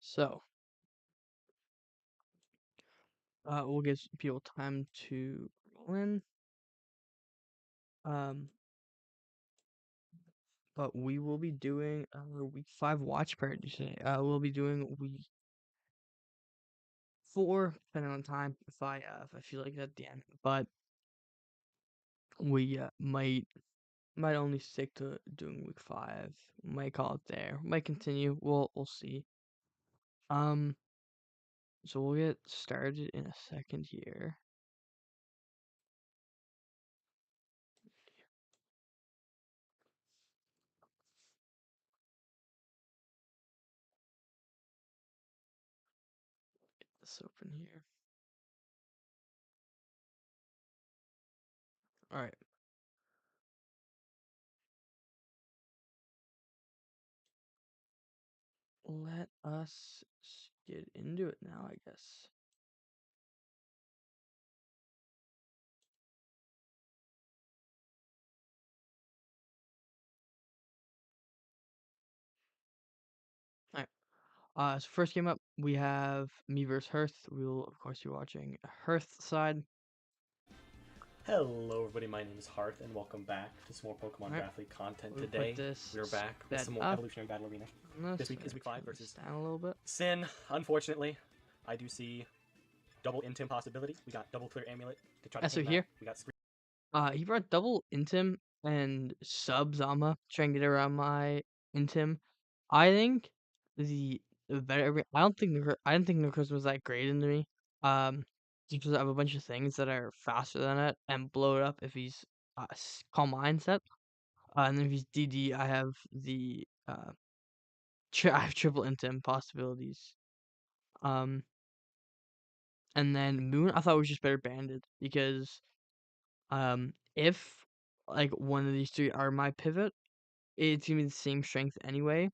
So, we'll give people time to roll in. But we will be doing our week 5 watch party today. We'll be doing week 4, depending on time, if I feel like it at the end. But we might only stick to doing week 5. Might call it there. Might continue. We'll see. So we'll get started in a second here. Get this open here. All right. Let us get into it now, I guess. All right. So first game up, we have me versus Hearth. We will, of course, be watching Hearth side. Hello everybody, my name is Hearth, and welcome back to some more Pokemon Draft League content today. We're back with some more Evolutionary Battle Arena. This week is week 5 versus down a little bit. Sin. Unfortunately, I do see double Intim possibility. We got double Clear Amulet to try to So tame here, that. We got Screen. he brought double Intim and sub Zama, trying to get around my Intim. I think the better. I don't think the Christmas was that great into me. Just because I have a bunch of things that are faster than it and blow it up if he's Calm Mindset. And then if he's DD, I have the I have triple Intim possibilities. And then Moon, I thought was just better banded because if like one of these 3 are my pivot, it's gonna be the same strength anyway.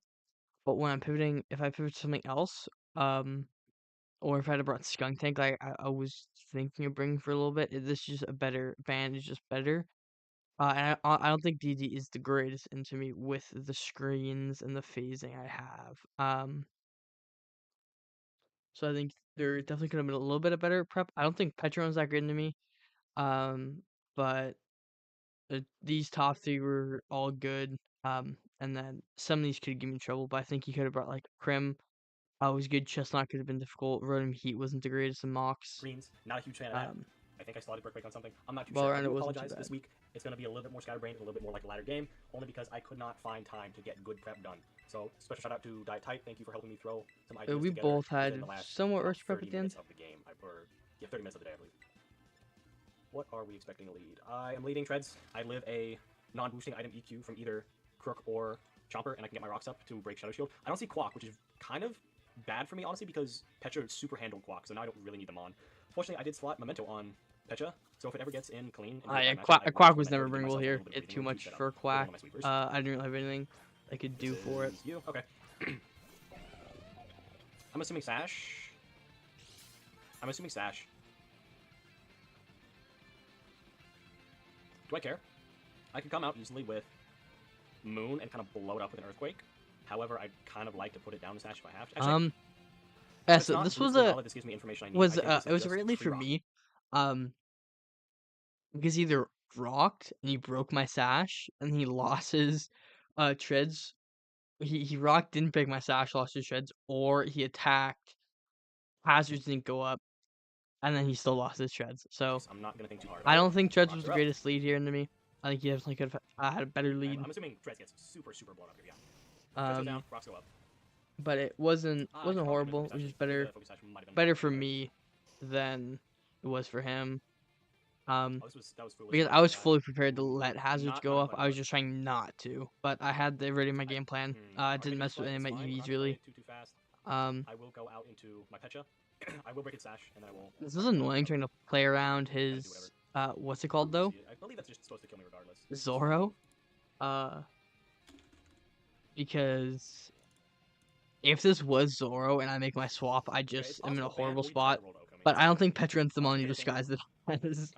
But when I'm pivoting, if I pivot to something else, or if I had brought Skunk Tank, like I was thinking of bringing for a little bit, this is just a better band. Is just better. And I don't think DD is the greatest into me with the screens and the phasing I have. So I think there definitely could have been a little bit of better prep. I don't think Petron's that great into me. But these top 3 were all good. And then some of these could give me trouble, but I think he could have brought like Prim. Was good. Chestnut could have been difficult. Rotom Heat wasn't the greatest in mocks. Greens, not a huge fan of that. I think I slotted Brick Break on something. I'm not too Well, sure. I do wasn't apologize. This week it's going to be a little bit more scatterbrained, a little bit more like a ladder game, only because I could not find time to get good prep done. So special shout out to Diet Tight. Thank you for helping me throw some ideas we together both had within the last, somewhat rushed prep at the end. Of the game, or yeah, 30 minutes of the day, I believe. What are we expecting to lead? I am leading Treads. I live a non-boosting item EQ from either Crook or Chomper, and I can get my rocks up to break Shadow Shield. I don't see Quack, which is kind of bad for me, honestly, because Pecha super handled Quack, so now I don't really need them on. Fortunately, I did slot Memento on Pecha, so if it ever gets in clean... Quack was never bringable here. It's too much for Quack. I didn't really have anything I could do for it. Okay. I'm assuming Sash. Do I care? I could come out easily with Moon and kind of blow it up with an Earthquake. However, I'd kind of like to put it down to Sash if I have to. Actually, yeah, so this was this gives me information I need. It was really for me. Because he either rocked and he broke my Sash and he lost his treads. He rocked, didn't break my Sash, lost his treads, or he attacked, hazards didn't go up, and then he still lost his treads. So I'm not gonna think too hard. I don't think treads was the greatest lead here into me. I think he definitely could have had a better lead. I'm assuming treads gets super blown up here. Yeah. Treads down, rocks go up. But it wasn't horrible. It was just better for me than it was for him. Because I was fully prepared to let hazards go up. I was just trying not to, but I had already my game plan. I didn't mess with any of my EVs really. I will go out into my Pecha. I will break its Sash, and then I will. This is annoying trying to play around his what's it called though? I believe that's just supposed to kill me regardless. Zoro. Because if this was Zoro and I make my swap, I just am in a horrible spot. But I don't think Petron's the one you disguised it as.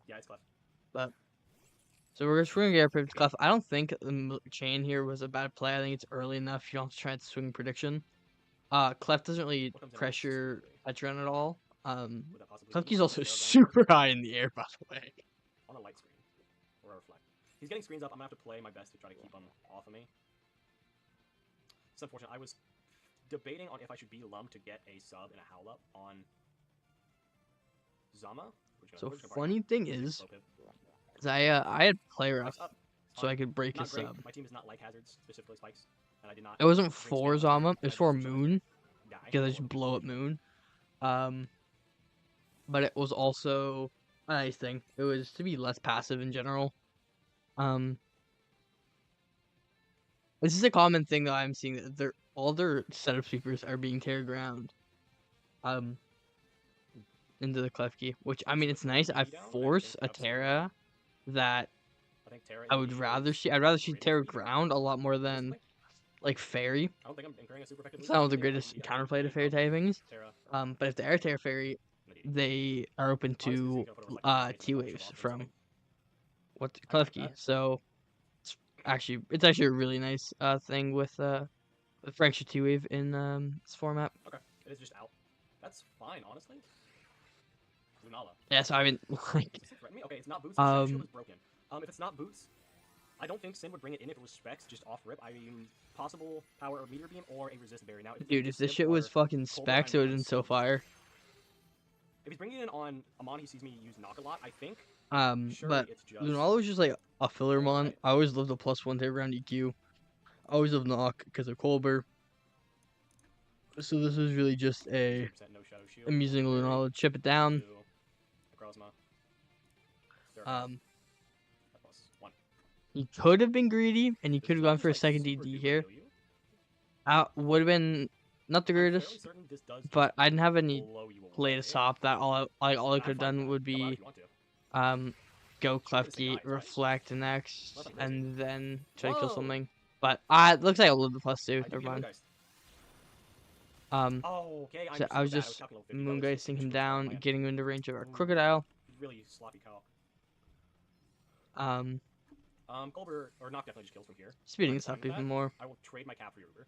Yeah, it's Clef. But So we're swinging air predict Clef. I don't think the chain here was a bad play. I think it's early enough. You don't have to try to swing prediction. Clef doesn't really What comes in pressure smoothly? at all. Would that possibly be Klefki's also Terra Ground super high in the air, by the way. on a light screen or a reflect? He's getting screens up. I'm gonna have to play my best to try to keep him off of me. It's unfortunate. I was debating on if I should be Lum to get a sub and a howl up on Zama. So funny thing is I had player up Spikes up. so I could break Not his great. sub. My team is not like hazards, specifically spikes, and I did not It wasn't bring for spam Zama, up, it was and I for just Moon, die. because I just blow up Moon. But it was also a nice thing. It was to be less passive in general. This is a common thing that I'm seeing, that all their setup sweepers are being Terra ground into the Klefki, which, I mean, it's nice. I force a Terra that I think Terra I would rather see. I'd rather see Terra ground a lot more than like Fairy. I don't think I'm incurring a super effective It's not the greatest counterplay to Fairy typings. But if the Air Terra Fairy, they are open to T-Waves from Klefki. So it's actually a really nice thing with Frank's T-Wave in this format. Okay, it is just out. That's fine, honestly. Lunala. Yeah, so I mean, like, Does this threaten me? Okay, it's not boots. Shadow Shield is broken. If it's not boots, I don't think Sin would bring it in if it was specs just off rip. I mean, possible power or meteor beam or a resist berry. Now, dude, if this shit was fucking specs, it would have been so fire. If he's bringing it in on Amon, he sees me use knock a lot. I think. But Lunala was just like a filler mon. Right. I always loved the +1 to around EQ. I always loved knock because of Colbert. So this was really just I'm using Lunala to chip it down. He could have been greedy, and he could have gone for a second DD here. Would have been not the greatest, but I didn't have any play to stop that. All I could have done would be go Klefki, reflect next, and then try to kill something. But it looks like I love the +2. Never mind. So I was just moongeisting him down, getting him into range of our crocodile. Really sloppy cow. Colbert or Knock definitely just kills from here. Speeding this up even more. I will trade my cap for your Uber.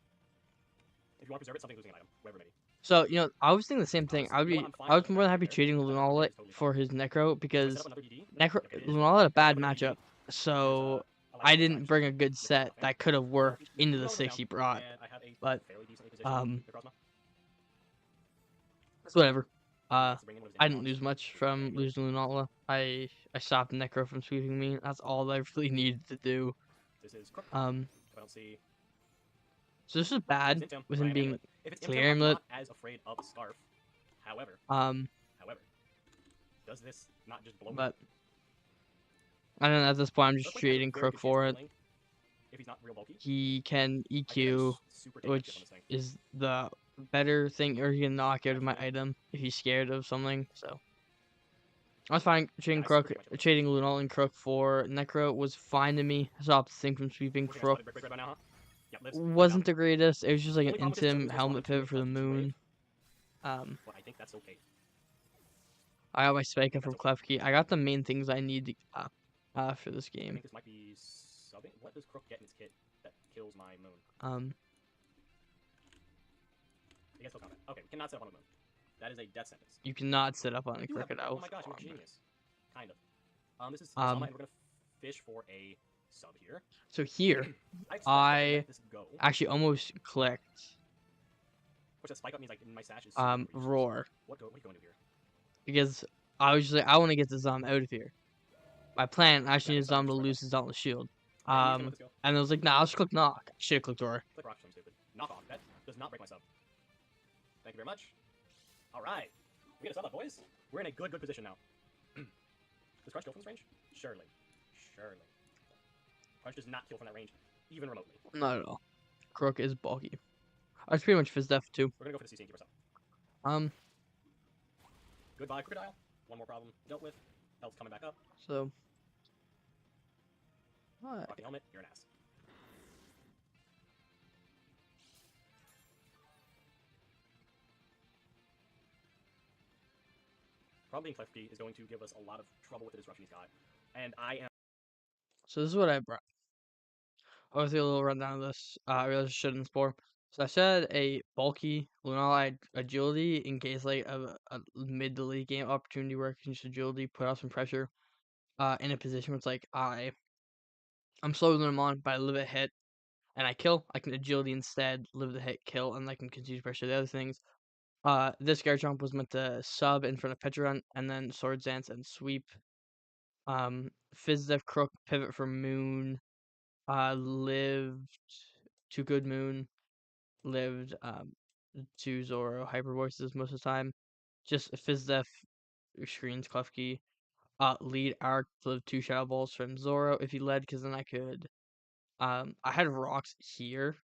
If you want to preserve it, something losing an item, whoever maybe. So, I was thinking the same thing. I was more than happy trading Lunala for his Necro, because Lunala had a bad matchup. So I didn't bring a good set that could have worked into the 6 he brought. But it's whatever. I didn't lose much from losing Lunala. I stopped Necro from sweeping me. That's all I really needed to do. So this is bad with him being clear amulet. As afraid of Scarf. However, does this not just blow me? But I don't know, at this point I'm just trading Crook for it. If he's not real bulky, he can EQ, which is the better thing, or he can knock out of my item if he's scared of something. So I was fine trading Crook, trading Lunal and Crook for Necro was fine to me. I stopped the thing from sweeping. Crook wasn't the greatest. It was just like an intim helmet pivot for the moon. I think that's okay. I got my spike up from Klefki. I got the main things I need to for this game. I think this might be subbing. What does Crook get in his kit that kills my moon? I guess he'll combat. Okay, we cannot set up on a moon. That is a death sentence. You cannot set up on a crocodile. Oh my gosh, you're a genius. Kind of. This is Sama, and we're gonna fish for a sub here. So here, I actually almost clicked. Which that spike up means like my sash is roar. What are you going to do here? Because I was just like, I want to get the Zom out of here. My plan actually is Zom to lose his Dauntless Shield. And I was like, nah, I'll just click knock. I should have clicked roar. Click rock, I'm stupid. Knock off. That does not break my sub. Thank you very much. Alright. We get a sub up, boys. We're in a good position now. Does Crunch kill from this range? Surely. Crunch does not kill from that range, even remotely. Not at all. Crook is bulky. I was pretty much Fizz Def too. We're gonna go for the CC and keep ourselves. Goodbye, Crocodile. One more problem dealt with. Health coming back up. So. What? Rocket helmet, you're an ass. Problem being Klefki is going to give us a lot of trouble with the disruption he's got. And I am So this is what I brought. I'll give you a little rundown of this. I realized I shouldn't explore. So I said a bulky Lunala agility in case like a mid to late game opportunity where I can use agility, put out some pressure. In a position where it's like I'm slower than I'm on, but I live a hit and I kill. I can agility instead, live the hit, kill, and I can continue to pressure the other things. This Garchomp was meant to sub in front of Petrun and then Swords Dance and sweep. Fizz Crook, pivot for Moon. Lived to good Moon. Lived to Zoro Hyper Voices most of the time. Just Fizz screens Klefki. Lead arc live 2 Shadow Balls from Zoro if he led, because then I could. I had rocks here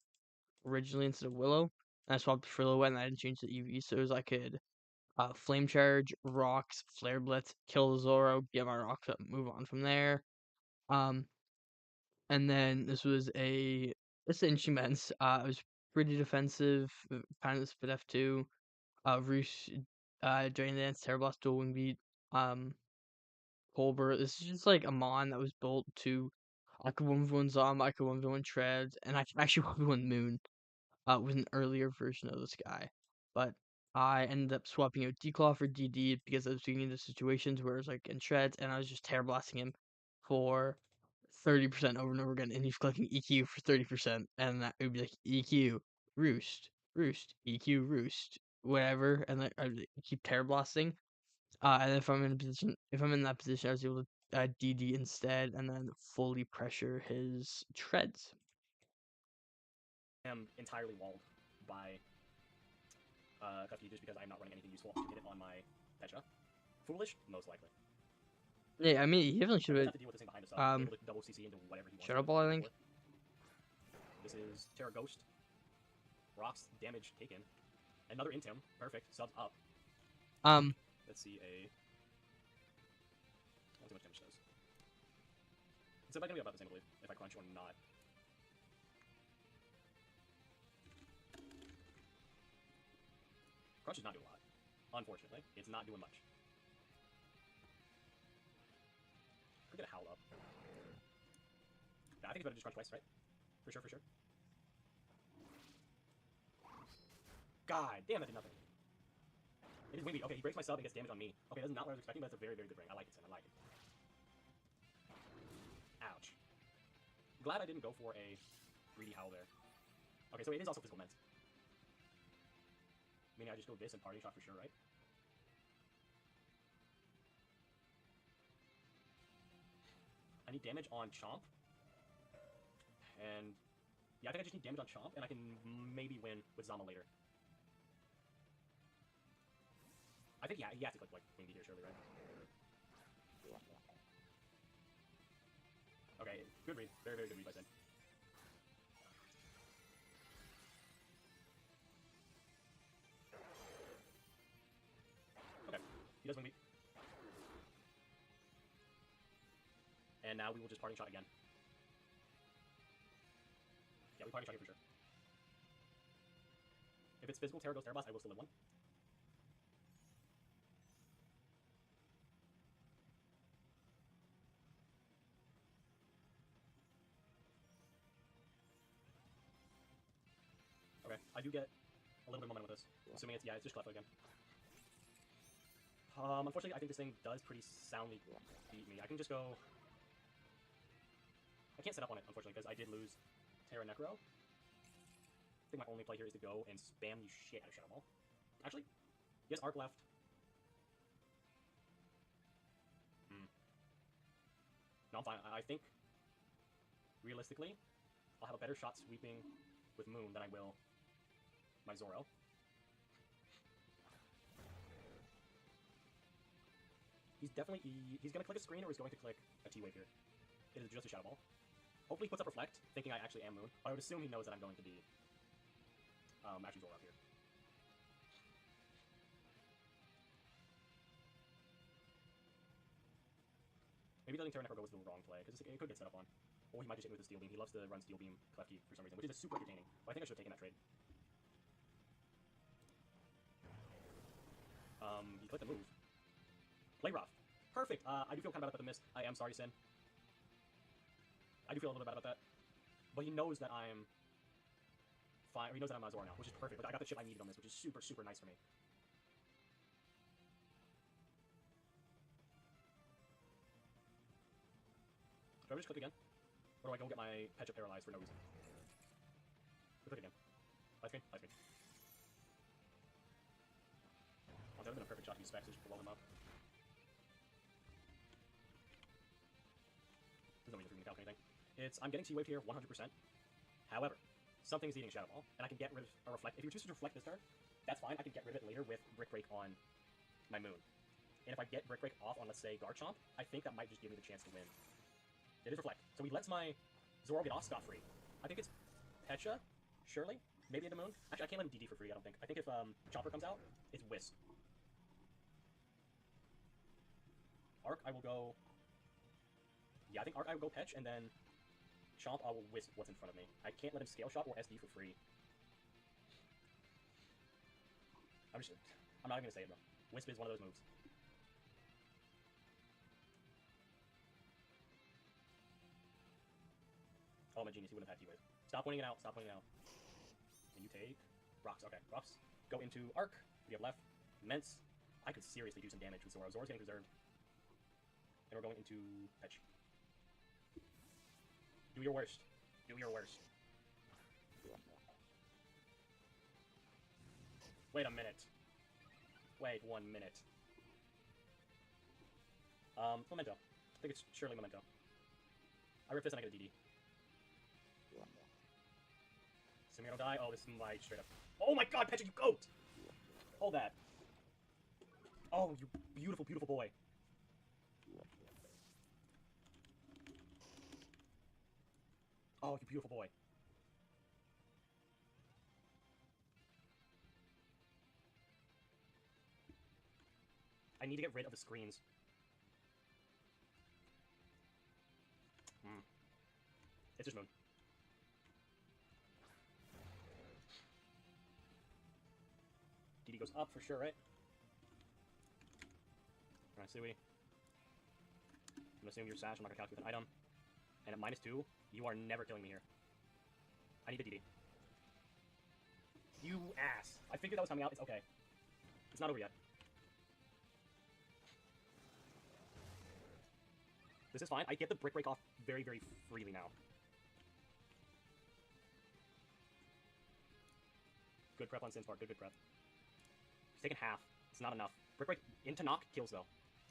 originally instead of Willow, and I swapped for Willow and I didn't change the EV, so it was I could Flame Charge, Rocks, Flare Blitz, kill Zoro, get my rocks up, move on from there. Um, and then this was this instruments. It was pretty defensive, kind of spit F2. Roosh, Drain Dance, Terror Blast, Dual Wing Beat, Colbert. This is just like a mon that was built to. I could 1v1 Zom, I could 1v1 Treads, and I can actually 1v1 Moon. Was an earlier version of this guy, but I ended up swapping out Declaw for DD because I was getting into situations where it was like in Shreds, and I was just Terror Blasting him for 30% over and over again, and he's collecting EQ for 30%, and that would be like EQ, Roost, Roost, EQ, Roost, whatever, and like I would keep Terror Blasting. And if I'm in that position, I was able to DD instead, and then fully pressure his Treads. I am entirely walled by Klefki just because I'm not running anything useful to get it on my Petra. Foolish? Most likely. Yeah, I mean, he definitely should Have have to deal with this thing behind us, be able to double CC into whatever he wants. Shadow Ball, I think. This is Terra Ghost. Rocks, damage taken. Another Intim, perfect, subs up. Let's see a... Not too much damage does. It's about gonna be about the same, I believe, if I crunch or not. Crunch is not doing a lot. Unfortunately, it's not doing much. Could get a Howl up. Yeah, I think it's better to just crunch twice, right? For sure, for sure. God damn, that did nothing. It is Wing Beat. Okay, he breaks my sub and gets damage on me. Okay, that's not what I was expecting, but that's a very, very good ring. I like it, Sin. I like it. Ouch. Glad I didn't go for a greedy Howl there. Okay, so it is also physical meant. Meaning I just go this and party shot for sure, right? I need damage on Chomp. And yeah, I think I just need damage on Chomp, and I can maybe win with Zama later. I think, yeah, he has to click like Wing Beat here, surely, right? Okay, good read. Very, very good read by Sin. Okay, he does Wing Beat. And now we will just parting shot again. Yeah, we parting shot here for sure. If it's physical Terra Ghost Terra Blast, I will still live one. Okay, I do get a little bit of momentum with this. Assuming it's, yeah, it's just Cleffa again. Unfortunately, I think this thing does pretty soundly beat me. I can just go... I can't set up on it, unfortunately, because I did lose Terra Necro. I think my only play here is to go and spam the shit out of Shadow Ball. Actually, he has Arc left. No, I'm fine. I think, realistically, I'll have a better shot sweeping with Moon than I will my Zoro. He's definitely... He's going to click a screen or he's going to click a T-Wave here. It is just a Shadow Ball. Hopefully he puts up Reflect, thinking I actually am Moon. But I would assume he knows that I'm going to be actually Zoro up here. Maybe letting Terra Necro go was the wrong play, because it could get set up on. Or he might just hit me with a Steel Beam. He loves to run Steel Beam Klefki for some reason, which is super entertaining. But I think I should have taken that trade. He clicked the move. Play rough. Perfect. I do feel kind of bad about the miss. I am sorry, Sin. I do feel a little bit bad about that. But he knows that I'm fine, or he knows that I'm Zora now, which is perfect. But I got the chip I needed on this, which is super, super nice for me. Do I just click again? Or do I go get my Pecha paralyzed for no reason? Click again. Light screen? Light screen. Oh, that would have been a perfect shot to use specs to just blow him up. There's no reason for me to calc anything. I'm getting T-Waved here 100%. However, something is eating Shadow Ball, and I can get rid of a Reflect. If you choose to Reflect this turn, that's fine. I can get rid of it later with Brick Break on my Moon. And if I get Brick Break off on, let's say, Garchomp, I think that might just give me the chance to win. It is Reflect. So he lets my Zoro get off scot-free. I think it's Pecha, surely, maybe into Moon. Actually, I can't let him DD for free, I don't think. I think if Chopper comes out, it's Wisp. Arc, I will go... Yeah, I think Arc, I will go Petch, and then Chomp, I will Wisp what's in front of me. I can't let him Scale Shot or SD for free. I'm not even gonna say it, bro. Wisp is one of those moves. Oh, my genius, he wouldn't have had T-Wave. Stop pointing it out, stop pointing it out. And you take... Rocks, okay. Rocks. Go into Arc. We have left. Immense. I could seriously do some damage with Zoro. Zoro's getting preserved. And we're going into Petch. Do your worst. Do your worst. Wait a minute. Wait 1 minute. Memento. I think it's surely Memento. I rip this and I get a DD. Assuming I don't die. Oh, this is my straight up. Oh my god, Pecha, you goat! Hold that. Oh, you beautiful, beautiful boy. Oh, you beautiful boy. I need to get rid of the screens. It's just Moon. DD goes up for sure, right? Alright, Sui. I'm gonna assume you're Sash, I'm not gonna calculate an item. And at -2, you are never killing me here. I need a DD. You ass! I figured that was coming out, it's okay. It's not over yet. This is fine, I get the Brick Break off very, very freely now. Good prep on Sin's part, good prep. He's taking half, it's not enough. Brick Break into knock kills though.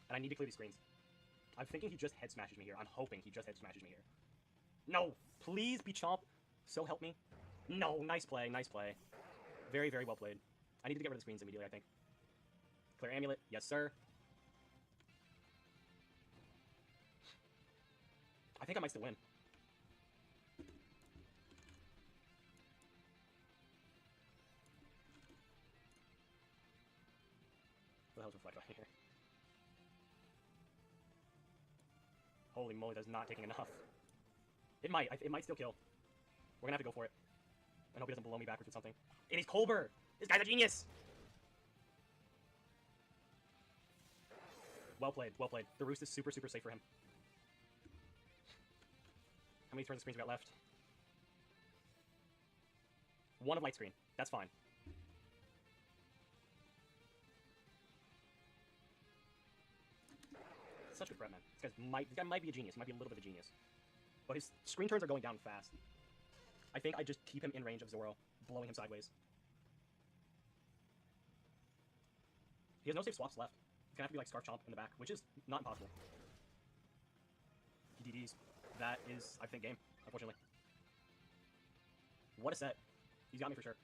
And I need to clear these screens. I'm thinking he just head smashes me here. I'm hoping he just head smashes me here. No! Please be Chomp. So help me. No! Nice play, nice play. Very, very well played. I need to get rid of the screens immediately, I think. Clear Amulet. Yes, sir. I think I might still win. What the hell's Reflect right here? Holy moly, that's not taking enough. It might still kill. We're gonna have to go for it. I hope he doesn't blow me backwards with something. It is Colbur! This guy's a genius! Well played, well played. The Roost is super, super safe for him. How many turns of screens we got left? One of light screen. That's fine. Such good prep, man. This guy might be a genius. He might be a little bit of a genius. But his screen turns are going down fast. I think I just keep him in range of Zoro, blowing him sideways. He has no safe swaps left. It's gonna have to be like Scarf Chomp in the back, which is not impossible. DDs. That is, I think, game, unfortunately. What a set. He's got me for sure.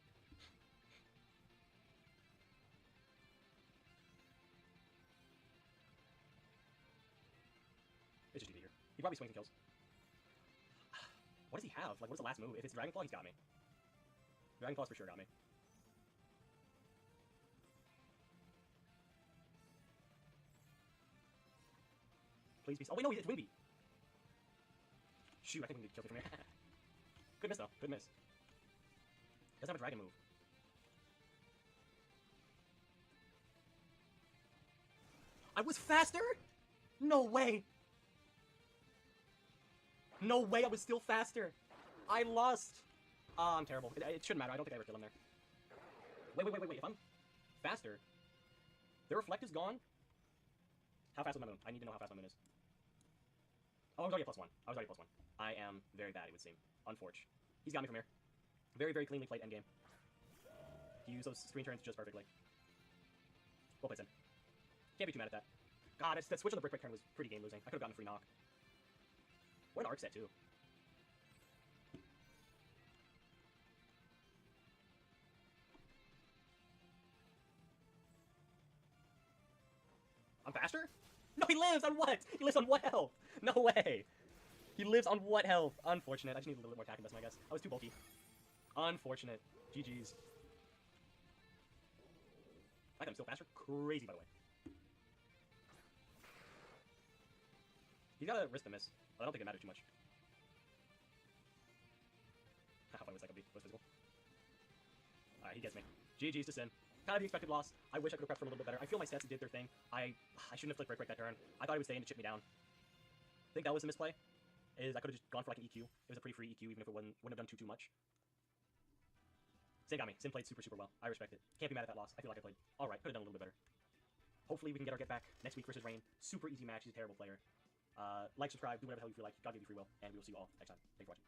It's just DD here. He probably swings and kills. What does he have? Like, what is the last move? If it's Dragon Claw, he's got me. Dragon Claw's for sure got me. Please be... Oh, wait, no, it's Wing Beat. Shoot, I think we need to kill it from here. Good miss, though. Good miss. Doesn't have a dragon move. I was faster? No way! No way, I was still faster. I lost. I'm terrible. It shouldn't matter. I don't think I ever killed him there. Wait. If I'm faster, the reflect is gone. How fast was my moon? I need to know how fast my moon is. Oh, I was already at +1. I was already +1. I am very bad, it would seem. Unforge. He's got me from here. Very, very cleanly played endgame. He used those screen turns just perfectly. Well played, Sin. Can't be too mad at that. God, that switch on the brick turn was pretty game losing. I could have gotten a free knock. What an arc set, too. I'm faster? No, he lives on what? He lives on what health? No way. He lives on what health? Unfortunate. I just need a little bit more attack investment, I guess. I was too bulky. Unfortunate. GG's. I think I'm still faster. Crazy, by the way. He's got a risk to miss. I don't think it matters too much. How funny was that gonna be? Was physical. Alright, he gets me. GG's to Sin. Kind of the expected loss. I wish I could have prepped for him a little bit better. I feel my stats did their thing. I shouldn't have flicked break that turn. I thought he would stay in to chip me down. I think that was a misplay. Is I could have just gone for like an EQ. It was a pretty free EQ, even if it wouldn't have done too much. Sin got me. Sin played super well. I respect it. Can't be mad at that loss. I feel like I played alright. Could have done a little bit better. Hopefully we can get our get back next week versus Rain. Super easy match. He's a terrible player. Like, subscribe, do whatever the hell you feel like. God give you free will, and we will see you all next time. Thanks for watching.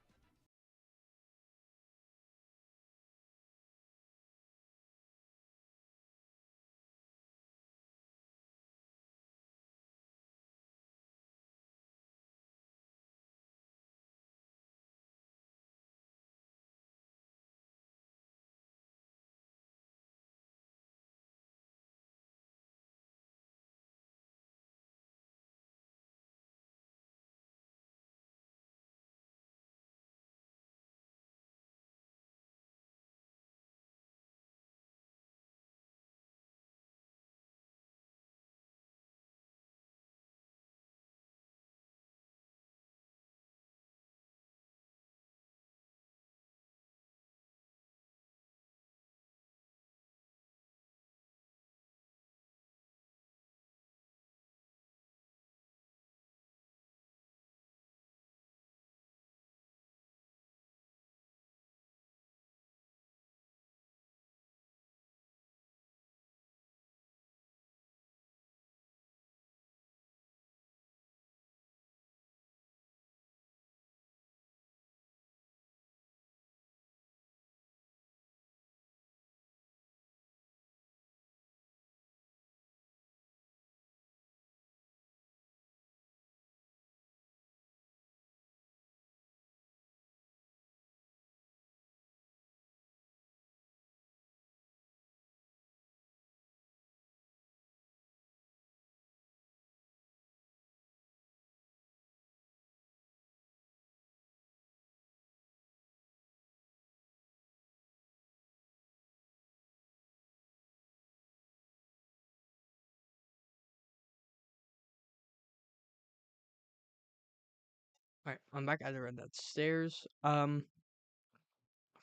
Alright, I'm back. I read that stairs. I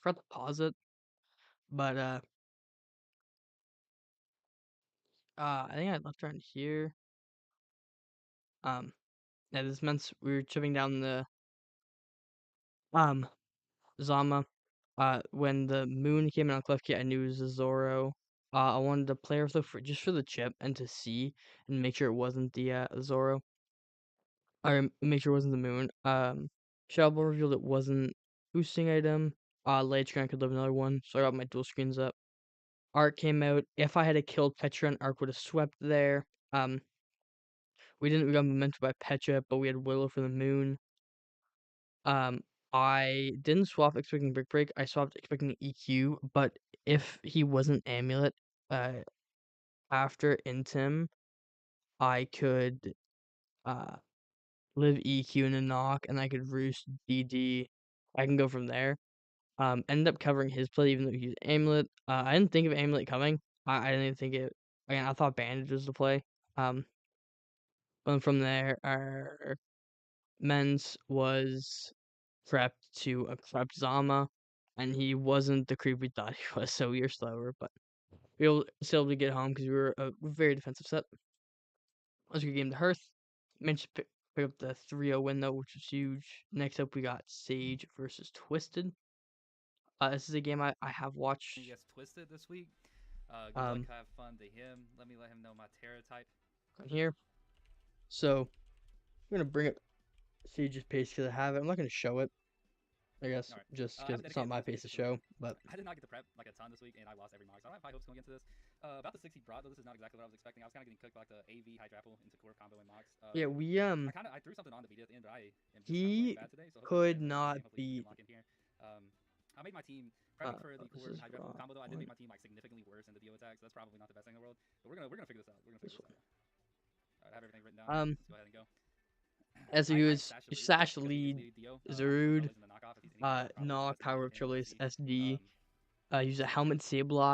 forgot to pause it, but I think I left around here. Yeah, this meant we were chipping down the Zama. When the moon came in on Cliff Key, I knew it was a Zoro. I wanted to play her for just for the chip and to see and make sure it wasn't the Zoro. Or make sure it wasn't the moon. Shadow revealed it wasn't boosting item. Late screen I could live another one, so I got my dual screens up. Arc came out. If I had killed Petra, Arc would have swept there. We got momentum by Petra, but we had Willow for the moon. I didn't swap expecting Brick Break. I swapped expecting EQ, but if he wasn't Amulet, after Intim, I could live EQ in a knock, and I could roost DD. I can go from there. Ended up covering his play, even though he used Amulet. I didn't think of Amulet coming. I didn't even think it. Again, I thought Bandage was the play. But from there, our men's was prepped to a prepped Zama, and he wasn't the creep we thought he was, so we were slower, but we were still able to get home because we were a very defensive set. That was a good game to Hearth. Managed to Pick up the 3-0 win though, which was huge. Next up, we got Sage versus Twisted. This is a game I have watched. He gets twisted this week. Good luck, Um, have fun to him. Let me let him know my Terra type. on here. So I'm gonna bring up Sage's page because I have it. I'm not gonna show it. I guess All right. just I because have a it's not dedicated my builds pace page to this week. show. But I did not get to prep like a ton this week, and I lost every mock, so I don't have high hopes going into this. About the 60 broad, though, this is not exactly what I was expecting. I was kind of getting cooked by like the AV Hydrapple into core combo and mocks. yeah, we I threw something on to beat it at the end, but I am just kind of playing he bad today, so hopefully he could translates to not me. Hopefully he beat. can lock in here. I made my team prepping for the This core is Hydrapple wrong combo though. I did one. make my team like significantly worse in the Dio attack, so that's probably not the best thing in the world. But we're gonna figure this out. We're gonna This figure this one. out. All right, I have everything written down here. Let's go ahead and go. As I he was Sash Lead Sash because he is lead the Dio for Zarude. Trailblaze in the knockoff. If he's anything, that's probably the Knock best thing Power in Trailblaze TFT. SD. Use a So we'll see. helmet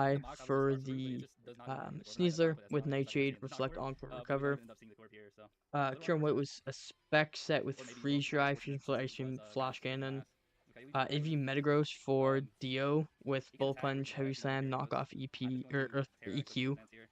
In Sableye the mock, I was for just Zarude, but it the just does not open the core. But I Sneasler put with S4, so I can Nightshade, actually end the knock Reflect, core. Encore, But we Recover. might end up seeing the core here. So a little Kieran White unfortunate. was a spec set with Or maybe Freeze not as Dry, Fusion fortunate Flare, since Ice he was Beam, kind of Flash kicking my Cannon. ass. Okay, we beat AV Everly. Metagross for Dio with He can Bull attack Punch, with Heavy SP down Slam, here because Knockoff I EP, just went to or Terra and quick EQ. defense here.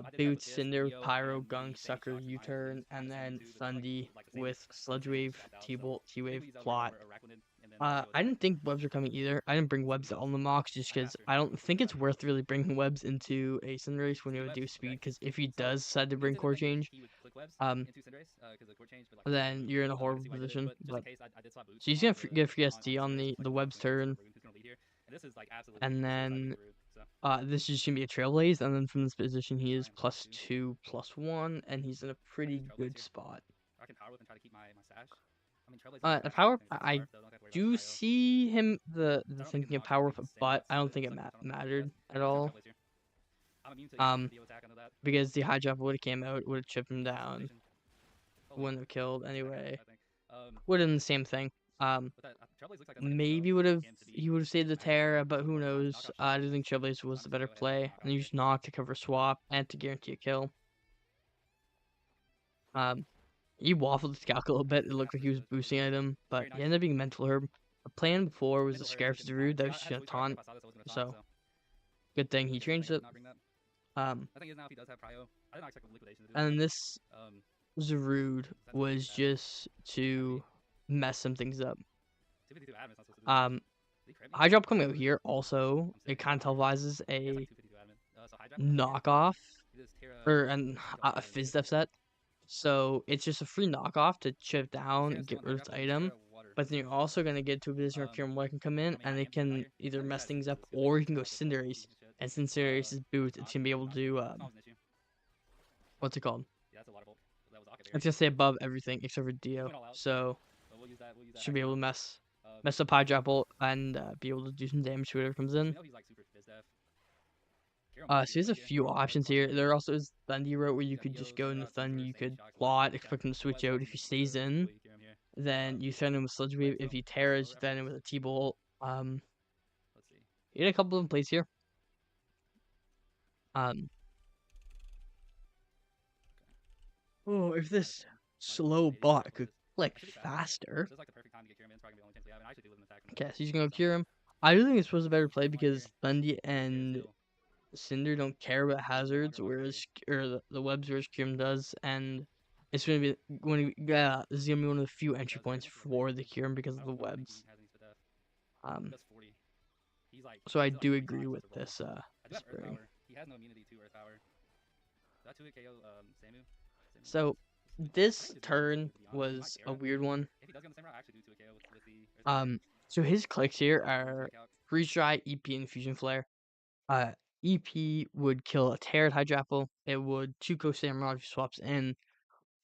I did that with Boots, this, the Cinder, Dio, Pyro, and Gunk, the Fang Sucker, Shock U-Turn, minus and minus 1 and then 2, but they're Thundy like the with same Sludge thing. They Wave, just swapped out. So T-Bolt, T-Wave, typically use Plot. Recover or Raquanid, and then Dio I attack. didn't think webs were coming either. I didn't bring Let's see webs who to all goes. the mocks just I because faster. I don't think Who's it's faster? worth really bringing webs into a Cinderace when you Speed have do webs? Okay. speed. Because if he So does decide to we didn't bring say the core thing that change, he would click webs um, into Cinderace because of the core change, but like he didn't then move. you're in a I can horrible see why he did it, position. but just in But case, I did swap boots so he's on gonna the get free on SD on Cinderace just the like he webs was when he turn, was Rune. Who's gonna lead here? And this is like absolutely and suicide being then rude. So this is gonna be a Trailblaze, and then from this position he I is am going plus to 2, +1, and he's in a I can pretty use Trailblaze good here. spot. I can Power Whip and try to keep my Sash. I mean, Trailblaze has The Sash, so power, everything is I scarf, though. Don't have to worry about do Cryo. see him So the I don't think his thinking of mock is power, anything but Sandbox I don't think it suck, so I don't think he's the mattered best. at I can all. Trailblaze here. I'm immune to easy Um, Dio attack, I know that. because the Hydra would have came out, would have chipped him down, Specialization. Holy, wouldn't have killed that's accurate, anyway. I think. Would have done the same thing. But that Trailblaze looks like that's like a Maybe narrow would have camp to be he would have saved the aggro here. Terra, but So who we're gonna knows? knockoff I Shuckle. do think Trailblaze So was I'm the just gonna better go ahead and get the play, and knockoff you here. just knock to cover swap and to guarantee a kill. Um, he waffled his calc a little I bit. can It use looked fast like he was resist. Totally boosting fine. at him, but Very he nice. ended up being Mental Herb. The plan before was the Mental Herb Scarabs took to him Rude. out. That See, was I just had gonna fully charged him. taunt. If I saw this, I was gonna taunt. So So good thing he I guess the changed thing is it. not bring that. Um, The thing is now if he does have Prio, I did not expect liquidation to do and that. then this Um, Zarude is that was 252 admin? just Might be to mess some things up. 252 admin is not supposed to do that much. Um, Did he crit me? High drop Oh, coming he out literally here just also I'm it sick. kind of televises He has a like 252 admin. So high drop him here. knockoff He does Terra or an Stealth a Terra and fizz Water def Terra. set. So it's just a free knockoff to chip His down Terra's and still get on high rid of drop, its but his item. Terra Water But then is you're Stealth also Terra. gonna get to a position where Kieran White can come in I mean, and I they am saying can here. either I think mess that things is up a skill or thing. you can go Not just like Cinderace. cheating and shit. And since Cinderace's boots, Not it's gonna be able not to do that's not always an issue. what's it called? Yeah, that's a water bolt. That was Aqua It's Berry. gonna say above everything except for It Dio. went all out. So But we'll use that. We'll use that should be Hex able to Mount. mess up Hydropple and be able to do some damage to whatever comes Since we in. know he's like super fizz def, Kiro might So be there's a lit here. few Or options plus here. one. There also is Thundy Route where We you got could just Dio, go into Samurott, Thun, Sneasler, you Fang could Shock, Sludge Wave. plot, Okay. expect him to We'll switch S4 out. him If he with stays the in, Bully Kiro here. then you threaten him with Sludge Wave. If Landfill. he Let's tears, go. you threaten him with a T-Bolt. Let's see. You get a couple of plays here. Um, Okay. oh, if Minus this 1. Minus slow 180. We'll bot play could this. click I should be fast. faster. This is like the perfect time to get Kiro in. It's probably gonna be the only chance we have. And I actually do live in attack from this. Okay, so he's gonna go So cure him. I do think this was a better let's play keep him light here. because Thundy He has Terra and Steel. Cinder don't care about Let's go hazards, underwater ready. whereas the webs whereas Kieran does, and it's gonna be this is gonna be one of the few He entry does. Okay, points what's he for the liquidation? Kieran because of I the don't think he webs. has any spit def. He Um, does 40. He's like so I he's at like do 45 agree plus with a roll. this I do have Earth spring. Power. He has no immunity to Earth Power. That 2 hit KO Samu. Samu So wins. I this can just do turn to be honest. He might was a Terra. weird one. If he does go on the same route, I actually do 2 KO with the Earth Power. So his clicks here I'll just are make out. Freeze Dry, EP, and Fusion Flare. EP would kill a Teared Hydrapple. It would Chuko Samurott if he swaps in.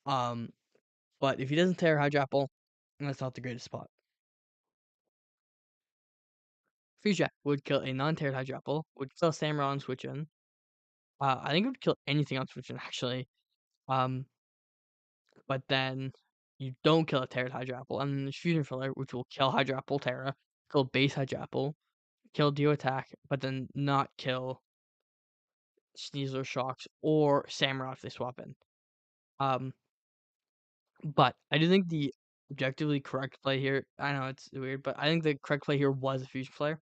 But if he doesn't tear Hydrapple, that's not the greatest spot. Freeze Dry would kill a non-teared Hydrapple, would kill Samurott on switch in. I think it would kill anything on switch in actually. But then you don't kill a teared Hydrapple, and then there's Fusion Filler, which will kill Hydrapple Terra, kill base Hydrapple, kill Dio attack, but then not kill Sneasler Shocks or Samurott if they swap in. But I do think the objectively correct play here. I know it's weird, but I think the correct play here was a Fusion Flare.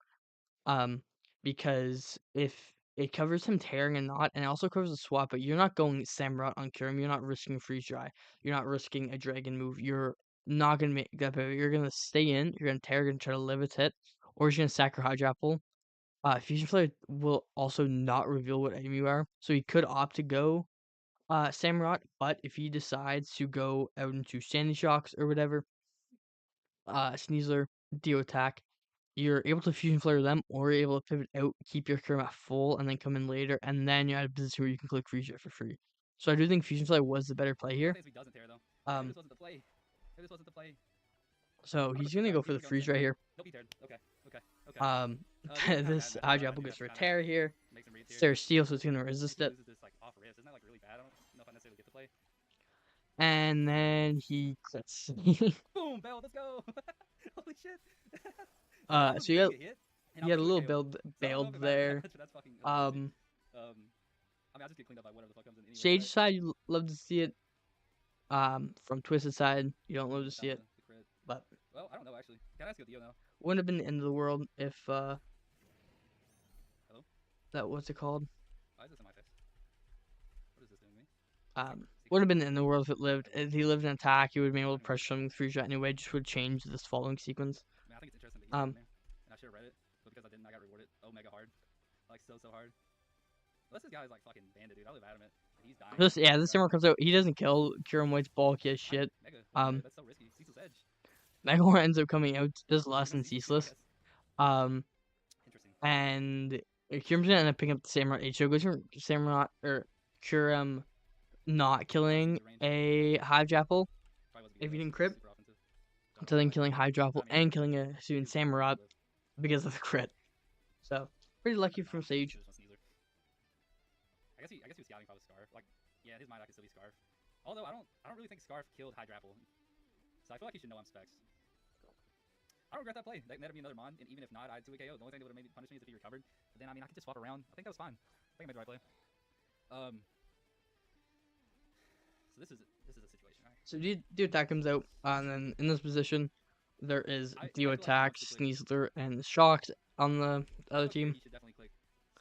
Um, because it covers him tearing a knot, and it also covers the swap, but you're not going Samurott on Kyurem, you're not risking freeze dry, you're not risking a dragon move, you're not gonna make that pivot, you're gonna stay in, you're gonna tear, you're gonna try to live its hit, or you're gonna sack your Hydro Apple. Fusion Flare will also not reveal what item you are, so he could opt to go Samurott, but if he decides to go out into Sandy Shocks or whatever, Sneasler, Dio attack, you're able to Fusion Flare them, or you're able to pivot out, keep your Kyurem at full, and then come in later, and then you're at a position where you can click Freeze Jet for free. So I do think Fusion Flare was the better play here. If he doesn't tear though. Maybe this wasn't the play. Maybe this wasn't the play. So he's gonna go for the freeze right here. Nope, he teared. Okay. This Hydro Apple goes for a tear here. Makes him re-tear. There's Steel, so it's gonna resist it. Loses this like off risk. Isn't that like really bad? I don't know if I necessarily get the play. And then he crits. Boom, Bell, let's go. Holy shit. So you had a little bailed there. I mean, I'll just get cleaned up by whatever the fuck comes in anyway. Sage side, you love to see it. From Twisted side, you don't love to see it. But well, I don't know actually. Can I ask you a Dio now? wouldn't have been the end of the world if Hello? that what's it called? Why is this in my face? What is this doing to me? Would have been the end of the world if it lived. If he lived in attack, he would have been able to pressure him with free shot anyway. Just would change this following sequence. I mean, I think it's interesting that he's in there, and I should have read it, but because I didn't, I got rewarded mega hard, like so hard. Unless this guy's like fucking bandit, dude. I live adamant. He's dying. This Simmer comes out. He doesn't kill. Kyurem White's bulky as shit. Mega. That's so risky. Ceaseless Edge. Mega Horn ends up coming out just less than Ceaseless. Interesting. And Kyurem's gonna end up picking up the Samurai H. So it goes from Samurai or Kyurem not killing a Hydro Apple if you didn't crit, to then killing Hydro Apple and killing a student Samurai because of the crit. So pretty lucky from Sage. I guess he was scouting probably Scarf. Like, yeah, in his mind I could still be Scarf. Although I don't really think Scarf killed Hydro Apple. So I feel like he should know I'm specs. I don't regret that play. That'd be another mon, and even if not, I'd do a KO. The only thing that would have maybe punished me is if he recovered. But then I mean I could just swap around. I think that was fine. I think I made the right play. So this is a situation, right? So Dio attack comes out, and then in this position, there is Dio attack, Sneasler, and Shocks on the other team. He should definitely click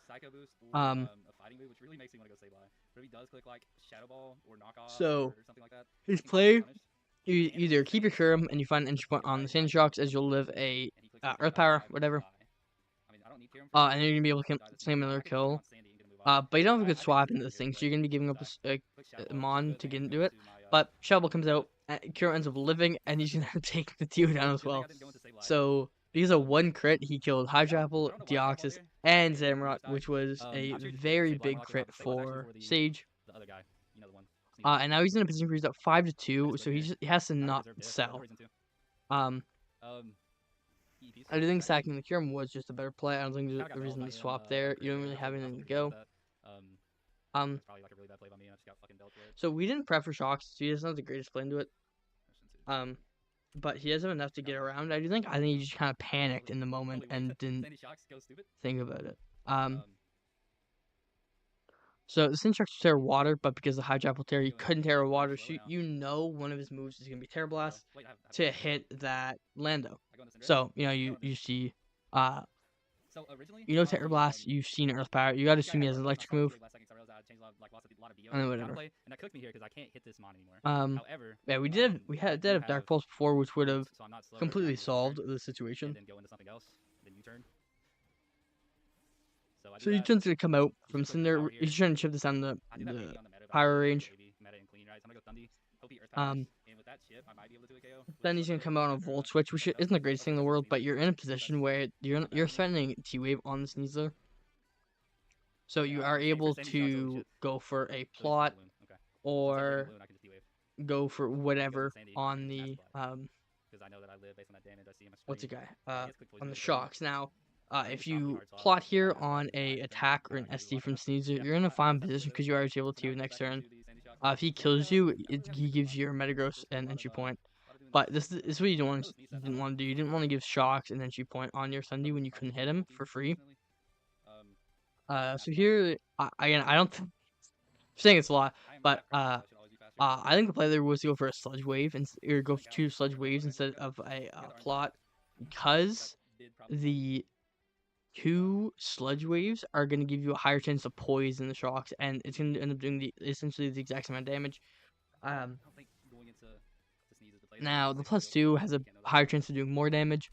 Psycho Boost or a fighting move, which really makes me want to go Sableye. But if he does click like Shadow Ball or Knockoff or something like that, his play, you either keep your Kyurem and you find an entry point on the Sand Shocks as you'll live a Earth Power, whatever. And then you're gonna be able to claim another kill. But you don't have a good swap into this thing, so you're gonna be giving up a Mon to get into it. But Shadow Ball comes out, Kyurem ends up living, and he's gonna take the Dio down as well. So because of one crit, he killed Hydro Apple, Deoxys, and Zamorak, which was a very big crit for Sage. And now he's in a position where he's up 5-2, so he has to not sell. I do think sacking the Kyurem was just a better play. I don't think there's a reason to swap there. You don't really have anything to go. So we didn't prep for Shocks, so he doesn't have the greatest play into it. But he does have enough to get around. I think he just kind of panicked in the moment and didn't think about it. So the Sin Shocks tear water, but because the Hydro Apple tear, he couldn't tear a water shoot. You know one of his moves is gonna be Terra Blast to hit that Lando. So you see Terra Blast, you've seen Earth Power, you gotta assume he has an electric move. And then whatever. Yeah, we did have Dark Pulse before, which would have completely solved the situation. So U-turn's gonna come out from Cinder. He's trying to chip this on the power range. Then he's gonna come out on a Volt Switch, which isn't the greatest thing in the world, but you're in a position where you're threatening T-Wave on the Sneasler. So you are able to go for a plot or go for whatever on the what's the guy on the Shocks. Now if you plot here on a attack or an SD from Sneasler, you're in a fine position because you are able to next turn. If he kills you, he gives you your Metagross and entry point. But this is what you didn't want to do. You didn't want to give Shocks an entry point on your Sunday when you couldn't hit him for free. So here, again, I don't I'm saying it's a lot, but I think the play there was to go for a Sludge Wave or go for 2 Sludge Waves instead of a plot, because the 2 Sludge Waves are gonna give you a higher chance to poison the shocks, and it's gonna end up doing essentially the exact same amount of damage. I don't think going into Sneeze is the play. Now the It's +2 like has a can't know that. higher chance of doing more damage,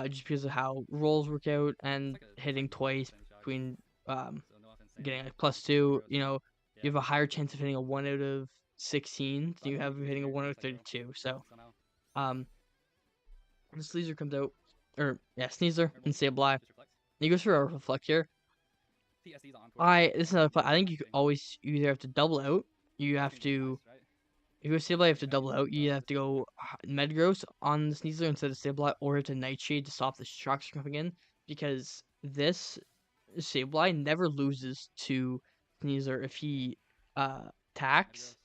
just because of how rolls work out It's and like a hitting twice percentage shot. between So no offense, Sam, getting but like +2. zeros. You know, Yeah. you have a higher chance of hitting a 1 out of 16 So I than you don't have think of we hitting a can 1 out of get Psycho 32. So, somehow. the Sneasler comes out, or yeah, Sneasler and Just Sableye. reflect. He goes for a Reflect here. TSD's on court. This is another play. I think you either have to double out, you have to. Right? If you go Sableye, you have to double out. You have to go Metagross on the Sneasler instead of Sableye, or have to Nightshade to stop the shocks from coming in. Because this Sableye never loses to Sneasler if he attacks.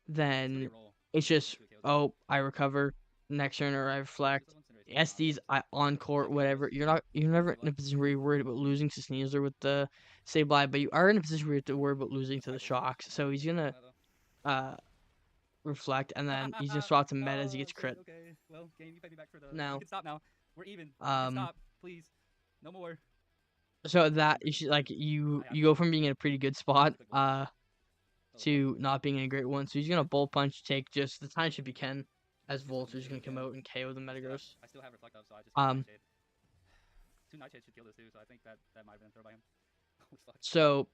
Then it's just, oh, I recover next turn, or I reflect. SD's on court, whatever. You're never in a position where you're worried about losing to Sneasler with the Sableye, but you are in a position where you have to worry about losing to the shocks. So he's gonna uh reflect, and then he's gonna swap to meta as he gets crit. Okay. Well, game, you paid me back for the. Now, You can stop now. We're even. You can stop, please. No more. so that you should you go from being in a pretty good spot to not being in a great one. So he's gonna Bull Punch, take just the time should be Ken, as Volter's gonna come out and KO the Metagross. I still have Reflect up, so I just Nightshade. 2 Nightshades should kill this too, so I think that might have been thrown by him. Holy fuck. So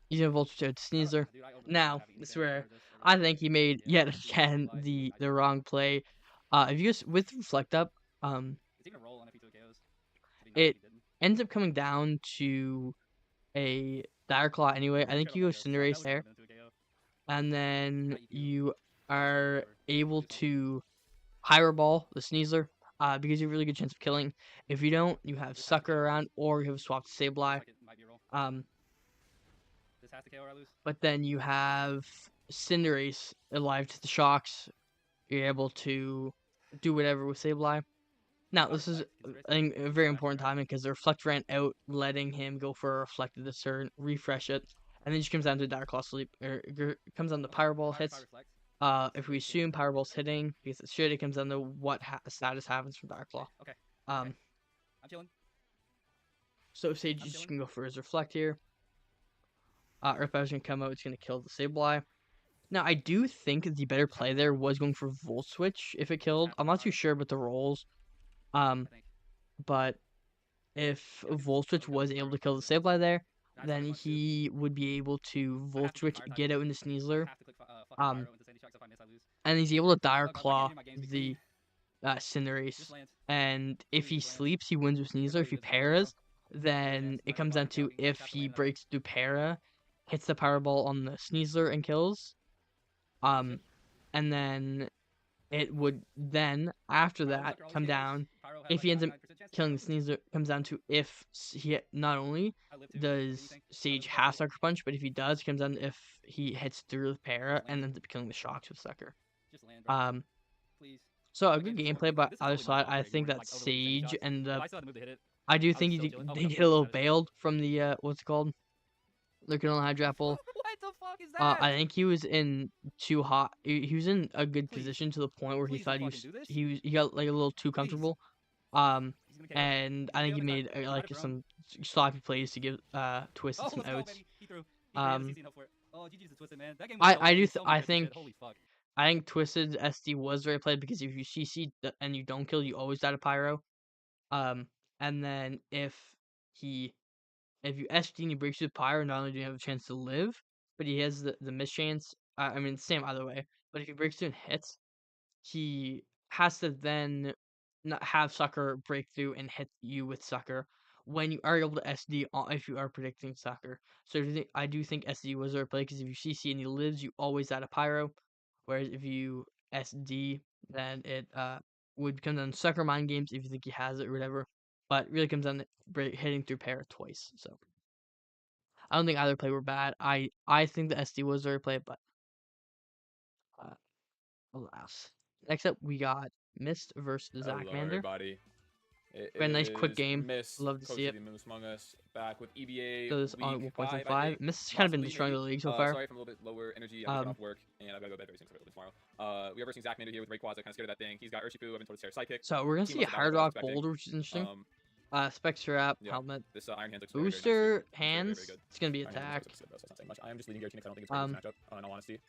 he's gonna Volter to Sneasler. Now, this is where I think he made yet again the wrong play. If you just with Reflect up, it ends up coming down to a Dire Claw anyway. I think you go Cinderace there, and then you are able to Pyro Ball the Sneasler, because you have a really good chance of killing. If you don't, you have Sucker around, or you have swapped Sableye. But then you have Cinderace alive to the shocks. You're able to do whatever with Sableye. Now, this is a very important timing because the Reflect ran out, letting him go for a Reflected this turn, refresh it, and then just comes down to Dire Claw Sleep, or comes down to Pyro Ball hits. If we assume Pyro Ball's hitting, because it should, it comes down to what status happens from Dire Claw. Okay. I'm chilling. So Sage just can go for his Reflect here. Earthbow's gonna come out, it's gonna kill the Sableye. Now, I do think the better play there was going for Volt Switch if it killed. I'm not too sure about the rolls. But if Volt Switch was able to kill the Sableye there, then he would be able to Volt Switch, get out into Sneasler. And he's able to Dire Claw the Cinderace. And if he sleeps, he wins with Sneasler. If he paras, then it comes down to if he breaks through para, hits the Powerball on the Sneasler and kills. And then it would then, after that, come down. If he ends up killing the Sneasler, comes down to if he not only does Sage have Sucker Punch, but if he does, it comes down to if he hits through the para and ends up killing the shocks with Sucker. So a good gameplay, but other side, I think that Sage ended up. I do think he did get a little bailed from the what's it called? Looking on Hydrapple. What the fuck is that? I think he was in too hot. He was in a good position to the point where he thought he got like a little too comfortable. And I think he made like some sloppy plays to give Twisted some outs. I think Twisted SD was very played because if you CC and you don't kill, you always die to Pyro. And then if you SD and he breaks through Pyro, not only do you have a chance to live, but he has the mischance. I mean, same either way. But if he breaks through and hits, he has to then not have Sucker break through and hit you with Sucker when you are able to SD if you are predicting Sucker. So I do think SD was our play because if you CC and he lives, you always add a Pyro. Whereas if you SD, then it would come down to Sucker Mind Games if you think he has it or whatever. But it really comes down to hitting through para twice. So I don't think either play were bad. I think the SD was very play, but alas. Next up, we got Mist versus Zachmander. Everybody. We had a nice quick game. Mist, Love to see it. Among Us, back with EBA. So this on week 1.5. Mist has kind of been destroying the league so far. Sorry if I'm a little bit lower energy. I've been off work, and I've got to go to bed very soon because I have tomorrow. We are versing Zachmander here with Rayquaza. Kind of scared of that thing. He's got Urshifu. I've been told it's Sidekick. So we're gonna see a Hard Rock Boulder, which is interesting. Spectre Wrap, Yeah. helmet. This Iron Hand looks very, very nice, too. Booster, Looks very, very, hands. very good. It's gonna be Iron Hand attack. looks like that's not saying much. I am just leading Giratina because I don't think it's a very good matchup, in all honesty.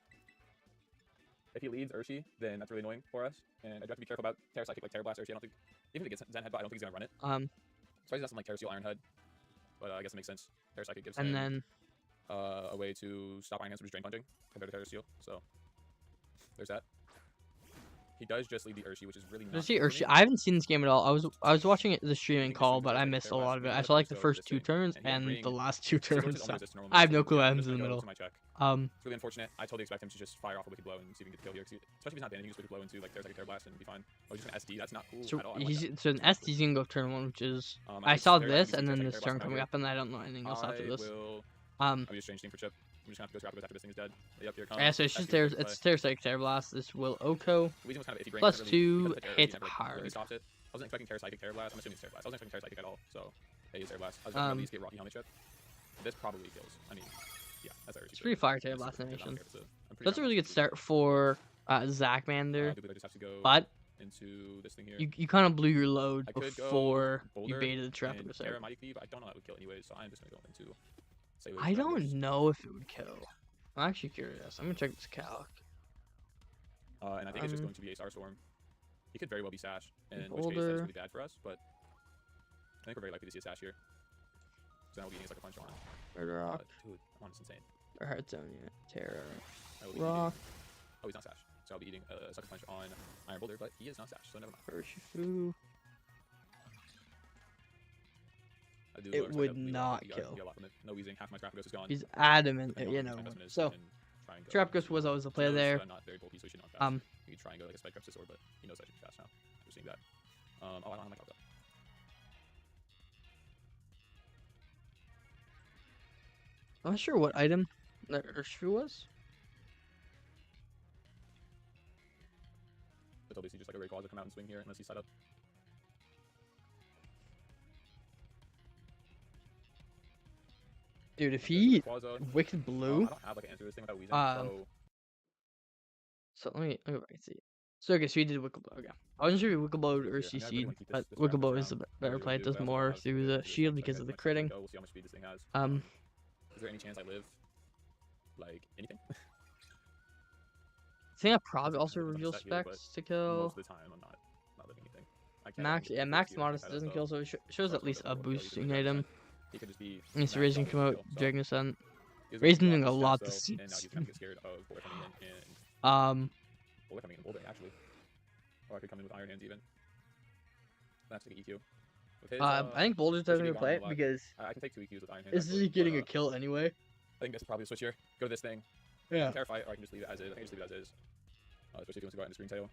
If he leads Urshi, then that's really annoying for us. And I do have to be careful about Terra Psychic, like Terra Blast Urshi. I don't think, even if it gets Zen Headbutt, I don't think he's going to run it. So he's not something like Terra Steel Iron Head. But I guess it makes sense. Terra Psychic gives And him then a way to stop Iron Hands from just Drain Punching compared to Terra Steel. So there's that. He does just lead the Urshi, which is really not. Urshi. I haven't seen this game at all. I was watching it the streaming call, but I missed a lot of it. I saw like the first 2 turns and the last 2 turns. I have no clue what happens in the middle. It's really unfortunate. I totally expect him to just fire off a Wicked Blow and see if he can get the kill here. Especially if he's not banned, he can just Wicked Blow into like Terra Psychic, Terra Blast and be fine. Oh, he's just an SD. That's not cool at all. So an SD's gonna go turn 1, which is I saw this and then this turn coming up, and I don't know anything else after this. I'll be a strange thing for Chip. I'm just gonna have to go Scrap after this thing is dead. Yep, here it comes. Yeah, so it's just it's Terra Psychic, Terra Blast. This will Oko. Weezing was kind of iffy. Plus really, 2 hit hard. He stops it. I wasn't expecting Terra Psychic, Terra Blast. I'm assuming it's Terra Blast. I wasn't expecting Terra Psychic at all. So, hey, it's Terra Blast. I was gonna at least get Rocky Helmet Chip. This probably kills. I mean, yeah, that's our It's pretty fire Terra Blast animation. So that's a really good start for Zachmander. I just have to go but into this thing here. you kind of blew your load before you baited the trap. Terra Mighty Cleave, I don't know that would kill anyways, so I'm just gonna go into. I don't know if it would kill. I'm actually curious. I'm gonna check this calc. And I think it's just going to be a Star Storm. He could very well be Sash, in which case that's really bad for us, but I think we're very likely to see a Sash here. So then we'll be getting a Sucker Punch on. Red Rock. Dude, I'm on this insane. Or Heart Zone, yeah. Terra. Rock. Oh, he's not Sash. So I'll be eating a Sucker Punch on Iron Boulder, but he is not Sash, so never mind. Urshifu. It would not kill. No Weezing, half my Trap Ghost is gone. He's adamant, you know. So, Trap Ghost was always a play there. Not very bulky, so he should not fast. He could try and go like a Spike Trap Sword, but he knows I should be fast now. We're seeing that. Oh, I don't have my Calca. I'm not sure what item that Urshifu was. But obviously just like a Rayquaza to come out and swing here unless he's set up. Dude, if he Wicked Blue, I don't have like an answer to this thing without Weezing, so let me go back and see. So okay, so he did Wicked Blow. Okay, I wasn't sure if Wicked Blow or CC'd, but Wicked Blow is a better play. It does more through the shield because of the critting. We'll see how much speed this thing has. Is there any chance I live? Like anything? I think I probably also reveal specs to kill. Most of the time, I'm not living anything. Max Modest doesn't kill, so it shows at least a boosting item. He could just be. It's Raisin come out, Dragon Ascent. Raisin doing a lot this season. And now he's kind of get scared of Boulder coming in and Boulder coming in Boulder actually. Or I could come in with Iron Hands even. That's like an EQ. With his, I think Boulder's definitely gonna play it because I can take 2 EQs with Iron Hands. This is getting a kill anyway. I think this is probably a switch here. Go to this thing. Yeah. Terrify, or I can just leave it as is. I can just leave it as is. Especially if he wants to go out in the Screen Tail,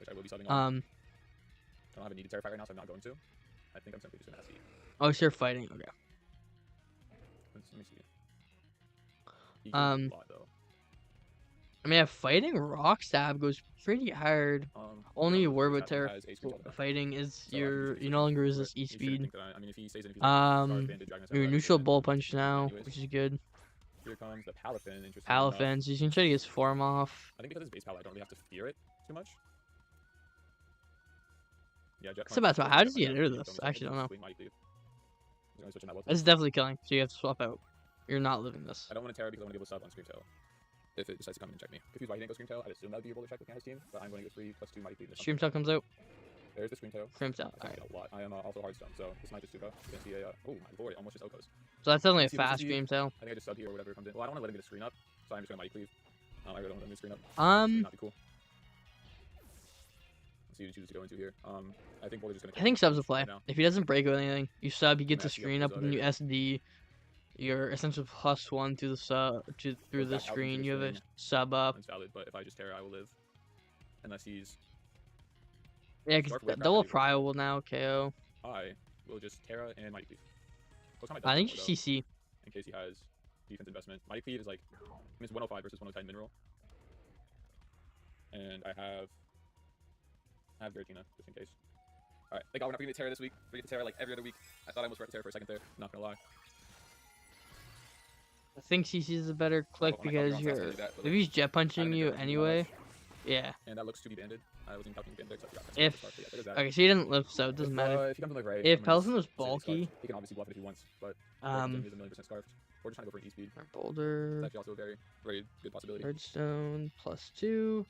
which I will be subbing on. I don't have a need to Terrify right now, so I'm not going to. I think I'm simply just gonna SE. Oh, so you're fighting. Okay. Let me see. He goes a lot, though. I mean, fighting Rock Stab goes pretty hard. Only you worry with Terra fighting is you no longer resist E speed. I mean, if he stays in, you're neutral Bull Punch now, which is good. Here comes the Palafin. Palafin, so you can try to get his form off. I think because it's base Pal, I don't really have to fear it too much. Yeah, so how does he get rid of this? I actually don't know. This is definitely killing, so you have to swap out. You're not living this. I don't want to Terra because I want to be able to sub on Scream Tail. If it decides to come and check me. If he's Mighty Tail Scream Tail, I'd assume that would be able to check looking at his team, but I'm going to get 3 + 2 Mighty Cleave. Scream Tail comes out. There's the Scream Tail. Scream Tail, alright. I am also Hardstone, so this might just Suka. You can see a, oh my lord, almost just Okos. So that's definitely a fast Scream Tail. I think I just sub here or whatever comes in. Well, I don't want to let him get a screen up, so I'm just going to Mighty Cleave. I really don't want him to screen up. Not be cool. Let's see who he chooses to go into here. I think Boulder's just going to. I think sub's a play. If he doesn't break with anything, you sub, he gets a screen up, and then you SD. You're essentially +1 to the sub through the screen. You have a sub up. That's valid, but if I just Terra, I will live. Unless he's. Yeah, because double Prio will now KO. I will just Terra and Mighty Cleave. I think you CC. In case he has defense investment. Mighty Cleave is like, it's 105 versus 110 mineral. And I have Giratina, just in case. Alright, thank God we're not getting to Terra this week. We get to Terra like every other week. I thought I almost forgot Terra for a second there, not gonna lie. I think CC is a better click because if he's jet punching you anyway, Yeah. And that looks to be banded. I wasn't calculating banded, so I forgot. If Yeah, there's that. okay, so he didn't live, so it doesn't matter. If he comes in like Ray, If I'm gonna Pelson just was say Scarf. bulky, He can obviously bluff it if he wants, but is a million% scarfed. Or just trying to go for an E-speed. or Boulder, That's actually also a very, very good possibility. Redstone +2.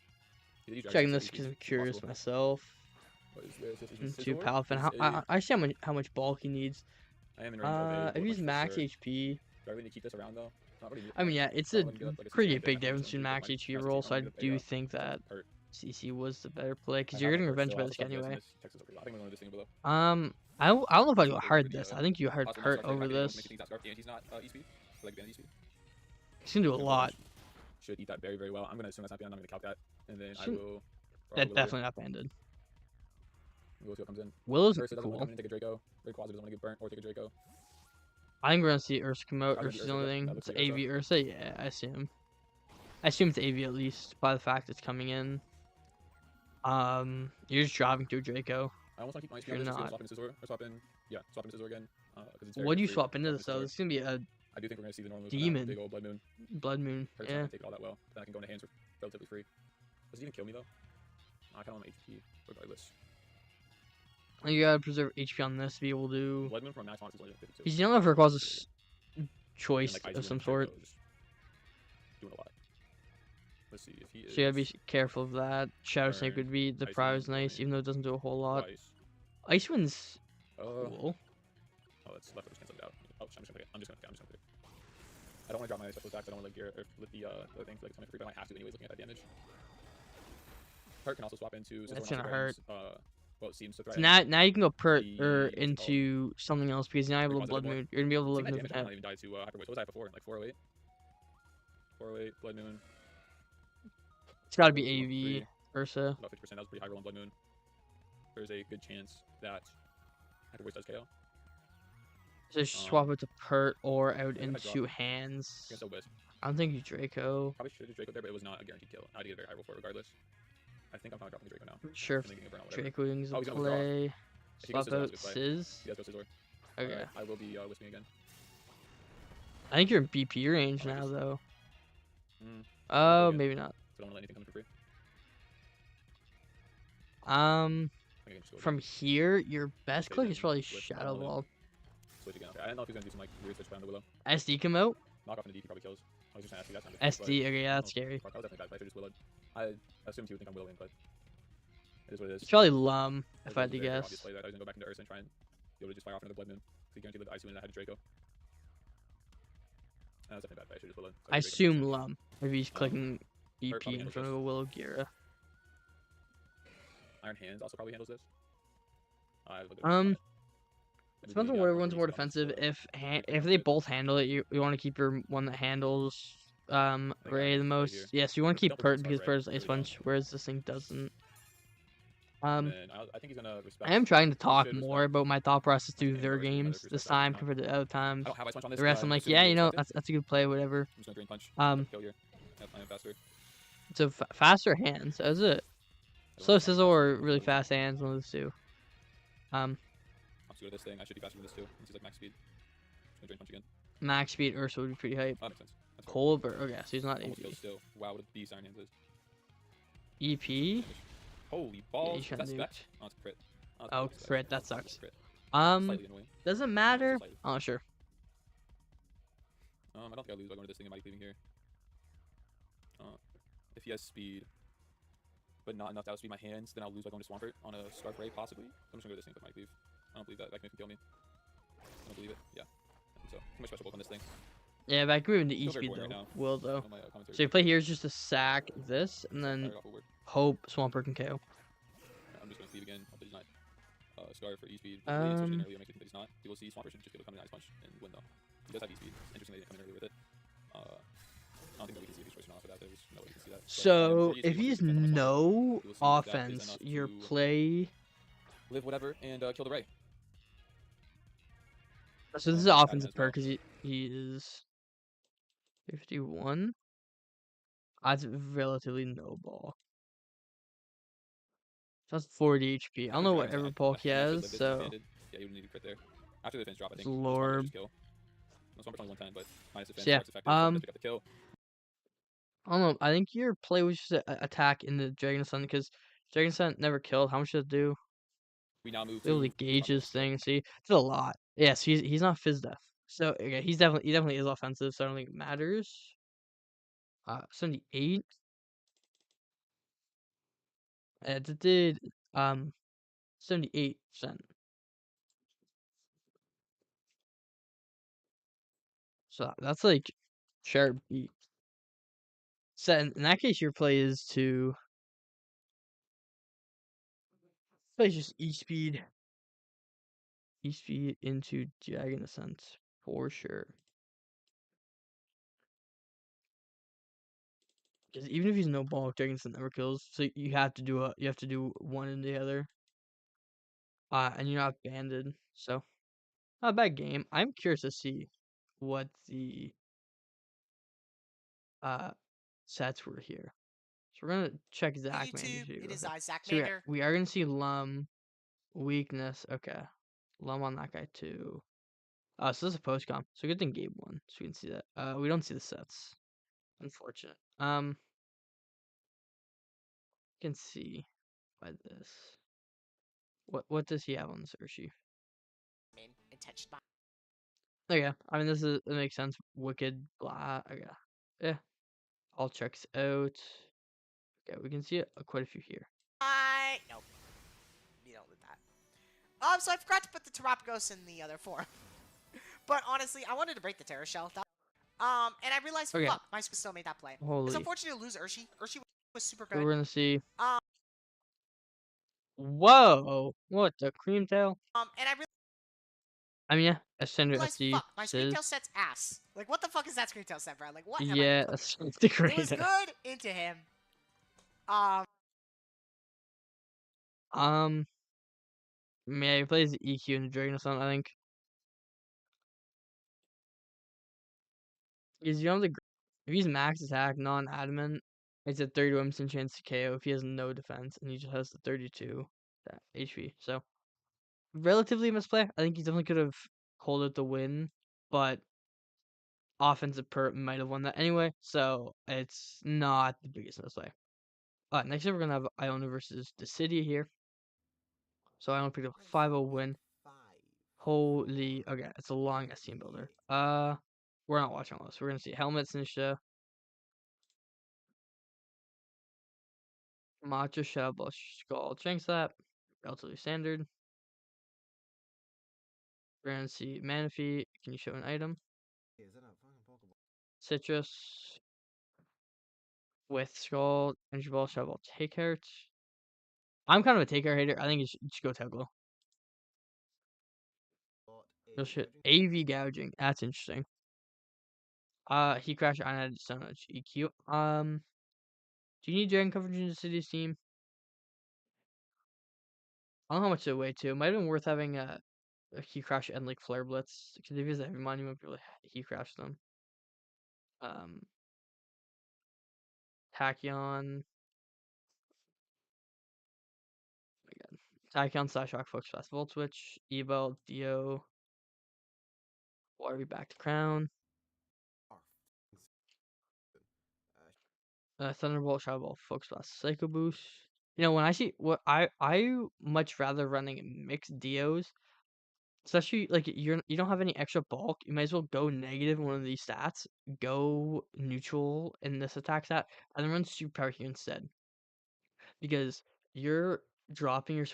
Yeah, these Checking dragons this are because I'm easy, curious possible. myself. What is this? This is Into Scizor. Palfin. This is I see how much bulk he needs. I am in range of a If bullet he's punch for max sure. HP. Do I really need to keep this around though? Not really I mean, yeah, it's so a I'm gonna get up, like, a pretty CC big bit. I'm difference just gonna between use, like, max my HP max roll, HP. so I I'm gonna do get a think that hurt. CC was the better play I because have you're my getting first, revenge so by I'll this start anyway. this Texas over. I think I'm going to this thing below. I don't know if I go Go hard for the, this. I think you hard possible Pert non-scarf trade. over I think this. make things not scarf and he's not E-speed. So like band E-speed. He's gonna do a lot. Should eat that very, very well. I'm going to assume that's not banned. I'm going to calc that. And then I Shouldn't- will... That's definitely not banded. We'll see what comes in. Willow's Ursa doesn't cool. want to take a Draco. Rayquaza doesn't want to get burnt or take a Draco. I think we're gonna see Ursa come out. Probably Ursa's the the only Ursa, thing. that It's looks like AV Ursa. Yeah, I assume. I assume it's AV at least by the fact it's coming in. You're just driving through Draco. I almost want to keep my You're HP on this. not. Swap in Scizor. Or swap in... Yeah, swap in Scizor again. Because it's What do you free. swap into this Scizor. though? This is gonna be a I do think we're going to see the normal move. Demon. Big old Blood Moon. Blood Moon. Hurts Yeah. not take it all that well. Then I can go into hands for relatively free. Does it even kill me though? I kind of want my HP regardless. You gotta preserve HP on this to be able to. Blood Moon from max Onyx is only 52. He's dealing with Rayquaza's And, choice like, Icy of some Wind, sort. Draco is doing a lot. Let's see if he is. So you gotta be careful of that. Shadow Snake Burn, would be the Icy prize Wind, nice, Burn. even though it doesn't do a whole lot. Ice. Ice Wind's Oh, cool. that's leftovers canceled out. Oh, I'm just gonna pick it. I'm just gonna pick it. I don't want to drop my special attacks. I don't want to gear or lift the other thing. Like it's coming free, but I might have to anyways. Looking at that damage. Hurt can also swap into. That's gonna hurt. Well, it seems to So threaten. now you can go Pert the- or what's it into something else because you're not able to Rayquaza Blood did more. Moon. You're gonna be able to Seeing live that Moon. damage, I might even die to Hyper Voice. What was I before? Like 408. 408 Blood Moon. It's gotta be Three. AV Ursa. About 50%. That was pretty high roll on Blood Moon. There's a good chance that Hyper Voice does KO. So just swap it to Pert or out think if I into hands. Against Obis. I don't think you Draco. Probably should have Draco there, but it was not a guaranteed kill. I had to get a very high roll for it regardless. I think I'm probably dropping Draco now. Sure. I'm thinking of burn or whatever. Draco wings Oh, will he's gonna withdraw. play. If he goes Swap Scizor, out that's a good play. Sizz. He does go Scizor. Okay. Alright, I will be whispering again. I think you're in BP range Oh, I now just- though. Mm, Oh, good. maybe not. so I don't want to let anything come for free. Um, I can just go from here, your best Okay, click then is probably switch Shadow normally. Ball. switch again. Okay, I didn't know if he was gonna do some like weird switch down the Willow. SD come out. Knock off into DP probably kills. I was just gonna ask you that. SD. Okay, yeah, that's scary. Fuck, I was definitely bad. I just Willowed. I assumed he would think I'm Willowing, but it is what it is. It's probably Lum if It I was had to a very guess. obvious play that I was gonna go back into Ursa and try and be able to just fire off another Blood Moon. Because he guaranteed lived Icy Wind and I had a Draco. That was definitely bad, but I should just Willowed. So I Draco. assume Lum if he's clicking BP probably in handles front of this. a Willow Gira. Iron Hands also probably handles this. I have a bit of Um, it depends on yeah, what I'm everyone's really more strong, defensive. so- If they both handle it, you want to keep your one that handles think I Ray the right most. here. Yeah, so you want to keep Don't put Pert this on because Ray, Pert's I Ice really Punch, don't. whereas this thing doesn't. And I think he's gonna respect. I am trying to talk should more respect about my thought process through and their versus another games perspective this that time not- compared to other times. I don't have Ice Punch on this. The rest, but I'm like, assuming yeah, you you know, respect it. that's a good play, whatever. I'm just gonna Drain Punch. Kill here. Yep, I am faster. So faster hands, that's it. Slow sizzle or really fast hands, one of those two. I'm just good at this thing. I should be faster than this too. This is like max speed. Just gonna Drain Punch again. Max speed Ursa would be pretty hype. Oh, that makes sense. That's fair. Colbert, okay, so he's not Almost AP. kills still. Wow, what a beast Iron Hands is. EP. Holy balls. Is shouldn't that do spec? Oh, it's a crit. it's Oh, spec. crit, that It's a sucks. crit. Um, Slightly annoying. doesn't matter. Slightly. Oh, sure. I don't think I'll lose by going to this thing and might leaving here. If he has speed, but not enough to outspeed my hands, then I'll lose by going to Swampert on a Scarf Ray, possibly. I'm just gonna go to this thing with my leave. I don't believe that. That can kill me. I don't believe it. Yeah. I think so. Too much special bulk on this thing. Yeah, but I can move into E Feels very speed boring though. right now. Will though. On my commentary. So you play here is just to sack this and then Fire off a word. hope Swampert can KO. I'm just gonna leave again. Hope that he's not Scarf or E speed. Earlier makes me think that he's not. You will see Swampert should just be able to come in Ice Punch and win though. He does have E speed. Interestingly, they didn't come in earlier with it. I don't think that we can see if he's choice or not for that. There's no way we can see that. But, So pretty if easy he's to defend on my side. no We'll see if that is offense, enough your to play. live whatever and kill the Ray. So this is Bad an offensive as well. perk because he is 51. That's relatively no ball. So that's 40 HP. I don't know what Dragons, ever bulk he think I should has, live this so one-handed. Yeah, you would need a crit there. After the finish drop, I think. Lorb. Just kill. No, Swampert's only 110, but minus defense, Yeah, dark's effective, so um, just pick up the kill. I don't know. I think your play was just attack in the Dragon Sun because Dragon Sun never killed. How much does it do? We now move Able to to gauge Charcoal. his thing. See, it's a lot. Yes, he's not Fizz Death. So okay, he definitely is offensive. So I don't think it matters. 78. It did 78%. So that's like sharp beat. So in that case, your play is to play just E speed into Dragon Ascent for sure. Because even if he's no bulk, Dragon Ascent never kills. So you have to do one and the other. And you're not banded, so not a bad game. I'm curious to see what the uh sets were here. So we're gonna check Zach YouTube, Mandy it real is quick. I, Zach So Mander. we are gonna see Lum weakness. Okay, Lum on that guy too. So this is a post comp. So good thing Gabe won, so we can see that. We don't see the sets. Unfortunate. Can see by this. What does he have on this Urshi? Intention. Okay, I mean it makes sense. Wicked blah. Okay, yeah, all checks out. Okay, we can see quite a few here. Nope. You don't do that. So I forgot to put the Terapagos in the other form. But honestly, I wanted to break the Terror Shell. And I realized, Okay. fuck, my still made that play. Holy. It's unfortunate to lose Urshi. Urshi was super So good. we're gonna see. Whoa! What the cream tail? And I mean, yeah, Ascender realized, SD fuck, my Sizz. Screamtail set's ass. Like, what the fuck is that Screamtail set, bro? Like, what am I Yeah, cooking? that's the great. It was good into him. Yeah, he plays EQ in the Dragon or something, I think. Because you know if he's max attack, non-adamant, it's a 32% chance to KO if he has no defense, and he just has the 32 HP. So relatively misplay. I think he definitely could have called it the win, but offensive perp might have won that anyway. So it's not the biggest misplay. Next up we're gonna have Iona versus the City here. So Iona picked up a 5-0 win. Holy, okay, it's a long ass team builder. We're not watching all this. We're gonna see helmets and shit. Matcha Shadow Ball Skull Chang Slap, relatively standard. We're gonna see Manaphy. Can you show an item? Citrus with Skull, Energy Ball, Shadow Ball, Take Heart. I'm kind of a Take Heart hater. I think you should go Teglo. Real shit. AV gouging. That's interesting. He crashed on had so much EQ. Do you need dragon coverage in the city's team? I don't know how much it weigh too. It might have been worth having a Key Crash and like Flare Blitz. Because if he has a heavy monument, really Key Crash them. Tachyon. Oh my god. Tachyon slash Rock Focus Festival Twitch. Ebel, Dio. Why are we back to Crown? Thunderbolt, Shadow Ball, Focus Blast, Psycho Boost. You know, when I see what I much rather running mixed Dios. Especially like you don't have any extra bulk, you might as well go negative in one of these stats, go neutral in this attack stat, and then run superpower here instead. Because you're dropping your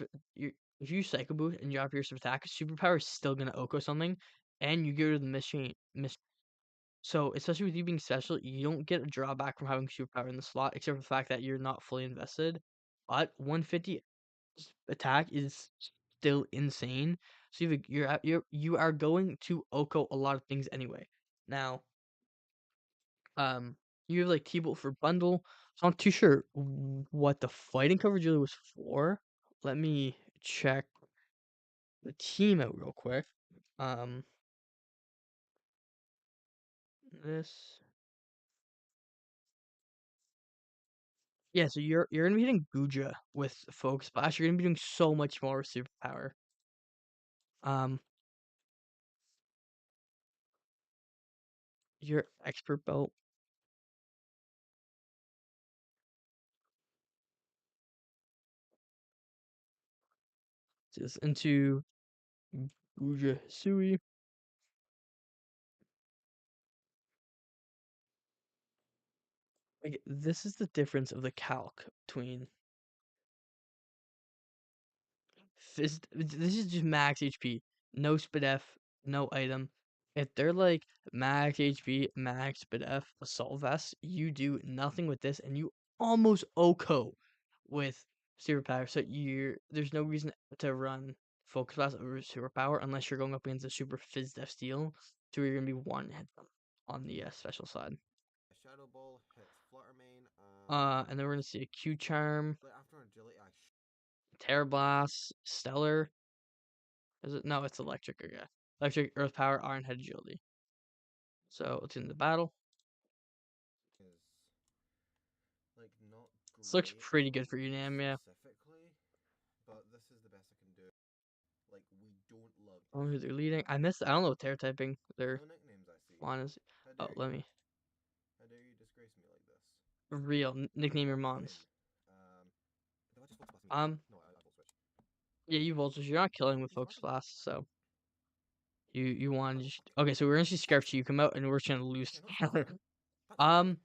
if you Psycho Boost and drop your attack, superpower is still gonna Oko something, and you get rid of the miss. So especially with you being special, you don't get a drawback from having superpower in the slot, except for the fact that you're not fully invested. But 150 attack is still insane. So you are going to Oko a lot of things anyway. Now, you have like T-Bolt for bundle. So I'm not too sure what the fighting coverage really was for. Let me check the team out real quick. This. Yeah, so you're gonna be hitting Guja with Focus Splash. You're gonna be doing so much more with Superpower. Your Expert Belt. this into Sui. Like, this is the difference of the calc between this is just max HP, no SpDef, no item. If they're like max HP, max SpDef, assault vest, you do nothing with this, and you almost OHKO with superpower. So there's no reason to run focus blast over superpower unless you're going up against a super phys def steel, so you're gonna be one hit on the special side. A Shadow Ball hits Fluttermane. And then we're gonna see a Q Charm, But after agility, Terra Blast, Stellar. Is it? No, it's electric again. Electric, Earth Power, Iron Head, Agility. So it's in the battle. is like not great. This looks pretty good for you, Nam. Yeah. Specifically, but this is the best I can do. Like we don't love. I don't know who they're leading. I missed. I don't know what Terra typing their No nicknames I see. Mon is. Oh, let me. How dare you disgrace me like this? Real nickname your Mons. Do I just focus blast Um. No, I will switch. Yeah, you Vultures. You're not killing with Focus Blast, so you want to just okay. So we're gonna see Scarf Chi come out, and we're just gonna lose. I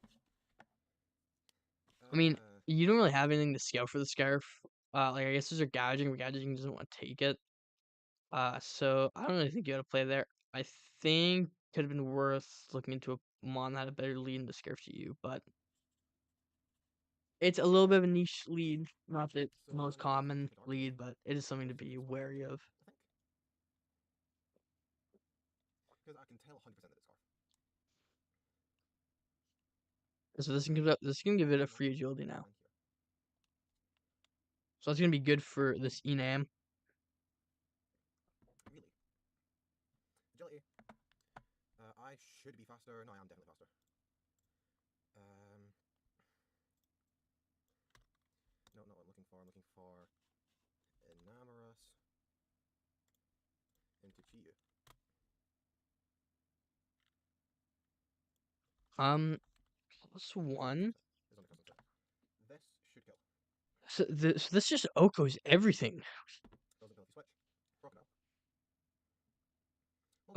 mean, you don't really have anything to scout for the Scarf. Like I guess there's a gouging, but gouging doesn't want to take it. So I don't really think you had to play there. I think could have been worth looking into a Mon that had a better lead in the Scarf to you, but it's a little bit of a niche lead, not the most common lead, but it is something to be wary of. Because I can tell 100% that it's Scarf. So this can give it a free agility now. So that's gonna be good for this Enam. Really? Agility. I should be faster. No, I am definitely faster. No, not what I'm looking for. I'm looking for Enamorous into Chiyu. +1. This should kill. So this just OHKOs everything. Does ability switch. Crocodile.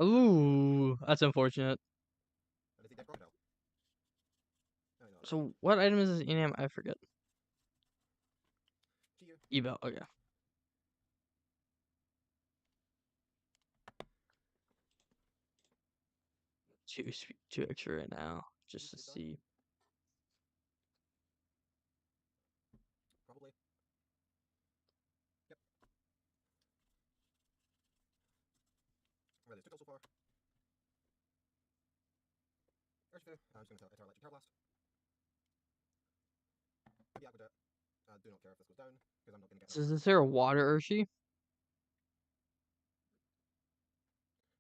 Ooh, that's unfortunate. And is he dead crocodile? No, no, So what item is this Enam? I forget. Chiyu. EBA. Okay. Two extra right now, just to see. Probably. Yep. Right, there's 2 kills so far. Urshifu. I'm just going to tell Electric Terra Blast. The Aqua Jet. I do not care if this goes down, because I'm not going to get So is there a water Urshi?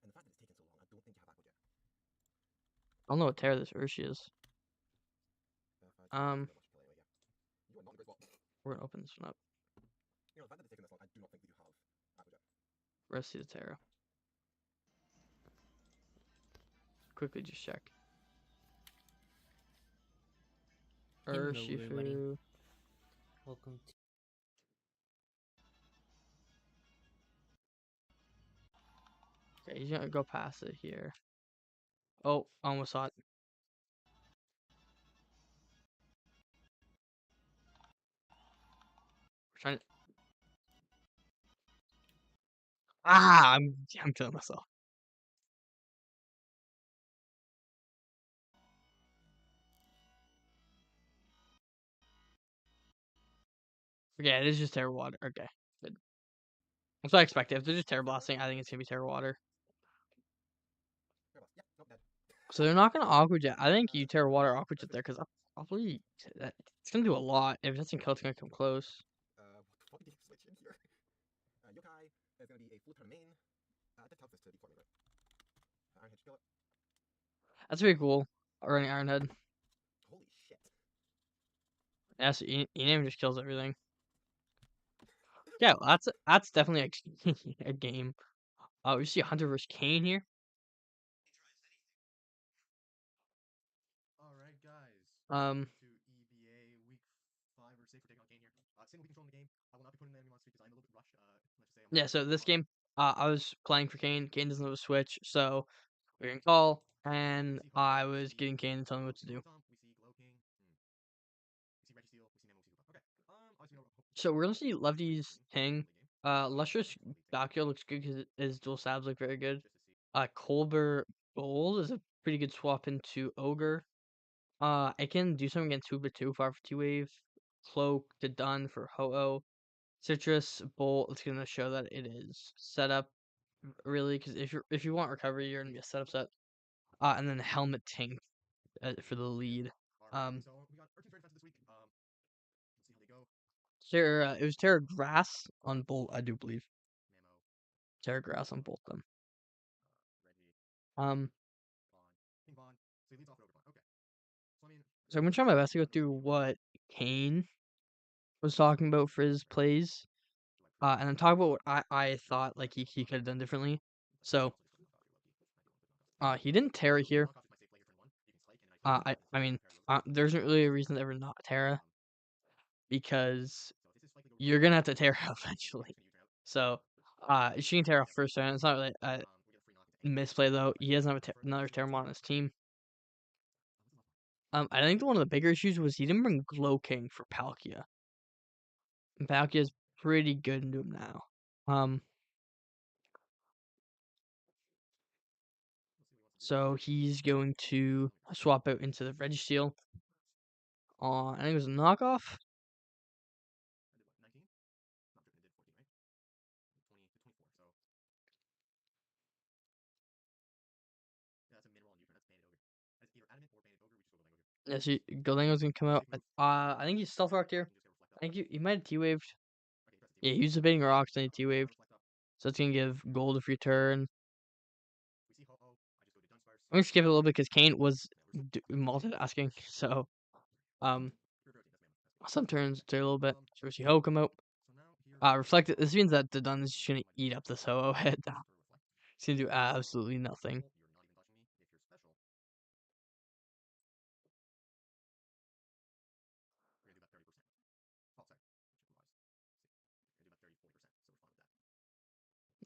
And the fact that it's taken so long, I don't think you have Aqua Jet. I don't know what Terra this Urshi is. We're gonna open this one up. You know, the fact that it's taken this long, I do not think that you have Aqua Jet. Let's see the Terra. Quickly just check. Urshifu. Welcome to Okay, he's gonna go past it here. Oh, almost saw it. We're trying to... Ah, I'm killing myself. Okay, it is just Terra Water. Okay, good. That's what I expected. If they're just Terra Blasting, I think it's gonna be Terra Water. Yep, not dead. So they're not gonna Aqua Jet. I think you Terra Water Aqua Jet there, because probably it's gonna do a lot. If it doesn't kill, it's gonna come close. What did you switch in here? Yokai is going to be a full turn main. I did tell this to be right? Iron Head, kill it. That's pretty cool. Running Iron Head. Holy shit. Yeah, so Enam just kills everything. Yeah, well, that's definitely a game. We see Hunter vs Kane here. Alright, guys. To EBA week 5 or 6, we're taking on Kane here. Single week control in the game. I will not be putting the enemy monsters because I'm a little bit rushed. Let's just say Yeah, so this game, I was playing for Kane. Kane doesn't have a Switch, so we are in call, and I was getting Kane to tell me what to do. So we're gonna see Lefty's King. Lustrous Bakio looks good because his dual stabs look very good. Colbert Gold is a pretty good swap into Ogre. I can do something against Hoover 2, Fire for 2 wave. Cloak to Dun for Ho-Oh. Citrus Bolt is gonna show that it is set up really, because if you want recovery, you're gonna be a setup set. And then Helmet Tink for the lead. It was Terra Grass on Bolt, I do believe. Terra Grass on both them. So I'm gonna try my best to go through what Kane was talking about for his plays, and then talk about what I thought like he could have done differently. So, he didn't Terra here. I mean, there isn't really a reason to ever not Terra because you're gonna have to Terra eventually. So, she can Terra first turn. It's not really a misplay though. He doesn't have another Terramon on his team. I think one of the bigger issues was he didn't bring Glow King for Palkia. And Palkia's pretty good into him now. So he's going to swap out into the Registeel. I think it was a knockoff. Yeah, so Goldango's gonna come out. I think he's Stealth Rocked here. I think he might have T-Waved. Yeah, he was debating rocks and he T-Waved. So it's gonna give gold a free turn. I'm gonna skip it a little bit because Kane was multitasking. So, some turns to a little bit. So we see Ho come out. Reflected. This means that the Dun is just gonna eat up this Ho head. It's gonna do absolutely nothing.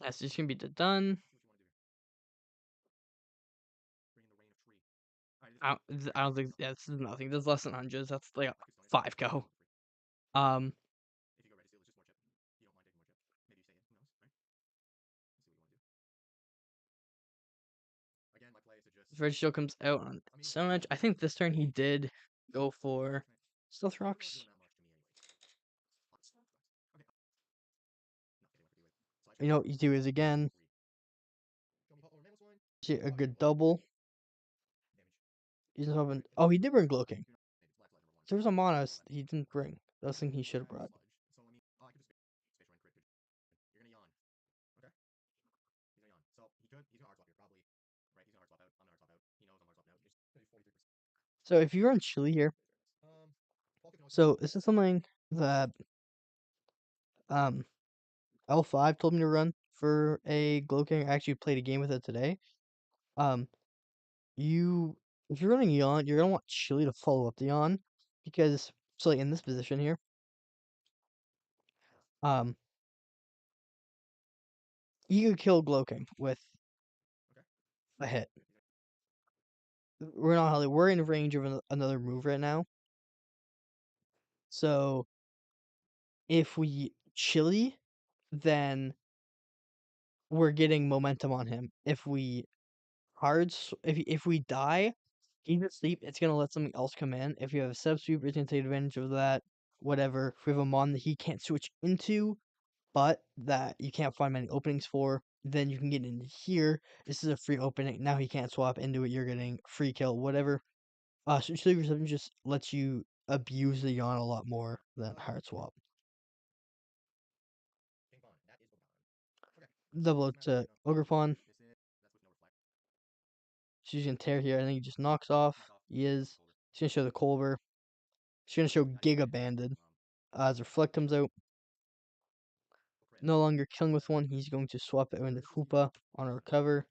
That's just gonna be the Dun. I don't think this is nothing. This is less than hundreds. That's like a 5 go. Red Shield comes out on so much. I think this turn he did go for Stealth Rocks. You know what you do is again a good double. He's hoping. Oh, he did bring Glow King. There was a Monos he didn't bring. That's the thing he should have brought. So if you're on Chili here, so this is something that L5 told me to run for a Glow King. I actually played a game with it today. If you're running Yawn, you're gonna want Chili to follow up the Yawn because so like in this position here, you could kill Glow King with a hit. We're in range of another move right now. So if we Chili, then we're getting momentum on him. If we if we die, he's asleep, it's gonna let something else come in. If you have a subsweep, it's gonna take advantage of that. Whatever. If we have a mon that he can't switch into, but that you can't find many openings for, then you can get into here. This is a free opening. Now he can't swap into it. You're getting free kill, whatever. So Sleeper 7 just lets you abuse the Yawn a lot more than Hard Swap. Double it to Ogre Pawn. She's gonna tear here. I think he just knocks off. He is. He's gonna show the Culver. He's gonna show Giga Banded. As Reflect comes out. No longer killing with one. He's going to swap it into Hoopa on a recover.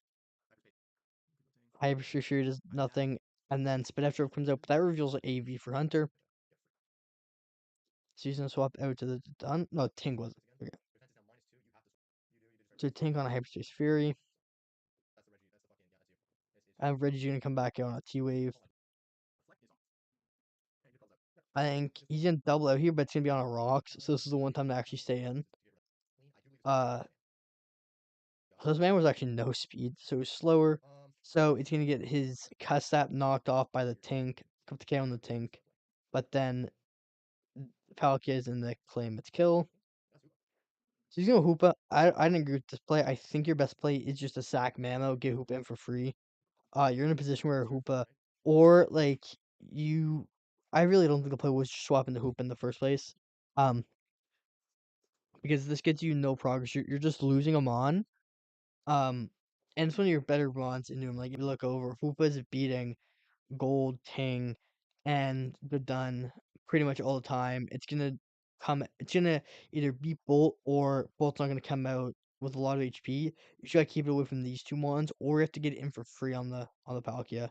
Hyper Sure does nothing. And then Spinefdrive comes out, but that reveals an AV for Hunter. So he's gonna swap out to the Dun. No, Ting was it. Okay. to tank on a Hyperspace Fury. That's the Reggie. That's the fucking yeah. That's you. And Reggie's gonna come back out on a T-Wave. Fleck is on. Hey, good thumbs up. Yeah. I think he's gonna double out here, but it's gonna be on a rocks, so this is the one time to actually stay in. So this man was actually no speed, so it was slower. So it's gonna get his Custap knocked off by the tank, put the K on the tank, but then Palkia is in the claim its kill. So he's gonna Hoopa. I didn't agree with this play. I think your best play is just to sack Mamo, get Hoopa in for free. You're in a position where Hoopa, or like you, I really don't think the play was swapping the Hoopa in the first place. Because this gets you no progress. You're just losing them on. And it's one of your better runs into him. Like if you look over, Hoopa is beating Gold, Ting, and Done pretty much all the time. It's gonna either beat Bolt or Bolt's not gonna come out with a lot of HP. You should keep it away from these two mons, or you have to get it in for free on the Palkia.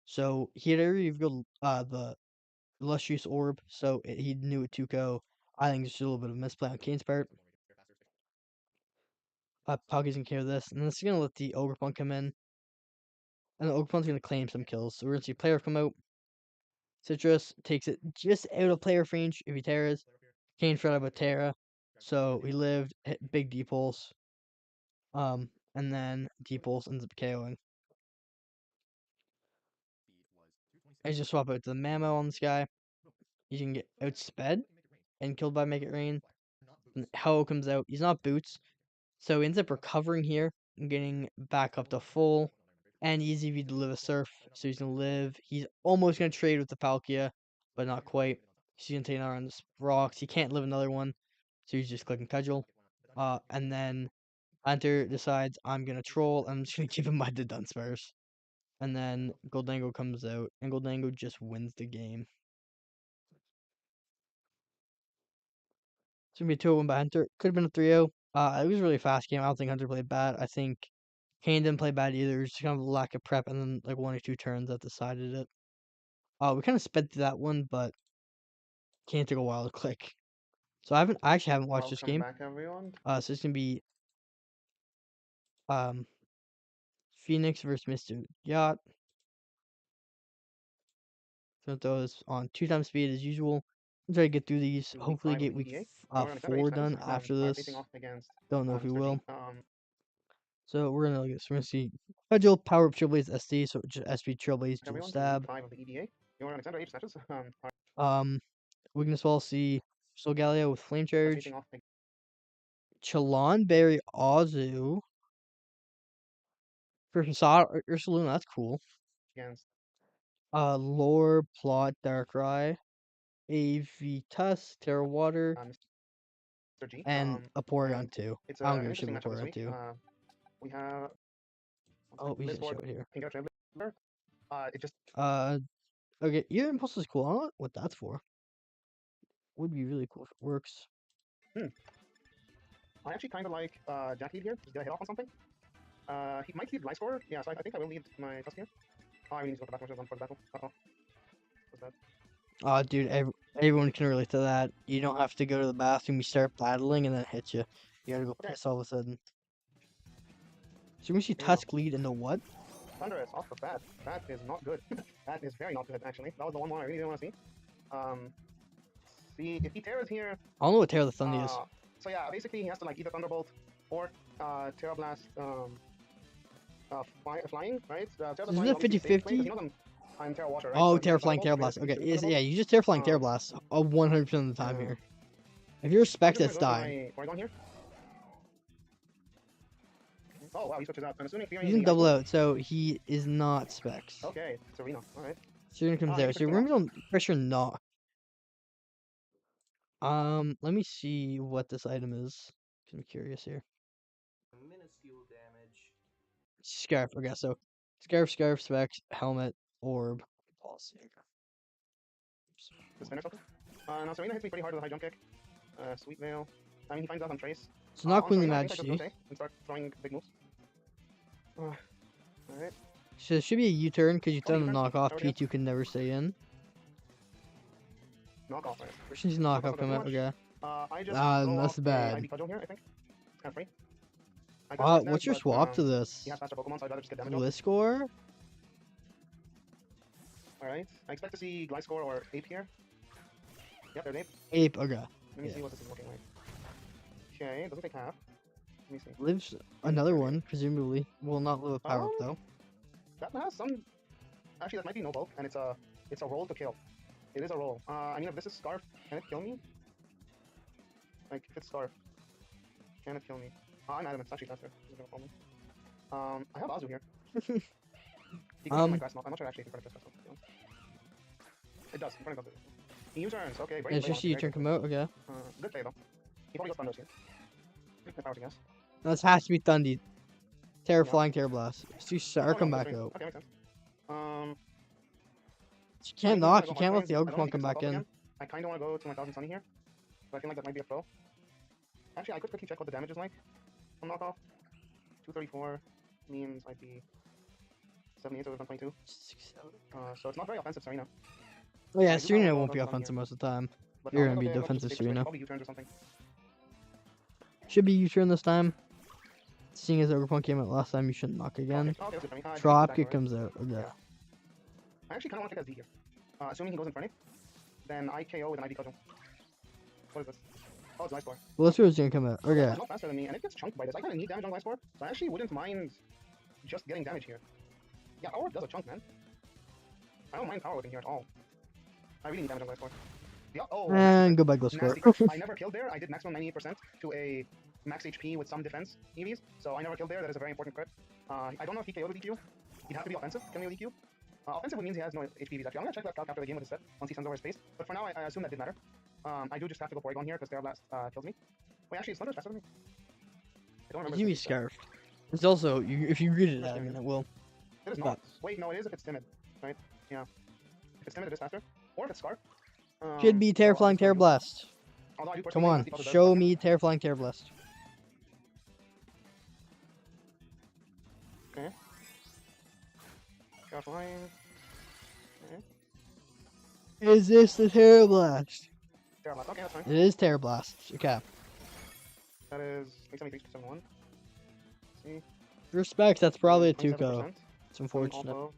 So he had already revealed the Illustrious Orb, so he knew it to go. I think it's just a little bit of misplay on Kane's part. Palkia's gonna carry this, and then it's gonna let the Ogerpunk come in. And the Ogerpunk's gonna claim some kills. So we're gonna see player come out. Citrus takes it just out of player range if he tears. Kane shot out of Terra. So he lived, hit big deep pulse. And then deep pulse ends up KOing. I just swap out the Mamo on this guy. He can get outsped and killed by Make It Rain. And Ho comes out. He's not boots. So he ends up recovering here and getting back up to full. And easy if you live a surf. So he's gonna live. He's almost gonna trade with the Palkia, but not quite. He's gonna take another on the rocks. He can't live another one. So he's just clicking cudgel. And then Hunter decides I'm gonna troll. I'm just gonna give him my Dunsparce. And then Goldango comes out, and Goldango just wins the game. It's gonna be a 2-1 by Hunter. Could have been a 3-0. It was a really fast game. I don't think Hunter played bad. I think Kane didn't play bad either. It was just kind of a lack of prep and then like 1 or 2 turns that decided it. We kind of sped through that one, but Kane took a while to click. So I actually haven't watched this game. Back, everyone. So it's gonna be Phoenix versus Mr. Yacht. So throw this on 2 times speed as usual. I'm trying to get through these. Hopefully get week 4 done after this. Don't know if we will. So we're gonna see Cudgel, Power Up Trailblaze SD, so just SP Trailblaze dual stab. Weakness Wall see Soul Galio with Flame Charge. Chalon Berry Azu. For Facade Ursaluna, that's cool. Lore Plot Darkrai. Avitus, Terra Water. And a Porygon 2. I don't give a shit about Porygon 2. We have. Oh, he's gonna show it here. It just. Okay, Ear Impulse is cool. I don't know what that's for. Would be really cool if it works. I actually kind of like Jack Lead here. He's gonna hit off on something. He might lead Life Score. Yeah, so I think I will lead my Tusk here. Oh, I need to go to the back for the battle. Uh-oh. What's that? Oh, dude, everyone can relate to that. You don't have to go to the bathroom, you start battling, and then it hits you. You gotta go piss all of a sudden. So we see Tusk lead into what? Thunderous off the bat. That is not good. That is very not good, actually. That was the one I really didn't want to see. See, if he tears here... I don't know what Terra the Thunder is. So yeah, basically he has to like either Thunderbolt or Terra Blast flying, right? Isn't it 50-50? You know them on Terra Water, right? Oh, so Terra Flying Terra Blast. Okay, yeah, you just Terra Flying Terra Blast 100% of the time here. If you're a Spec, that's dying. Oh wow, he switches out. I'm assuming He's gonna double out, so he is not Specs. Okay, it's Arena. Alright. So you're gonna come there. So remember to pressure knock. Let me see what this item is. I'm curious here. Minuscule damage. Scarf, okay, so Scarf, Specs, Helmet, Orb, Policy. Just finish something. Now Serena hits me pretty hard with a high jump kick. Sweet Veil. I mean, he finds out on Trace. So not Queenly Majesty. Majesty. And start throwing big moves. Alright. So it should be a U-turn because you've done a knockoff. P2 can never stay in. Knockoff, right? She's knockoff come out, okay. I just that's bad. IP Cudgel here, I think. It's kind of free. I could switch What's that, your but, swap to he this? has faster Pokemon, so I'd rather just get damage off. Gliscor? Alright. I expect to see Gliscor or Ape here. Yep, there's Ape. Ape, okay. Let me Yeah. see what this is looking like. Okay, doesn't take half. Let me see. Lives another one, presumably. Will not live a power up Um, though. That has some. Actually, that might be no bulk, and it's a roll to kill. It is a roll. I mean, if this is Scarf, can it kill me? Like, if it's Scarf, can it kill me? I'm adamant. It's actually faster. It's gonna kill me. I have Azu here. He can my grass knot. I'm not sure actually if he protects grass knot, to be honest. It does. In front of it. He uses turns. Okay, great. It's just you turn come out, okay. Good play though. He probably goes Thunders here. If I were to guess. This has to be Thundy. Terra Yeah. Flying, Terra Blast. Stu Star come back out. Okay, makes sense. You can't knock, you can't let the Ogre come back in. I kind of want to go to my 1000 Sunny here. But I feel like that might be a pro. Actually, I could quickly check what the damage is like from knockoff. 234 means I'd be 78 over 122. So it's not very offensive, Serena. Oh yeah, I do have Serena a won't be lot of offensive most of the time. But You're I'm gonna be okay, I'll just defensive, take this risk, Serena. probably U-turns or something. Should be U-turn this time. Seeing as Ogre Punk came out last time, you shouldn't knock again. Okay, that's good for me. Drop Back kick over. comes out. Okay. Yeah. I actually kind of want to take SD here. Assuming he goes in front, then I KO with an IV cudgel. What is this? Oh, it's Gliscor. Gliscor's gonna come out. Okay. It's not faster than me, and it gets chunked by this. I kind of need damage on Gliscor, so I actually wouldn't mind just getting damage here. Yeah, Power Whip does a chunk, man. I don't mind Power Whipping here at all. I really need damage on Gliscor. Yeah, oh, And goodbye, Gliscor. nasty. I never killed there. I did maximum 98% to a max HP with some defense EVs, so I never killed there. That is a very important crit. I don't know if he KO'd with EQ. He'd have to be offensive. Can he with EQ? Offensive means he has no HPVs actually. I'm gonna check that calc after the game with his set once he sends over his face. But for now, I assume that didn't matter. I do just have to go Porygon here because Terra Blast kills me. Wait, actually, Thunder's faster than me. I don't remember. It's gonna be Scarfed. It's also, if you read it out, I mean, it will. It is not. Wait, no, it is if it's timid, right? Yeah. If it's timid, it is faster. Or if it's Scarf. Should be Terra Flying, Terra Blast. Although I do Come personally on, think Nasty Puzzle does show better. me Terra Flying, Terra Blast. Okay. Terra Flying. Okay. Is this the Terra Blast? Terra Blast. Okay, that's fine. It is Terra Blast. Okay. That is 873 See. Respect, that's probably a 27%. Tuco. It's And unfortunate. also,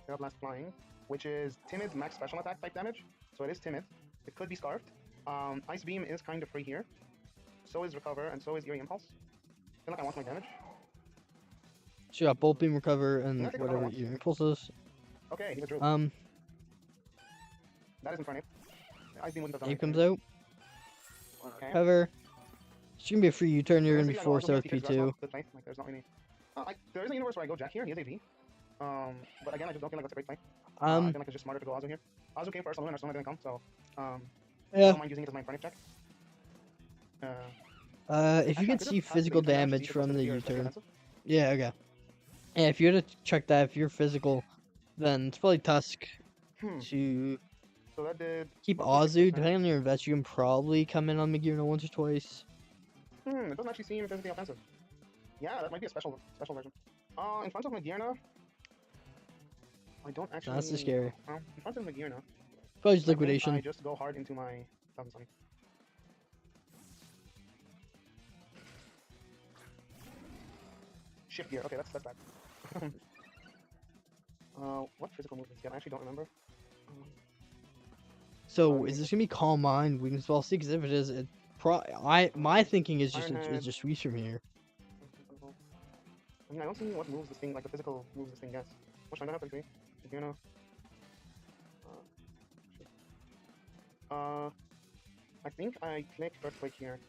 Terra Blast Flying, which is Timid's max special attack type damage. So it is Timid. It could be Scarfed. Ice Beam is kind of free here. So is Recover, and so is Eerie Impulse. I feel like I want my damage. So you got Bolt Beam, Recover, and Yeah, I think I whatever want- your impulses. Okay, he's a Druid. That is Infernape. Ice Beam wouldn't have done Ape anything. comes out. Okay. Cover. It's gonna be a free U-turn. You're Yeah, gonna be so, yeah, forced also out he with takes Grass P2. Knot, good play. Like, there's not really... there is a universe where I go Jack here, he has AV. But again, I just don't feel like that's a great play. I feel like it's just smarter to go Azu here. Azu came first, Arsaluna didn't come, so... I Yeah. don't mind using it as my Infernape check. If Actually, you I can could see have passed physical the damage damage to from the here, is that U-turn. offensive? Yeah, okay. Yeah, if you were to check that, if you're physical, then it's probably Tusk Hmm. to So that did... keep about Azu. 56%. Depending on your invest, you can probably come in on Magirna once or twice. It doesn't actually seem physically offensive. Yeah, that might be a special version. In front of Magirna... I don't actually... That's just scary. In front of Magirna... Probably just I think liquidation. I just go hard into my 1000 Sunny. Shift gear. Okay, that's bad. What physical move does he get? I actually don't remember. So is this gonna be Calm Mind, Weakness Spell? See, because if it is, it my thinking is just Iron Head. it's just sweeps from here. I mean, I don't see what moves this thing, like the physical moves this thing gets. What should I have to agree? You know. I think I click Earthquake here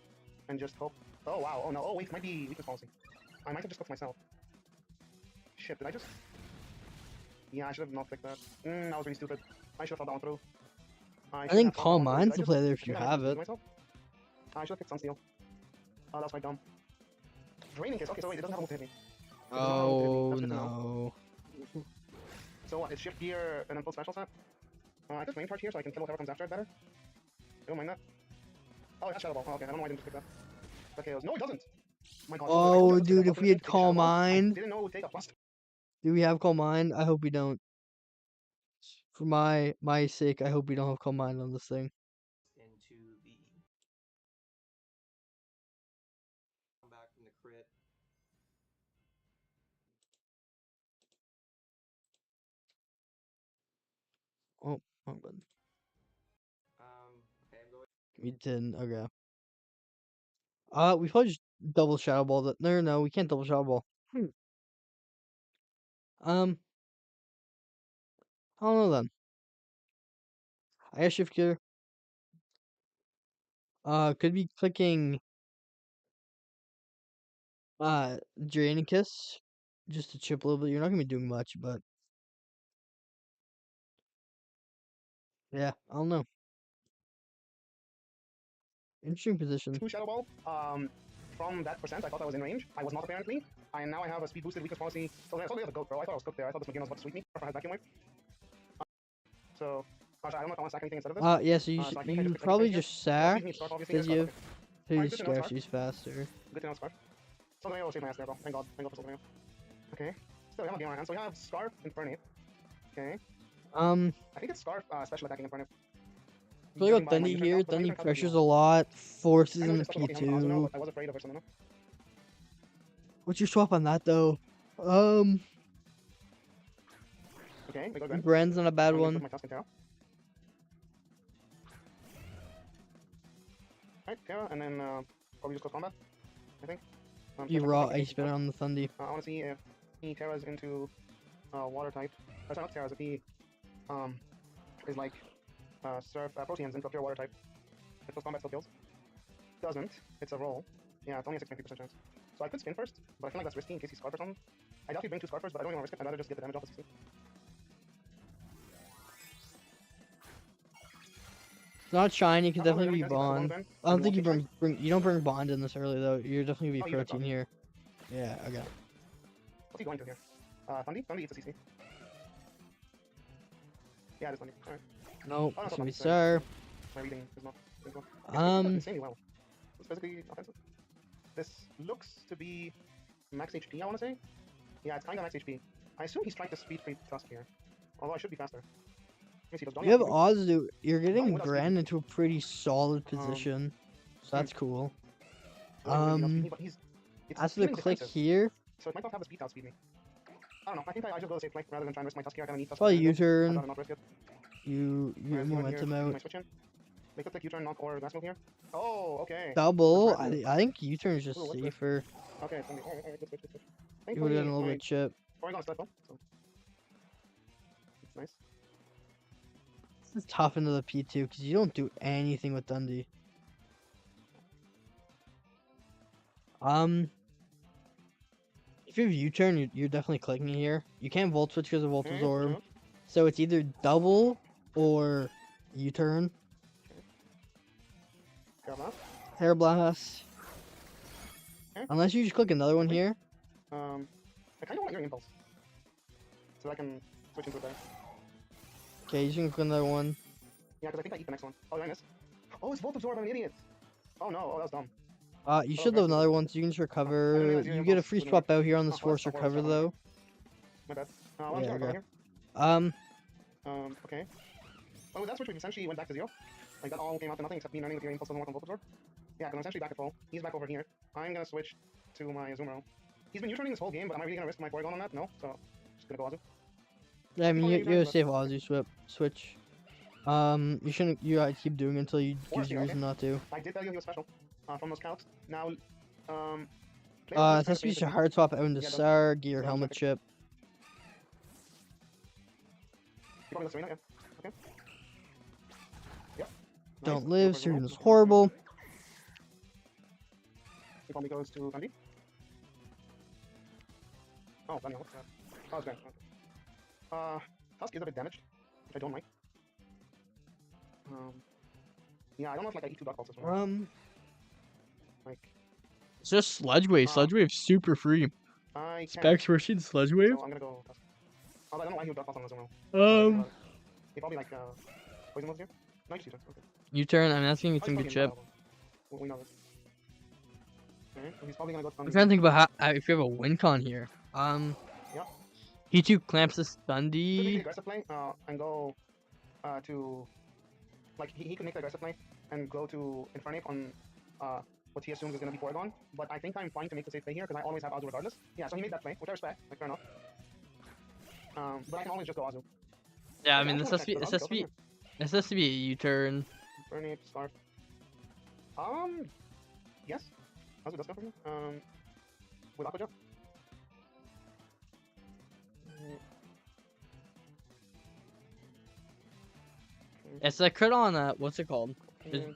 and just hope. Oh wow! Oh no! Oh wait, it might be weakness policy. I might have just clicked myself. Shit! Did I just? Yeah, I should have not clicked that. That was really stupid. I should have thought that one through. I should think have thought that Calm one through. Mind's Did the I play there just- if you did I have just it. myself? I should have picked Sunsteel. Oh, that's quite dumb. Draining Kiss. Okay, so wait, it doesn't have a move to hit me. Oh That's good to know. no! So what? It's shift gear and then full special set. I could flame charge here so I can kill whatever comes after it better. I don't mind that. Oh, it has Shadow Ball. Oh, okay, I don't know why I didn't just pick that. That KOs. No, it doesn't! My god. Oh, I just dude, picked if that we had Shadow Calm Ball. Mind. I didn't know it would take a plus. Do we have Calm Mind? I hope we don't. For my sake, I hope we don't have Calm Mind on this thing. into the come back from the crit. Oh, wrong button. Okay, I'm going. We didn't. Okay. We probably just double shadow ball that. No, we can't double shadow ball. I don't know then. I guess shift gear. Could be clicking. Draining kiss, just to chip a little bit. You're not gonna be doing much, but yeah, I don't know. Interesting position. 2 Shadow Ball. From that percent, I thought I was in range. I was not apparently. And now I have a speed boosted weakness policy. So I totally have a goat, bro. I thought I was cooked there. I thought this Magino was about to sweep me for his vacuum wave. So, gosh, I don't know if I want to sack anything instead of this. Yeah, so so I think I you just pick probably here. just sack Scarf, obviously. because Scarf, you okay. who Alright, good to know, Scarf. scarf faster. Good to know, Scarf. Soldomeo will save my ass there, bro. Thank God. Thank God for Soldomeo. Okay. Still, we have a game on our hands. So we have Scarf, Infernape. Okay. I think it's Scarf, special attacking Infernape. I feel like with Dundee here, Dundee pressures a lot, forces him to P2. I was afraid of Ursalino. What's your swap on that though? Okay, we go Gren. Gren's not a bad I'm gonna one. put my Tusken Terra. Alright, Terra, and then probably just close combat, I think. You raw ice spinner on the Thundy. I want to see if he Terras into water type. Sorry, not Terras, if he is like Surf Proteans into a pure water type. If close combat still kills. Doesn't, it's a roll. Yeah, it's only a 6.3% chance. So I could spin first, but I feel like that's risky in case he's Scarf or something. I doubt he'd bring 2 Scarf first, but I don't even want to risk it. I'd rather just get the damage off the 60. It's not shiny, it could definitely be Bond. I don't think you you don't bring Bond in this early though. You're definitely gonna be protein here. Yeah, okay. What's he going to here? Thundy? Thundy eats a CC. Yeah, it is Thundy. Alright. Nope, Oh, no, it's gonna be sorry. Sir. My reading is not well. Insanely well. It's physically offensive. This looks to be max HP, I want to say. Yeah, it's kind of max HP. I assume he's trying to speed free Tusk here. Although I should be faster. You have Ozu. You're getting Gren into a pretty solid position. So that's cool. As for the click here. So it might not have a speed outspeed me. I don't know. I think I should go the safe play rather than try and risk my Tusk here. I kind of need Tusk. Probably U-turn. I'd rather not risk it. You momentum out. They could take U-turn, knock, or glass move here. Oh, okay. Double. I think U-turn is just safer. Okay, it's alright, good switch, good switch. You would have done a little bit chip. Oregon's dead though, so it's nice. This is tough into the P2 because you don't do anything with Dundee. If you have U-turn, you're definitely clicking here. You can't Volt Switch because of Volt Absorb. So it's either double or U-turn. Hair Blast. Unless you just click another one here. I kind of want your Impulse. So I can switch into it there. Okay, you can click another one. Yeah, because I think I eat the next one. Oh, did I miss? Oh, it's Volt Absorb, I'm an idiot! Oh no, oh, that was dumb. You should have another one so you can just recover. You get a free swap out here on this force recover though. My bad. Yeah, okay. Okay. Oh, with that switch we essentially went back to 0. Like that all came out to nothing except me learning that your Impulse doesn't work on Volt Absorb. Yeah, because I'm essentially back at full. He's back over here. I'm gonna switch to my Azumarill. He's been U-turning this whole game, but am I really gonna risk my Porygon on that? No, so just gonna go Azu. Yeah, I mean you have a safe Azu switch. You shouldn't. You gotta keep doing it until you give you a reason not to. I did tell you he was special. From those counts. Now, it has to be a hard swap out into Sar, gear helmet chip. You probably Serena, yeah. Okay. Yep. Don't live. Serena's horrible. He probably goes to Dundee. Oh, Dundee, what's that? Oh, it's Gren. Okay. Tusk is a bit damaged, which I don't like. Yeah, I don't know if like I eat 2 Dark Pulses. Like, it's just Sludge Wave. Sludge Wave's super free. Specs versus Sludge Wave. So I'm gonna go Tusk. Oh, I don't know why he would Dark Pulse on Azumarill. He probably like poison moves here. No, just U-turn. Okay. U-turn. I'm asking you to be chip. We know this. Okay, so he's probably gonna go. I'm trying to think about how if you have a win con here. Yeah. He2 clamps this Dundee. Aggressive play. And go to like he could make the aggressive play and go to Infernape on what he assumes is going to be Porygon, but I think I'm fine to make the safe play here because I always have Azu regardless. Yeah, so he made that play, which I respect, like fair enough. But I can always just go Azu. Yeah, I Okay, mean actually wanna check. Does Ozzy kill from here? this has to be a U-turn. Burning Scarf. Yes. Ozzy does kill from here. With Aqua Jet. It's a crit on what's it called? Mm,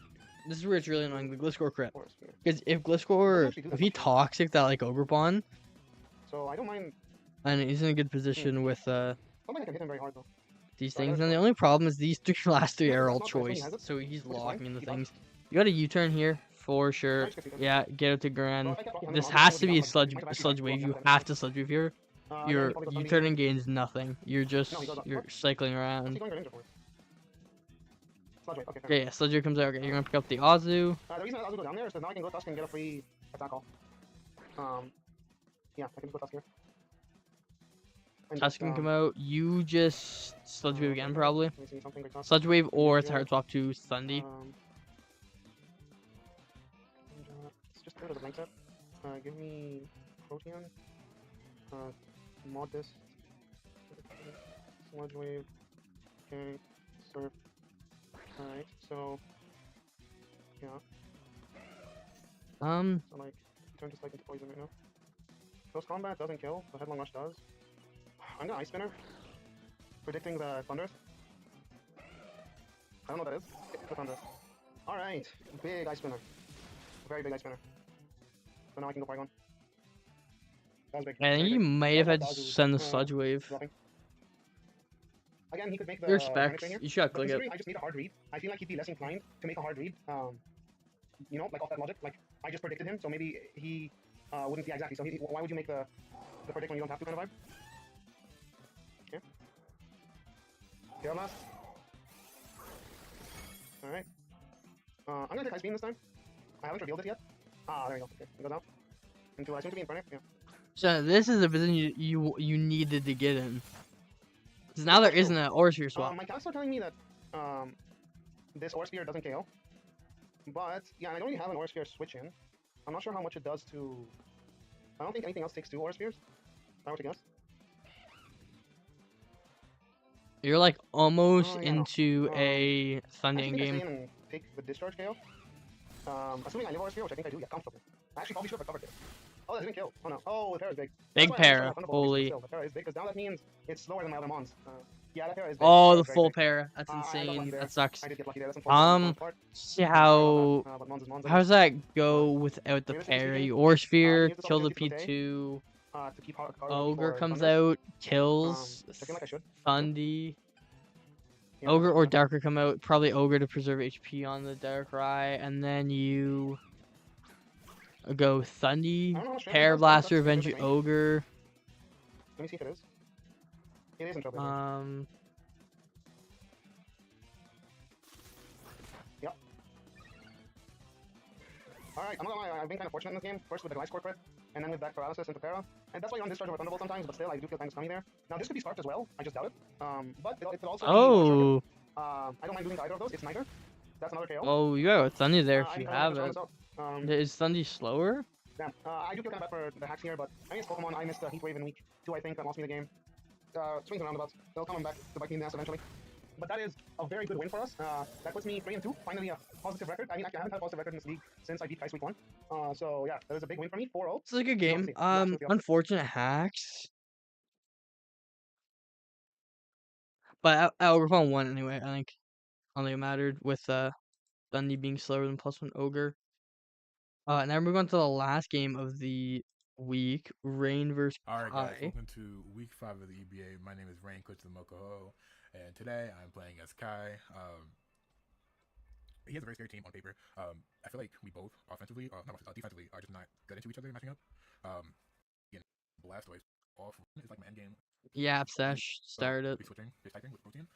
This is where it's really annoying, the Gliscor crit. Force Spear. Because if Doesn't Gliscor, actually do that if he much damage. toxic that like Ogre Pawn, So I don't mind. and he's in a good position with I don't think I can hit him very hard though. these So I things, gotta and the just only problem is these last three Yeah, are that's all not bad. So he choice, has it, so he's which is locking fine. into He does. things. You got a U-turn here for sure. Nice, good. Yeah, get out to So Gran. if I kept rocking him, This Ozzy has would to be be a down, like, he might have actually sludge died wave. to You damage. have to sludge wave here. Yeah, he Your probably goes U-turn Sunny. and gains nothing. You're just No, he goes up. you're What? cycling What's around. he going Greninja for? Sludge Wave. Okay, fair Okay, yeah, sludge wave comes out. Okay, you're gonna pick up the Azu. the reason I Ozzy go down there is because now I can go Tusk and get a free attack call. Yeah, I can just go Tusk here. And Tusk can come out. You just sludge wave again, probably. Let me see something like that. Sludge wave or it's Yeah. hard swap to Thundy. Let's just put it as a blank set. Give me Protean. Mod this. Sludge Wave. Okay. Surf. Alright, so. Yeah. So, like, turn this like into poison right now. Close combat doesn't kill, but Headlong Rush does. I'm gonna Ice Spinner. Predicting the Thunders. I don't know what that is. The Thunder. Alright. Big Ice Spinner. Very big Ice Spinner. So now I can go Porygon. That was big. I think Very you big. might have had to Azu, send the sludge wave. dropping. Again, he could make the Your Granite specs. Train here. You should But click it. considering I just need a hard read, I feel like he'd be less inclined to make a hard read. You know, like off that logic. Like I just predicted him, so maybe he wouldn't. Yeah, exactly. So why would you make the predict when you don't have to kind of vibe? Okay. Gale Blast. All right. I'm gonna take Ice Beam this time. I haven't revealed it yet. There you go. Okay, it goes out. Into I seem to be Infernape. Yeah. So this is a position you needed to get in. Because now there isn't an Aura swap. My cats are telling me that this Aura Sphere doesn't KO. But yeah, I don't really have an Aura Sphere switch in. I'm not sure how much it does to. I don't think anything else takes 2 Aura Spheres. I would guess. You're like almost yeah, no. into a I Thundy think I game. stay in and take the discharge KO. Assuming I live Aura Sphere, which I think I do, yeah, comfortably. I actually probably should have covered it. Oh, that didn't kill. Oh no. Oh, the Para is big. Big That's why I Para. understand the Thunderbolt Holy. still. The Para is big because now that means it's slower than my other mons. Yeah, that Para is big. Oh, Para the is very full big. para. That's I got lucky insane. there. That sucks. I did get lucky there. That's unfortunate on my part. See how But Mons is Mons, I how guess. does that go without the Realistically parry? speaking, Or sphere, use the kill the Supplementary P2. to keep Power Ogre for comes Thunders. out, kills Which I feel like I should. Thundy. Yeah, Ogre or yeah. Darker come out. Probably Ogre to preserve HP on the Darkrai, and then you go Thundy, I don't know how strength Pair it does, but Blaster, that's Avenge good thing. Ogre. Let me see if it is. It is in trouble. Yep. Alright, I'm not gonna lie, I've been kind of fortunate in this game. First with the Gliscor crit, and then with that Paralysis into Para. And that's why you don't discharge with Thunderbolt sometimes, but still, I do feel kind of scummy there. Now, this could be Scarfed as well, I just doubt it. But it could also be Oh, I don't mind doing either of those, it's neither. That's another KO. oh, you got Thundy there I if you think have I'm it. gonna this out. Is Thundy slower? Yeah, I do feel kind of bad for the hacks here, but I guess Pokemon, I missed Heat Wave in week 2, I think, that lost me the game. Swings and roundabouts. They'll come back to bite me in the ass eventually. But that is a very good win for us. That puts me 3-2. Finally, a positive record. I mean, I haven't had a positive record in this league since I beat Ice Week 1. So yeah, that is a big win for me. 4-0. It's a good game. Obviously, absolutely awesome. Unfortunate hacks. But Ogre Pawn won anyway, I think. I don't think it mattered with Thundy being slower than +1 Ogre. Now we're going to the last game of the week, Rain versus Alright guys, Kai. welcome to week 5 of the EBA. My name is Rain, coach of the Mokoho, and today I'm playing as Kai. He has a very scary team on paper. I feel like we both offensively, defensively, are just not good into each other matching up. Blastoise off is like my end game. Yeah, Sesh started. Be switching his typing with Protean.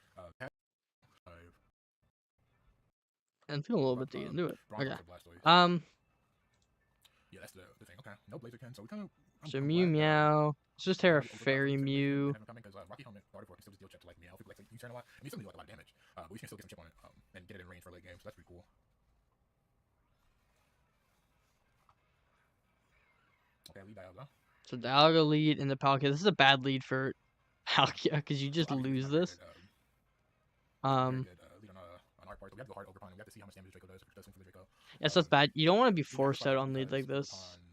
And feel a little bit to get into it. Okay. Yeah, that's the thing. Okay, no Blaziken, so we kind of. So Mew Meow. Let's just Terra Fairy Mew. Because Rocky Helmet, Waterford can still just deal check to like Meow. Like you turn a lot, and you still do like a lot of damage. But we can still get some chip on it and get it in range for late game. So that's pretty cool. Okay, lead Dialga. So Dialga lead in the Palkia. This is a bad lead for Palkia because you just Rocky lose is this. Very Um, good lead on our part. But we have to go hard over pawn. We have to see how much damage Draco does. If it does something for the Draco. yeah, so that's bad. You don't want to be We can forced swap out it on lead because like the this.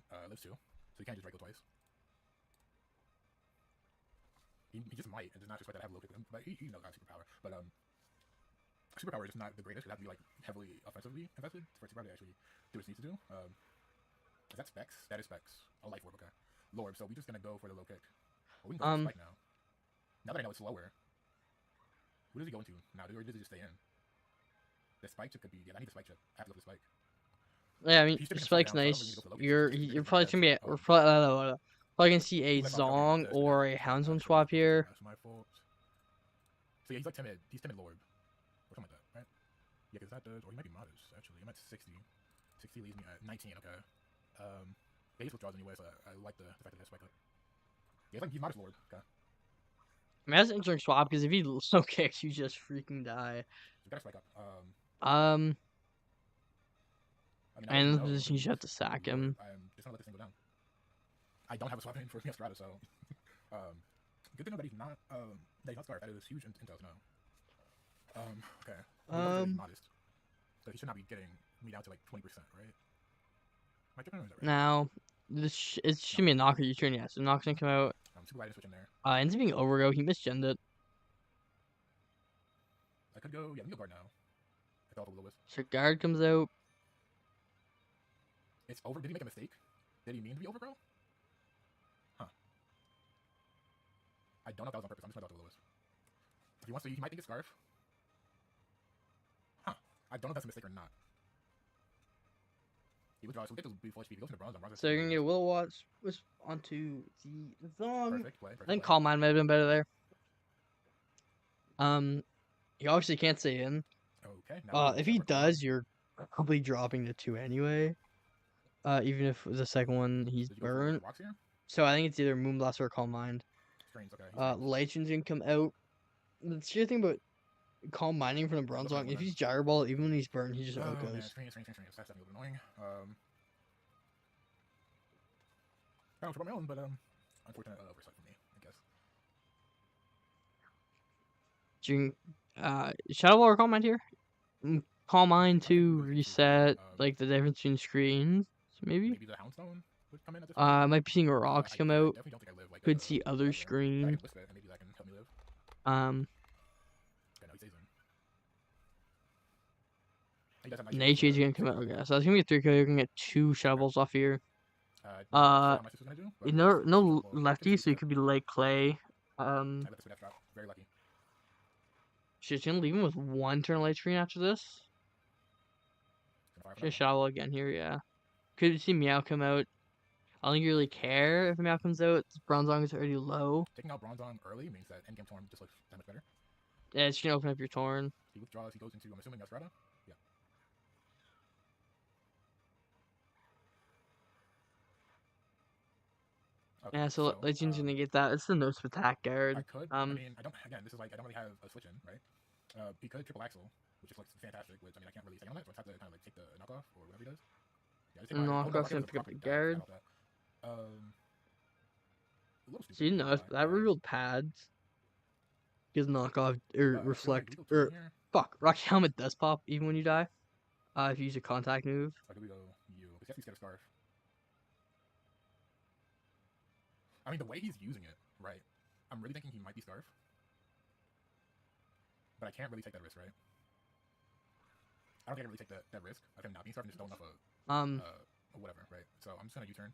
pawn lives 2, so you can't just Draco twice. He just might, and just not just like that have low kick with him. But he knows how superpower. But superpower is just not the greatest. It has to be like heavily offensively invested for superpower to actually do what it needs to do. Is that Specs? That is Specs. A life orb, okay. Lord, so we're just gonna go for the low kick. Well, we can go for the spike now. Now that I know it's lower, what does he go into now? Or does he just stay in? The spike chip could be. Yeah, I need the spike chip. I have to go for the spike. Yeah, I mean, He's tipping himself Spike's down, so I don't really need nice. to go for low kick. You're Just probably gonna gonna be. get We're probably gonna see a Ooh, that's my fault. Zong That's or a Houndsman swap here. That's my fault. So yeah, he's like timid. He's timid lord. Or something like that, right? Yeah, because that does. Or he might be modest, actually. I'm at 60. 60 leaves me at 19, okay. Yeah, he's withdraws anyway, so I like the fact that that's spike up. Yeah, he's modest lord, okay. I mean, that's an interesting swap because if he low kicks, you just freaking die. So we gotta spike up. I mean, And in the position, you should have to sack him. I'm just gonna let this thing go down. I don't have a swap in for Strata, so good to know that he's not scarred. That is huge intel to know. Okay. He's modest, so he should not be getting me down to like 20%, right? Am I tripping or is that right? Now, it should be a knocker U-turn, yeah. So knock's gonna come out. Super light and switch in there. Ends up being overgo. He misgened it. I could go, yeah, we go guard now. I thought a little bit. So guard comes out. It's over. Did he make a mistake? Did he mean to be overgrow? Huh. I don't know if that was on purpose. I'm just gonna thought the lowest. If he wants to, he might think it's scarf. Huh. I don't know if that's a mistake or not. He withdraws, so we get to be full HP. He goes into bronze on bronze. So you're gonna get Will Watts onto the Zong. Perfect play. I think Calm Mind might have been better there. He obviously can't stay in. Okay. Now if he does, you're probably dropping the 2 anyway. Even if the second one he's burnt. So I think it's either Moonblast or Calm Mind. Strange, okay. Legion's gonna come out. The sheer thing about Calm Minding from the bronze Zong, if he's Gyro Ball, even when he's burnt, he just outgoes. Man, strange. That's definitely a little annoying. I don't know about my own, but unfortunate oversight for me, I guess. Shadow Ball or Calm Mind here? Calm Mind to reset like the difference between screens, maybe. Maybe the Houndstone would come in at this I might be seeing rocks come out. definitely don't think I live like Could see other screen. maybe that can help me live. Yeah, no, he stays in. Nate is gonna come out. Okay, so that's gonna be a 3-kill. You're gonna get 2 Shadow Balls off here. No lefty, so you could be like Clay. I let this would have dropped. Very lucky. She's gonna leave him with 1 turn light screen after this. Just Shadow Ball again here, yeah. Could see Meow come out. I don't think you really care if Meow comes out. Bronzong is already low. Taking out Bronzong early means that endgame Torn just looks that much better. Yeah, it's gonna open up your Torn. He withdraws, he goes into, I'm assuming, Strata? Yeah. Okay, yeah, so Legion's gonna get that. It's the Notes of Attack guard. I could. I mean, I don't, again, this is like, I don't really have a switch in, right? He could triple axle, which just looks fantastic, which, I mean, I can't really say on that, so I have to kind of like take the knockoff or whatever he does. Yeah, just take knockoff's gonna pick up the guard. So you know, that revealed pads. Because knockoff or reflect or fuck, Rocky Helmet does pop even when you die. If you use a contact move. Okay, we go you. Because he's got a scarf. I mean, the way he's using it, right? I'm really thinking he might be scarf. But I can't really take that risk, right? I don't think I can really take that risk of him not being scarf and just throwing off a whatever, right? So I'm just gonna U-turn.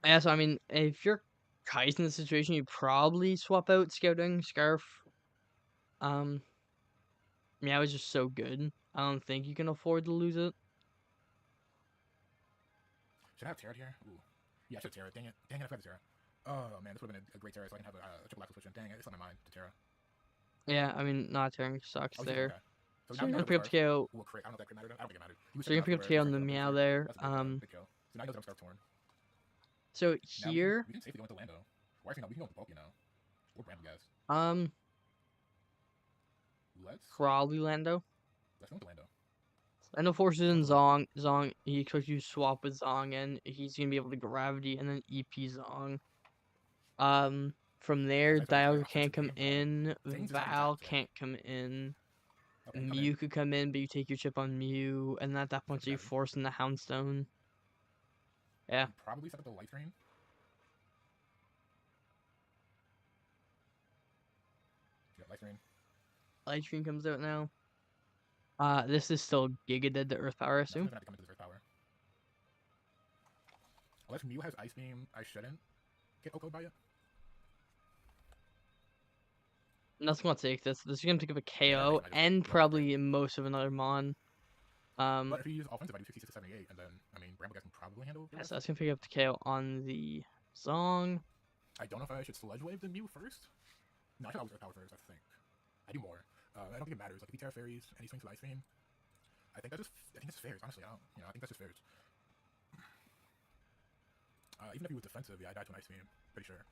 Yeah, so I mean, if you're Kai's in the situation, you probably swap out Scouting, Scarf. Meow is just so good. I don't think you can afford to lose it. Should I have Terra here? Ooh. Yeah, I should have Terra. Dang it. Dang it, I forgot the Terra. Oh, man, this would have been a great Terra, so I can have a triple axle switch in. Dang it, it's on my mind, the Terra. Yeah, I mean, not tearing sucks there. Okay. So you're gonna pick up KO. Ooh, I don't know if that crit mattered. I don't think it mattered. So you're gonna pick up KO on the Meow there. So now he knows that I'm scarf torn. So here, we can safely go into Lando. Or actually, no, we can go into Bulky now. Or random guys. Let's probably Lando. Let's go into Lando. Lando forces in Zong. Zong, he expects you to swap with Zong, and he's gonna be able to gravity and then EP Zong. From there, That's right, Dialga offensive can't come game, in. things just Val exact, yeah. can't come in. Okay, come Mew in. could come in, but you take your chip on Mew, and at that point, Set you the battery. force in the Houndstone. Yeah. And probably set up the life drain. Yeah, life drain. Light Screen comes out now. This is still Giga Dead to Earth Power, I assume. Nothing's gonna have to come into this Earth Power. Unless Mew has Ice Beam, I shouldn't get OHKO'd by it. Nothing's gonna take this. This is gonna pick up a Yeah, KO I just and love probably most of another Mon. But if you use offensive, I do 66 to 78, and then, I mean, Bramblegas can probably handle the Yeah, rest. so that's gonna pick up the KO on the Zong. I don't know if I should Sludge Wave the Mew first. No, I should always Earth Power first, I think. I do more. I don't think it matters. Like, if he Terra Fairies and he swings to Ice Beam, I think that's fair, honestly. I think that's just fair. Even if he was defensive, yeah, I died to an Ice Beam. Pretty sure.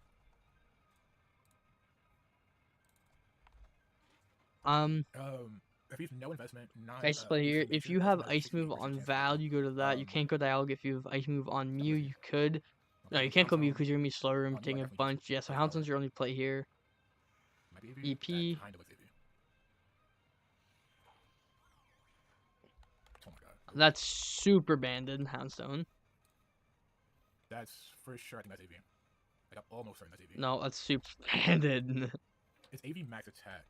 If he's no investment, not Ice play here. If you that's have another Ice 60% move on chance Val, you go to that. You can't go Dialga. If you have Ice move on Mew, you could. No, you can't go Mew because you're gonna be slower and taking a bunch. Yeah, so Houndstone's your only play here. EP. Kind of looks AV. Oh my god. That's super banded, Houndstone. That's for sure. I think that's AV. Like, I'm almost certain that's AV. No, that's super banded. It's AV max attack.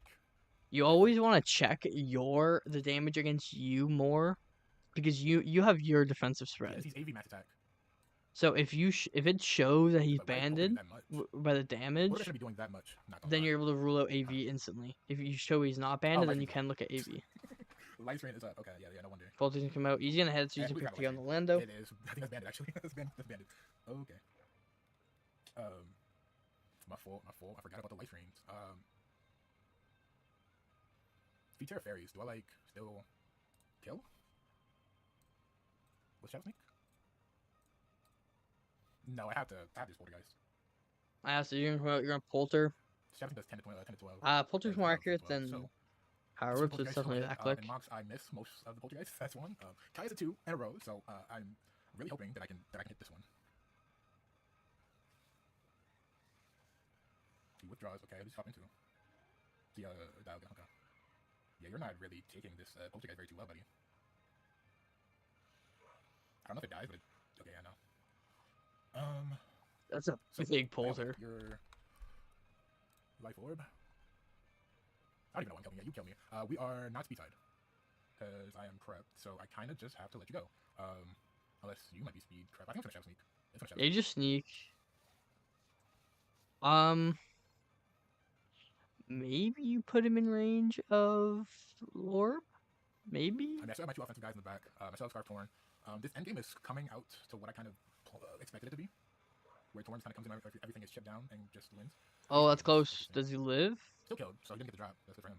You always want to check the damage against you more, because you have your defensive spread. Yeah, he's AV max attack. So if it shows that he's But why is banded that much? by the damage, What should be doing that much? then you're able to rule out AV instantly. If you show he's not banded, then you Life can look at AV. Life Drain is up. Okay, yeah, no wonder. Voltage can come out. He's gonna head to Yeah, use we a got quick Life on the Drain. Lando. It is. I think that's banded actually. that's banded. Okay. My fault. I forgot about the Life Drains. If you Terra Fairies, do I like still kill? With Shadow Sneak? No, I have to Poltergeist. So you're gonna Polter. Shadow Sneak does 10 to 12. Polter's more accurate than Power Whip, so it's definitely that quick. In mocks, I miss most of the Poltergeists. That's one. Kai is a 2 in a row, so I'm really hoping that I can hit this one. He withdraws. Okay, I'll just hop into the Dialga. Okay. Yeah, you're not really taking this Poltergeist very too well, buddy. I don't know if it dies, but okay, I know. That's a big Polter. Your Life Orb. I don't even know when killing me. You kill me. We are not speed side because I am prepped, so I kind of just have to let you go. Unless you might be speed prep. I think it's gonna Shadow Sneak. It's gonna Shadow Yeah, you just sneak. Maybe you put him in range of Orb? Maybe? I mean, I still have my 2 offensive guys in the back. I still have Scarf Torn. This endgame is coming out to what I kind of expected it to be. Where Torn kind of comes in, everything is chipped down and just wins. Oh, that's close. Does he live? Still killed, so he didn't get the drop. That's good for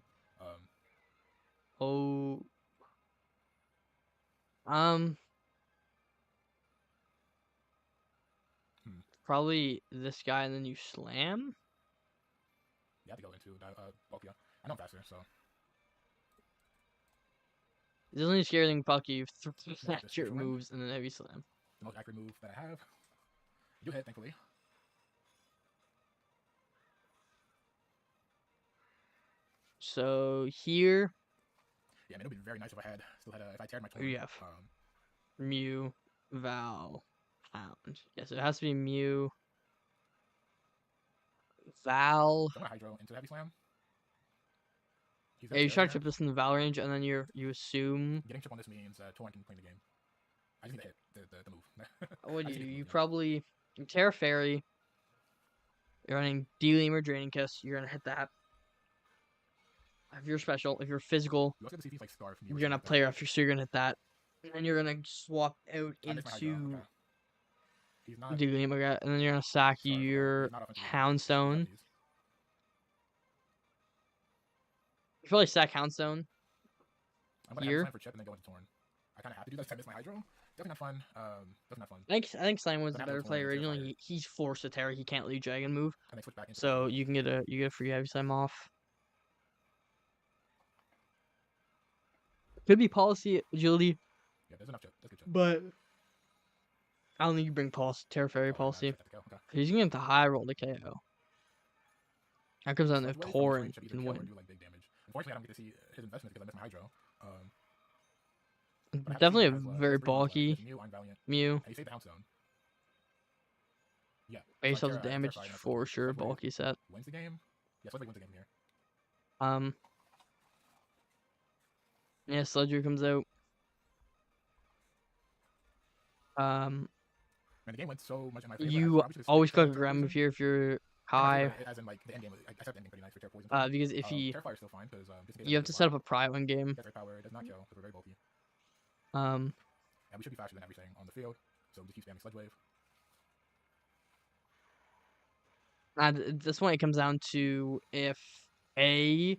him. Probably this guy, and then you slam? You have to go into Palkia. I know I'm faster, so. It doesn't really scare anything, Palkia. You Yeah, accurate moves and then heavy slam. The most accurate move that I have. You do hit, thankfully. So here. Yeah, I mean, it would be very nice if I if I teared my Torn. You have Mew, Val, Hound. Yeah, so it has to be Mew, Val. I'm gonna Hydro into Heavy Slam. Yeah, you try to chip this in the Val range, and then you assume. Getting chip on this means Torn can play the game. I just need to hit the move. What do you do? You probably Terra Fairy. You're running D-Lemur, Draining Kiss. You're gonna hit that. If you're special, if you're physical, you also get to see things like Scarf. you're gonna play rough, so you're gonna hit that. And then you're gonna swap out into D-Lemur, and then you're gonna sack your Houndstone. You probably sack Houndstone. I'm gonna here. have for chip and then go into Torn. I kind of have to do that. I miss my Hydro. Definitely not fun. Definitely not fun. I think Slime was the better play originally. He's forced to Terra. He can't leave Dragon move. And then switch back into So you can get a free Heavy Slime off. Could be policy agility. Yeah, there's enough chip. That's good chip. But I don't think you bring Terra Fairy policy. He's gonna have to high roll the KO. That comes down to Sludge Wave from his Torrent range should easily can kill or win. do like big damage. Unfortunately, I don't get to see his investments because I missed my Hydro. But I have to see Definitely he a has, he very has 3 months left. He bulky has Mew, Iron Valiant, Mew. and he saved the Houndstone. Yeah. So Base I of have damage Terrified and I Sludge for Wave. sure. Sludge Wave Bulky set. wins the game. Yeah, Sludge Wave wins the game here. Yeah, Sludger comes out. Man, the game went so much in my favor. I You probably should have always stick click a to Terra grab move Poison. here if you're And I high. think as in like the end game, I set the end game pretty nice for Terra Poison. Because if you Terrifier is still fine because just in case you have to set up a pry one game. Death Ray Power does not kill because we're very bulky. Um, And we should be faster than everything on the field, so we just keep spamming Sludge Wave. at this point it comes down to if A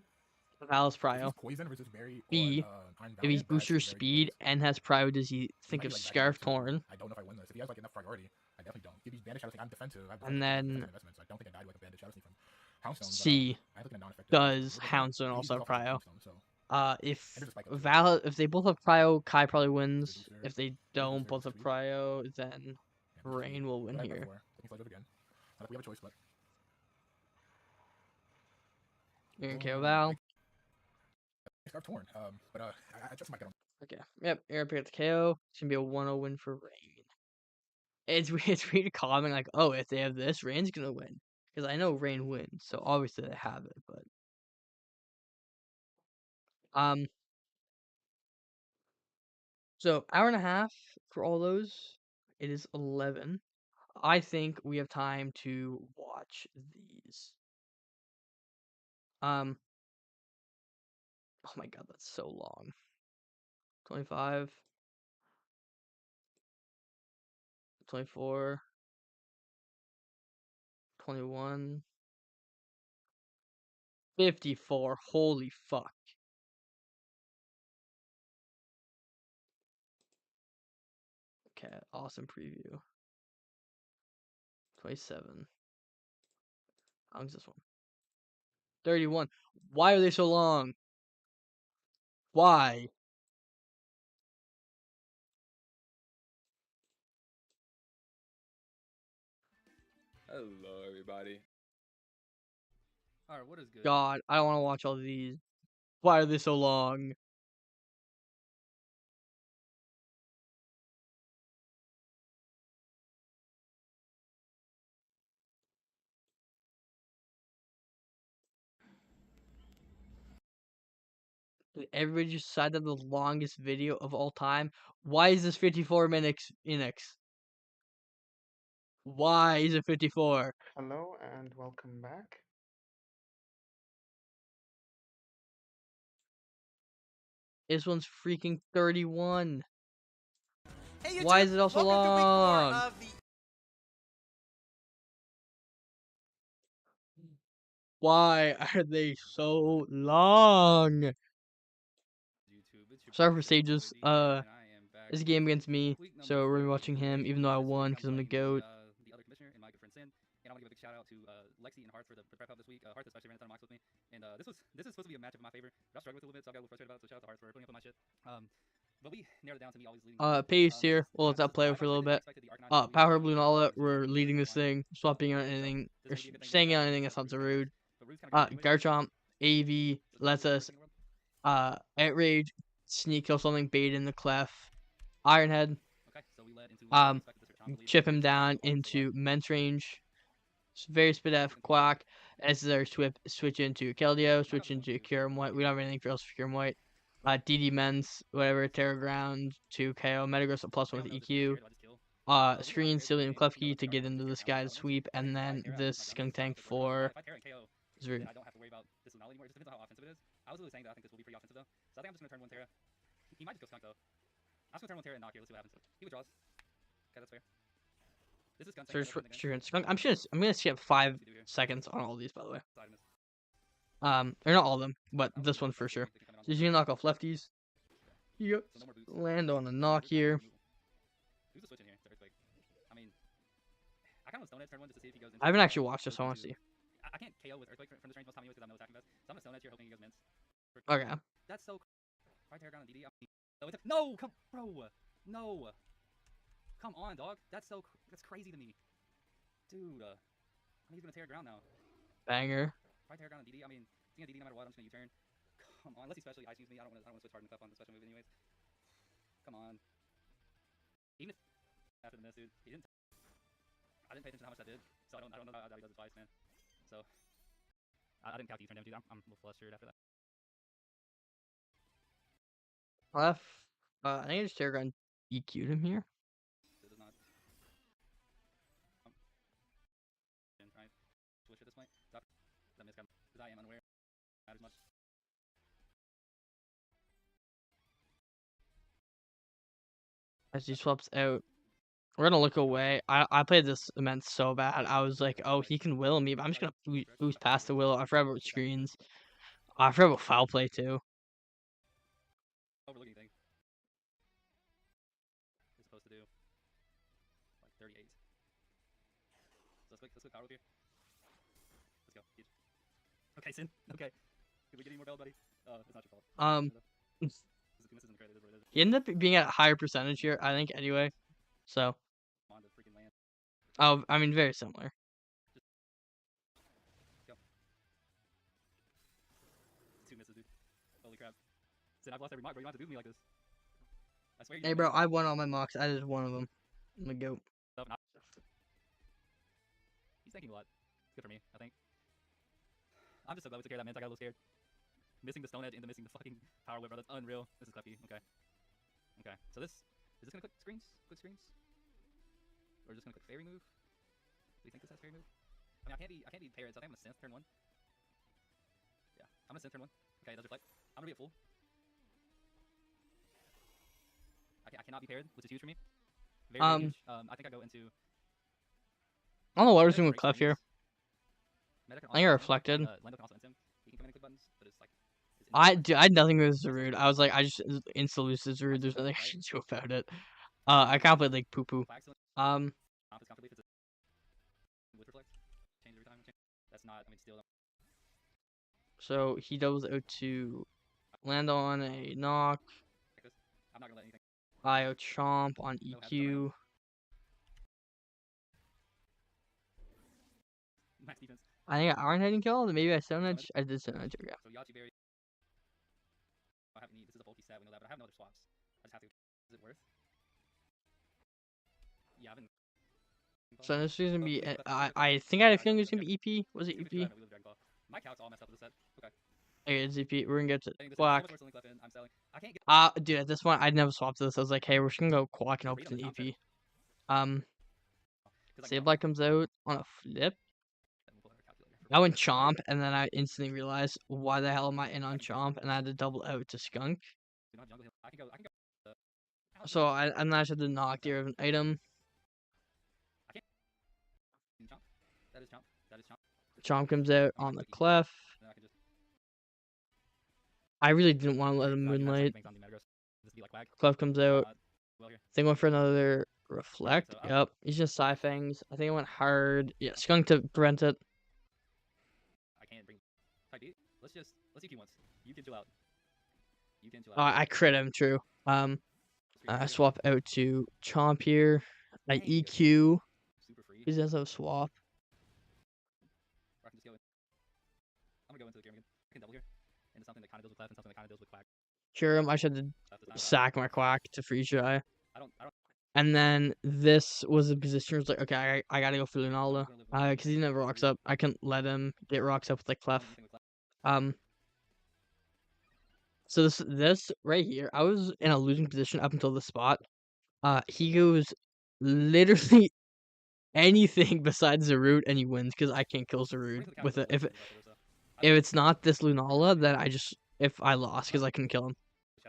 Val's If Prio, he's Poison versus Berry or B Iron if he's Valiant, that booster is a very good speed base. and has Prio, does he He think might of be like Scarf back in Torn? I don't know if I win this. If he has like enough priority, I definitely don't. If he's Bandit Shadow Sneak, I'm defensive. I have And then investments. I don't think I died like a Bandit Shadow Sneak from Houndstone. C I look at a non-effective. does We're Houndstone he's also have also got Prio. Houndstone, so If and there's a spike up too. Val if they both have Prio, Kai probably wins. booster. If they Booster, don't both booster have sweep. Prio, then Yeah, booster Rain sweep. will win But I have here. before. Taking Sludge Wave again. Not if we have a choice, but You're gonna KO Val. Scarf Torn. But I just might get on. Okay. Yep. You're gonna pick up the KO. It's gonna be a 1-0 win for Rain. It's weird calling like, oh, if they have this, Rain's gonna win. Because I know Rain wins, so obviously they have it, but so hour and a half for all those. It is 11. I think we have time to watch these. Oh my god, that's so long. 25, 24, 21, 54. Holy fuck. Okay, awesome preview. 27. How long's this one? 31. Why are they so long? Why? Hello, everybody. Alright, what is good? God, I don't want to watch all these. Why are they so long? Did everybody just decide that the longest video of all time? Why is this 54 minutes, Enix? Why is it 54? Hello and welcome back. This one's freaking 31. Hey YouTube, Why is it also welcome to week 4 long? of the Why are they so long? YouTube, it's your Sorry boy for Sage Sages. Boy D here, and I am back It's a with game against me, week number so we're 4 of watching the him, EBA even though I S4. won This because I'm the week I'm GOAT. playing the other commissioner and my good friend Sin, and I want to give a big shout out to Lexi and Hearth for the prep help this week. Hearth especially ran a ton of mocks with me, and this is supposed to be a matchup in my favor, but I struggled with it a little bit, so I got a little frustrated about it. So shout out to Hearth for putting up with my shit. But we narrowed it down to me always leading. Paste here. We'll let This that is play I for a little bit. expected the Arcanine to Power lose, Blue and but all that. obviously We're we leading got this one. thing, swapping on So anything, this or is gonna be a good thing. staying Maybe on I anything can that sounds start rude. but Rude's kind of good anyways. Garchomp, AV, lets us, Worst thing in the world. Outrage, sneak kill something, bait in the clef, Ironhead, Okay, so we led into we expected this Rachon to lead. chip him So down I'll just say into Men's range. Very spit F, Quack, as their switch into Keldeo, switch into Kyurem White. We don't have anything else for Kyurem White. DD Men's, whatever, Terra Ground to KO, Metagross at +1 with EQ. Screen, Cillian, and Klefki to get into this guy's sweep, and then this Skunk Tank for Zru. I don't have to worry about this anymore. It just depends on how offensive it is. I was really saying that I think this will be pretty offensive though. So I think I'm just gonna turn one Terra. He might just go Skunk though. I'm just gonna turn one Terra and knock here. Let's see what happens. He withdraws. Okay, that's fair. This is Skunk Tank. Skunk. I'm gonna skip 5 seconds on all these, by the way. Or not all of them, but this one for sure. So you can knock off lefties. Yep. Land on a knock here. Who's the switch in here? Earthquake. I mean, I kind of Stone Edge turn one just to see if he goes. I haven't actually watched this. I want to see. I can't KO with Earthquake from this range most time because I'm no attacking best. So I'm gonna Stone Edge here hoping he goes mints. Okay. That's so. Right there, on DD. No, come, bro. No. Come on, dog. That's That's crazy to me, dude. He's gonna tear ground now. Banger. I Terra Ground on DD? I mean, he's gonna DD no matter what. I'm just gonna U-turn. Come on, unless he specially ice me. I don't want to switch hard and Clef on the special move anyways. Come on. Even if after the miss, dude, he didn't. I didn't pay attention to how much that did, so I don't know how he does it twice, man. So I didn't count the U-turn damage, dude. I'm a little flustered after that. Clef. I think I just Terragon EQ'd him here. It does not. Right. Switch at this point. Stop. That miss got because I am unaware. Not as much. As he swaps out. We're gonna look away. I played this event so bad. I was like, oh, he can will me, but I'm just gonna boost past the will. I forgot about screens. I forgot about foul play too. Overlooking thing. It's supposed to do like 38. So let's go power here. Let's go. Huge. Okay, Sin. Okay. Did we get any more bell, buddy? It's not your fault. This isn't great. It is what it is. He ended up being at a higher percentage here, I think, anyway. So. On the freaking land. Oh, I mean, very similar. Go. 2 misses, dude. Holy crap. Sin, I've lost every mark, bro. You don't have to do me like this. I swear you. Hey, bro, I won all my mocks. I did one of them. I'm gonna go. He's thanking a lot. It's good for me, I think. I'm just so glad we took care of that, man. I got a little scared. Missing the stone edge into missing the fucking power whip, bro. That's unreal. This is Clefty. Okay. Okay. So this is this gonna click screens? Click screens? Or just gonna click fairy move? Do you think this has fairy move? I mean, I can't be parrot, so I think I'm gonna synth turn 1. Yeah, I'm gonna synth turn 1. Okay, that's reflect. I'm gonna be at full. I cannot be paired, which is huge for me. Very, very huge. I think I go into. I don't know what we're doing with Clef here. I think I reflected. Lando can also int him. He can come in and click buttons, but it's like. I had nothing with Zarude. I was like, I just insta lose Zarude. There's nothing I should do about it. I can't play like poo poo. That's not. I mean, still. So he doubles out to land on a knock. I'm not gonna let anything. IO chomp on EQ. Max defense. I think I Iron Head and kill. Maybe I Stone Edge. I did Stone Edge. Yeah. So Yachi Berry. I have need. This is a bulky set. We know that, but I have no other swaps. I just have to. Is it worth? Yeah, I've been. So this is gonna be. I think I had a feeling it was gonna be EP. Was it EP? My calc's all messed up with this set. Okay. Okay, it's EP. We're gonna get to Quack. Dude, at this point, I'd never swapped this. I was like, hey, we're just gonna go Quack and open an EP. Sableye comes out on a flip. I went Chomp, and then I instantly realized, why the hell am I in on Chomp? And I had to double out to Skunk. So I managed to knock the of an item. Chomp comes out on the Clef. I really didn't want to let him Moonlight. Clef comes out. They went for another Reflect. Yep, he's just Sci-Fangs. I think I went hard. Yeah, Skunk to prevent it. I can't bring. Let's EQ once. You can chill out. I crit him. True. I swap out to Chomp here. I EQ. He does a swap. I'm gonna go into the game again. I can double here into something that kind of deals with Clef and something that kind of deals with Quack. Cure him. I should sack my Quack to freeze dry. And then this was a position where it's like, okay, I gotta go for Lunala. Because he never rocks up. I can't let him get rocks up with like Clef. So this right here, I was in a losing position up until this spot. He goes literally anything besides Zarude and he wins because I can't kill Zarude with it. If it's not this Lunala, then if I lost because I couldn't kill him.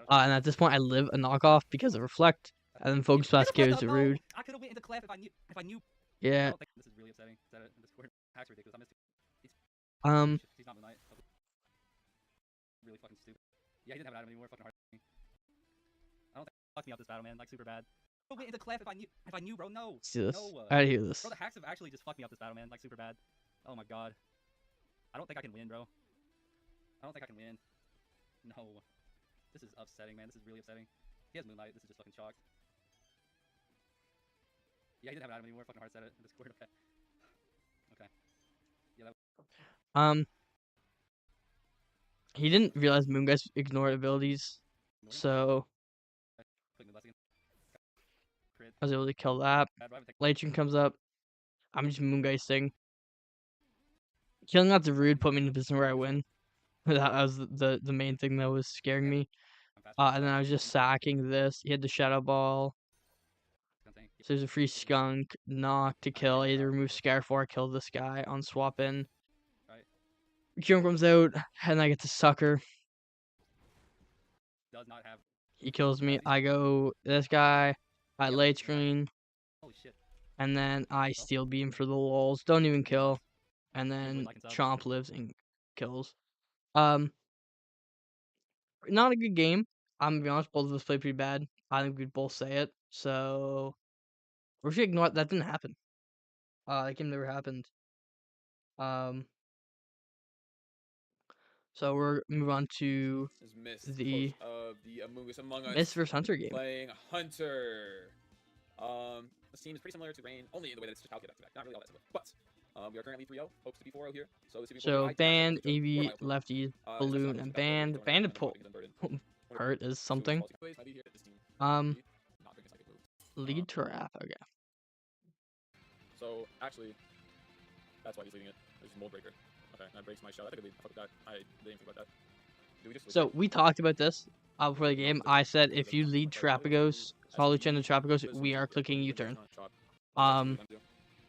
And at this point, I live a knockoff because of Reflect. And then Focus Blast kills Zarude. I could have went into Clef if I knew. Yeah. This is really upsetting. This hack's ridiculous. He's not Moonlight. Really fucking stupid. Yeah, he didn't have an item anymore. Fucking hard. I don't think he fucked me up this battle, man. Like super bad. I went into Clef if I knew, bro. No. See this? No. I hear this. Bro, the hacks have actually just fucked me up this battle, man. Like super bad. Oh my god. I don't think I can win, bro. I don't think I can win. No. This is upsetting, man. This is really upsetting. He has Moonlight. This is just fucking shocked. Yeah, he didn't have an item anymore. Fucking hard set it in Discord. Okay. Okay. Yeah. he didn't realize Moongeist ignored abilities, so Click the blessing. Crit. I was able to kill that. Bad vibe attack. Lichen comes up. I'm just Moongeisting. Killing out the Rude put me in a position where I win. That was the main thing that was scaring me. I'm fast. And then I was just sacking this. He had the Shadow Ball. Something. So there's a free Skunk, Knock to kill. I either remove Scarf or I kill this guy on swap in. Right. Kyurem comes out, and I get to Sucker. Does not have. He kills me. I go this guy. I late screen. Holy shit. And then I Steel Beam for the lulz. Don't even kill. And then Chomp lives and kills. Not a good game. I'm gonna be honest, both of us played pretty bad. I think we'd both say it. So we're just ignore that didn't happen. That game never happened. So we're move on to the Among Us Mist vs Hunter game. playing Hunter. The scene is pretty similar to Rain, only in the way that it's just calculated back. Not really all that similar, but we are currently 3-0. Hopes to be 4-0 here. So this is Band, AV, Lefty, Balloon, and Band. Band pull hurt is something. Lead trap. Okay. So actually, that's why he's leading it. There's Mold Breaker. Okay, that breaks my shot. I think I fucked that. I didn't think about that. Do we just So we talked about this before the game. I said if you lead Trapagos, Palucha and Trapagos, we are clicking U-turn. And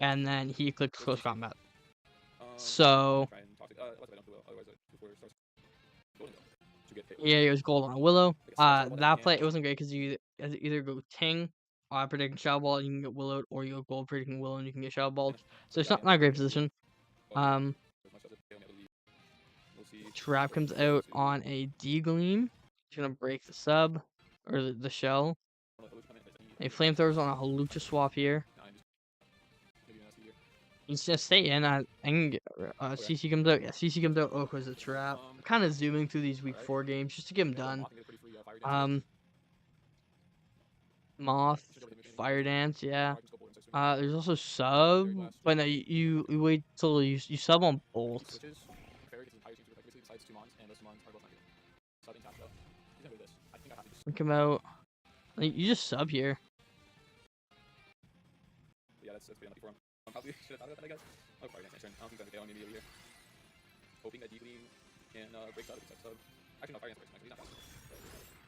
then he clicked close combat. So yeah, it was gold on a Willow. That play it wasn't great because you either go Ting, predicting Shadow Ball, and you can get Willowed, or you go gold predicting Willow and you can get Shadow Balled. So it's not a great position. Trap comes out on a D-Gleam. He's gonna break the sub or the shell. A flamethrowers on a Halucha swap here. He's gonna stay in. I can get CC comes out. Yeah, CC comes out. Oh, cause a trap. I'm kind of zooming through these week 4 games just to get them done. Moth, Fire Dance, yeah. There's also sub, but no, you wait till you sub on both. Come out. You just sub here. Yeah, that's pretty unlucky for him. Probably should have thought about that, I guess. Oh, Fire Dance next turn. I don't think that's okay on me over here. Hoping that D-Gleam can break out of the sub. Actually, no, Fire Dance breaks next. He's not fast.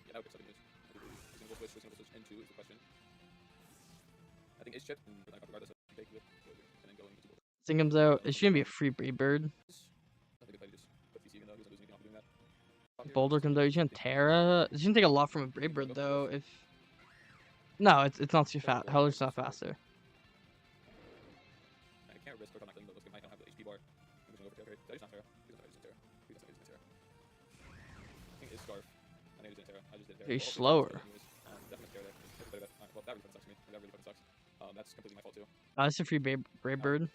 Yeah, that would break sub news. He's gonna go switch into is the question. I think it's chipped, and regardless of take with and then going into Thing comes out. It's gonna be a free Brave Bird. Boulder comes out. He's gonna Terra. It's gonna take a lot from a Brave Bird though. If no, it's not too fast. Heller's not faster. I can't risk on my thing, but I don't have the HP bar. I'm just going over Terra. That is not Terra. He's not Terra. He's not Terra. I think it's Scarf. I think it's Terra. I just did Terra. He's slower. Definitely Terra there. Well, that really fucking sucks to me. That really fucking sucks. That's completely my fault too. That's a free Brave Bird.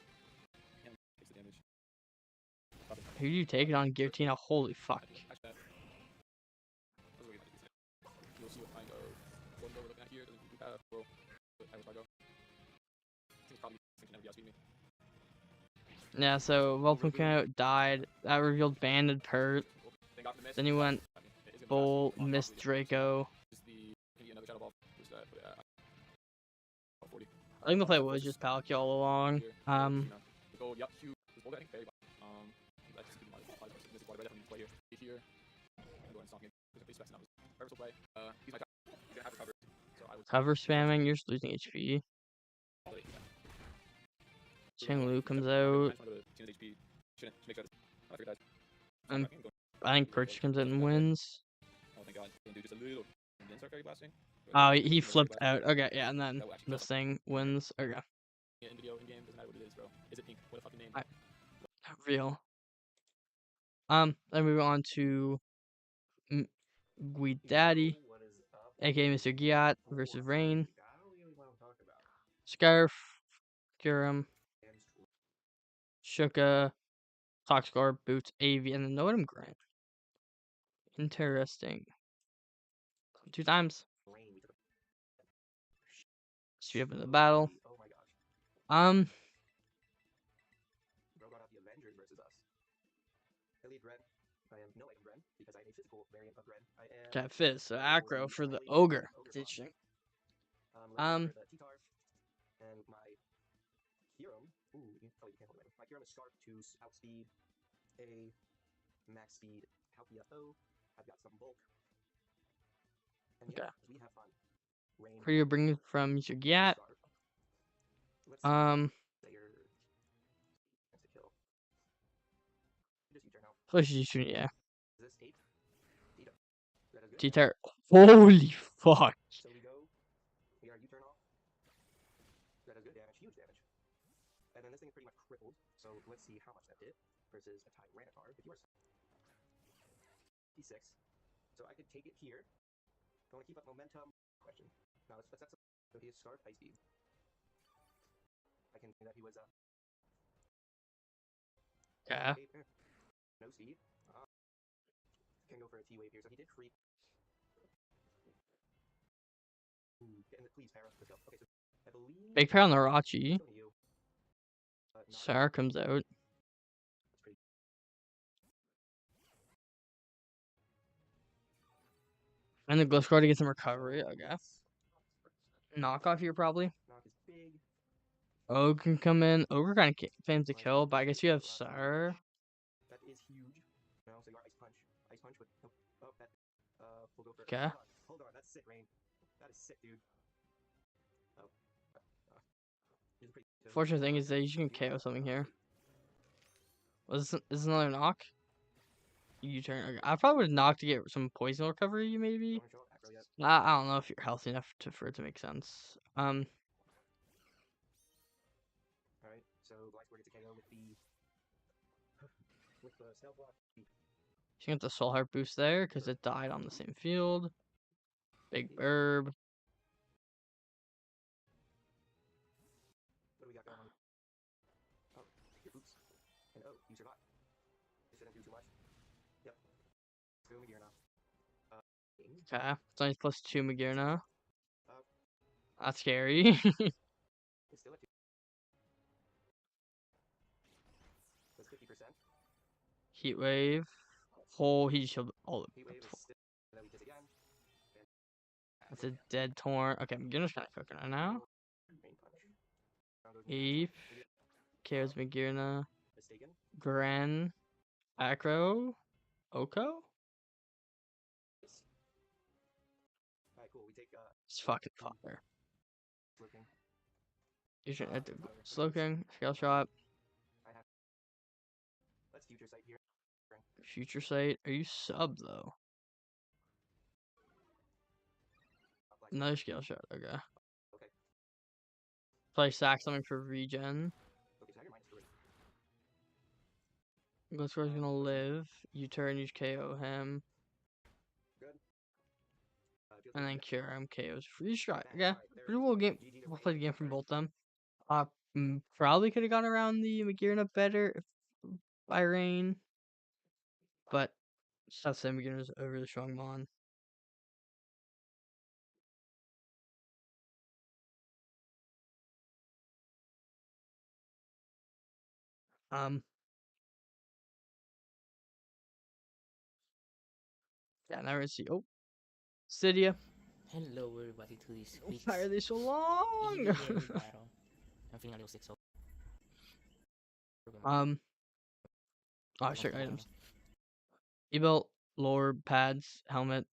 Who do you take it on Guillotina? Holy fuck. Yeah, so Volpukino died. That revealed Banded Pert. Then he went Bull, missed Draco. I think the play was just Palkia all along. Cover spamming, you're just losing HP. Chenglu comes out. I think Perch comes out and wins. Oh, he flipped out. Okay, yeah, and then this thing wins. Okay. Real. Then we move on to Guidaddy, aka Mr. Giat versus Rain. Scarf, Kyurem, Shuka, Toxcar, Boots, AV, and the Notem Grant. Interesting. 2 times. Speed up in the battle. beautiful variant of red. I am Cat Fizz, so going acro for the slightly ogre. ogre It's interesting. Left for the T-Tar, and my Kyurem. Ooh, you probably can't hold it. My Kyurem is Scarf to outspeed a max speed Halcyon. I've got some bulk. And Okay. yeah, we have fun. Rain. Where you bring from your Gat? Let's say your to kill. Just U-turn out. Flash U-turn, yeah. Is this 8? Tito. That is good. T-Tar. Holy fuck. So we go. We are U-turn off. That is good damage, huge damage. And then this thing is pretty much crippled. So let's see how much that did versus a Tyranitar. If you are 56, so I could take it here. I want to keep up momentum. Question. Now let's set some. So he is Scarf Ice Beam. I can see that he was Yeah. no speed. Can go for a T-wave here. So he did creep. Please, Para. Let's go. Okay, so I believe. Big pair on the Rachi. You. Sarah comes out. And the Glyphscore to get some recovery, okay. Knockoff here, probably. Knock is big. Ogre can come in. Ogre kind of claims to kill, but I guess you have Sir. That is huge. No, so you are Ice Punch. Ice Punch with. Oh, that. We'll go for. Okay. Hold on, that's sick, Rain. That is sick, dude. Oh. Fortunate thing is that you can KO something here. Was this another knock? U-turn. Okay. I probably would knock to get some poison recovery, maybe. I don't know if you're healthy enough for it to make sense. Alright, so Blackboard gets a KO with the Stealth Block. You can get the Soul Heart boost there because it died on the same field. Big Burb. What do we got going on? Oh, oops. And oh, you survived. This didn't do too much. Yep. Let's go Magirna. Okay. It's only +2 Magirna. That's scary. It's still at 2. That's 50%. Heat Wave. Oh, he just killed all the. That's a dead Torn. Okay, Magirna's kind of cooking right now. Eve. KO's Magirna. Gren. Acro. Oko? It's fucking fire. You should have to Slowking. Scale Shot. Future Sight. Are you sub though? Another Scale Shot. Okay. Probably sack something for regen. Glyphscore's gonna live. You turn, you KO him. And then cure him, KO's free shot. Yeah, pretty well game. We'll play the game from both of them. Probably could have gone around the Magirna better by rain, but that's saying Magirna's a really strong mon. Yeah, never see. Oh, Cydia. Hello everybody to this week's Why are they so long? EBA battle. I'm feeling a little sick, so oh, sure, items. E-belt, lower pads, helmet,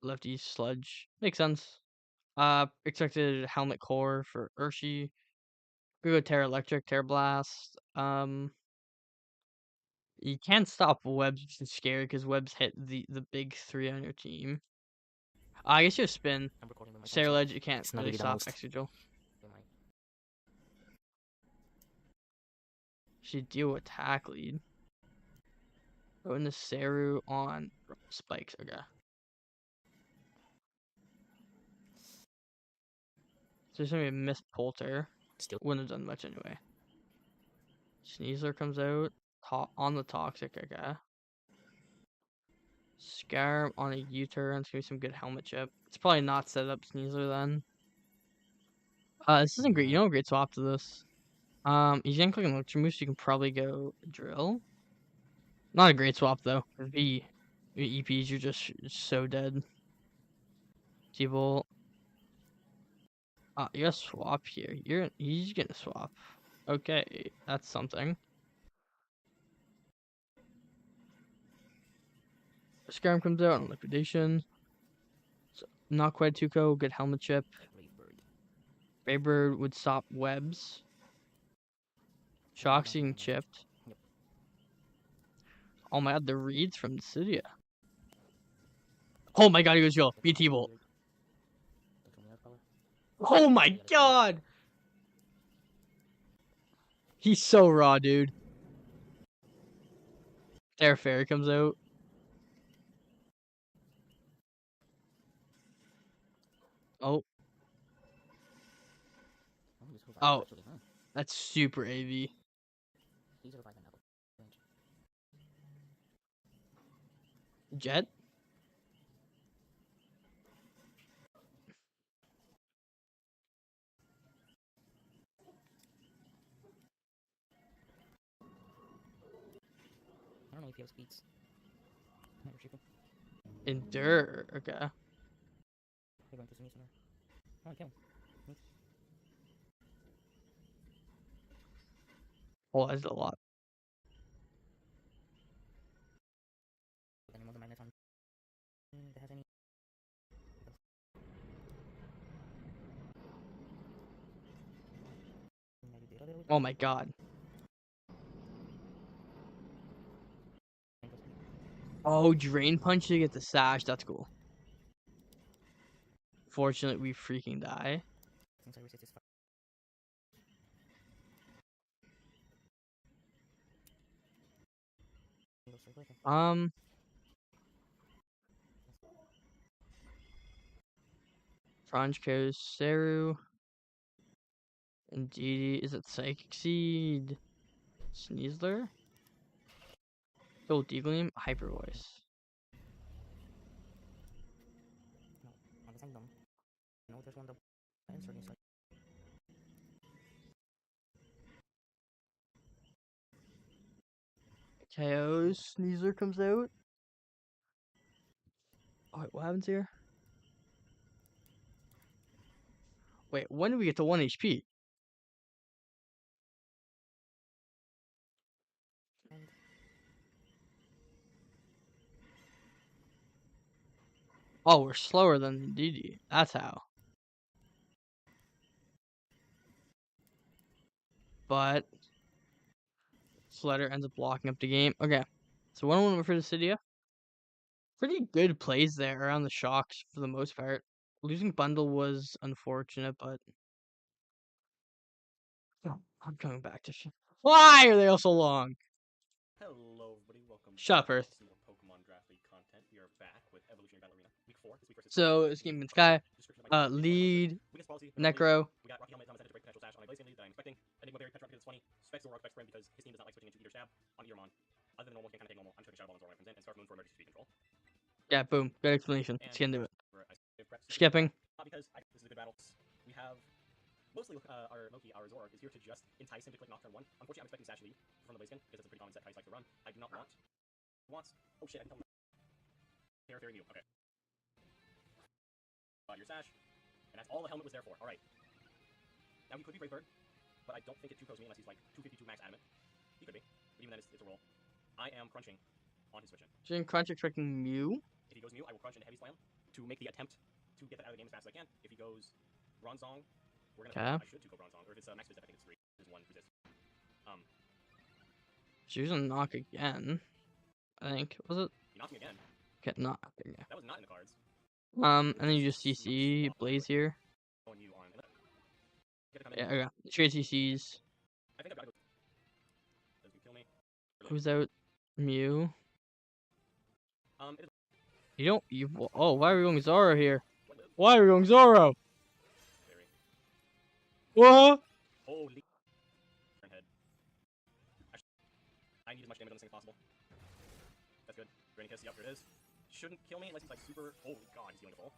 lefty sludge. Makes sense. Expected helmet core for Urshi. We go Terra Electric, Terra Blast. You can't stop Webs, which is scary because Webs hit the big 3 on your team. I guess you have Spin. Sarah Ledge, you can't really stop Exegil. Should deal attack lead. Go into Saru on spikes. Okay. So there's gonna be a missed Polter. Still wouldn't have done much anyway. Sneasler comes out on the Toxic. Okay. Scarab on a U-turn. It's gonna be some good helmet chip. It's probably not set up Sneasler then. This isn't great. You know, a great swap to this. He's gonna click an Electro Moose. So you can probably go Drill. Not a great swap though. V. Your EPs, you're just so dead. T-Bolt. You gotta swap here. He's gonna swap. Okay, that's something. Scarm comes out on liquidation. So, not quite Tuco, good helmet chip. Brave Bird. Raybird would stop webs. Shock's getting chipped. Yep. Oh my god, the reads from Dissidia. Oh my god, he goes yo. BT Bolt. Oh my god! He's so raw, dude. There, Fairy comes out. Oh. Oh, that's super AV. Jet? I don't know if he has speeds. Endure. Okay. They're going to sneeze on her. Oh, kill him. Oh, that's a lot. Anyone minus on. That has any. Oh my god. Oh, Drain Punch to get the Sash. That's cool. Fortunately, we freaking die. Since I resist this fight. Franj carries Seru. Indeed, is it Psychic Seed? Sneasler? Gold Deagleam? Hyper Voice. No, I'm designing them. No, there's one that insert inside. KO's Sneasler comes out. Oh, wait, what happens here? Wait, when do we get to 1 HP? Oh, we're slower than DD. That's how. But Slider ends up blocking up the game. Okay. So 1-1 for Dissidia. Pretty good plays there around the shocks for the most part. Losing Bundle was unfortunate, but I'm coming back to why are they all so long? Hello, everybody. Welcome Shut up, back Earth. to some more Pokemon Draft League content. We are back with Evolutionary Battle Arena Week 4. This week versus So this game in Sky, lead, Weakest policy, Necro. We got Rocky Helmet, Helmet to break potential sash on a Blaziken lead that I'm expecting. Enigma Berry, Petrol because it's 20. Specs Zoroark, Specs for him because his team does not like switching into either stab. On Earmon. Other than normal, can't kind of take normal. I'm expecting Shadow Ball and Zoroark comes in, and Scarf Moon for emergency speed control. Yeah, boom. Good explanation. Let's get into it. Because Skipping. this is a good battle. We have mostly our Zoroark is here to just entice him to click Nocturne 1. Unfortunately, I'm expecting Sash lead from the Blaziken because it's a pretty common set Kai's like to run. I do not want. Oh shit, I didn't tell him. Fairy Mew. Okay. Your Sash. And that's all the helmet was there for. Alright. Now he could be Brave Bird, but I don't think it 2-codes me unless he's like 252 max adamant. He could be. But even then, it's a roll. I am crunching on his switch in. So in Crunch expecting Mew. If he goes Mew, I will crunch into Heavy Slam to make the attempt to get that out of the game as fast as I can. If he goes Bronzong, we're gonna. I should 2-go Bronzong. Or if it's Max Resist, I think it's 3. There's 1 resist. She's gonna knock again. I think. Was it? He knocked me again. Okay, knock again. That was not in the cards. And then you just CC Blaze here. Yeah, okay. Trade CCs. I think I've got to go. Doesn't kill me. Who's out? Mew. It is... You don't. Oh, why are we going Zoro here? Why are we going Zoro? What? Holy. Head. I need as much damage on this thing as possible. That's good. Rainy Kiss, yep, here it is. Shouldn't kill me unless he's like super. Holy god, he's healing to full.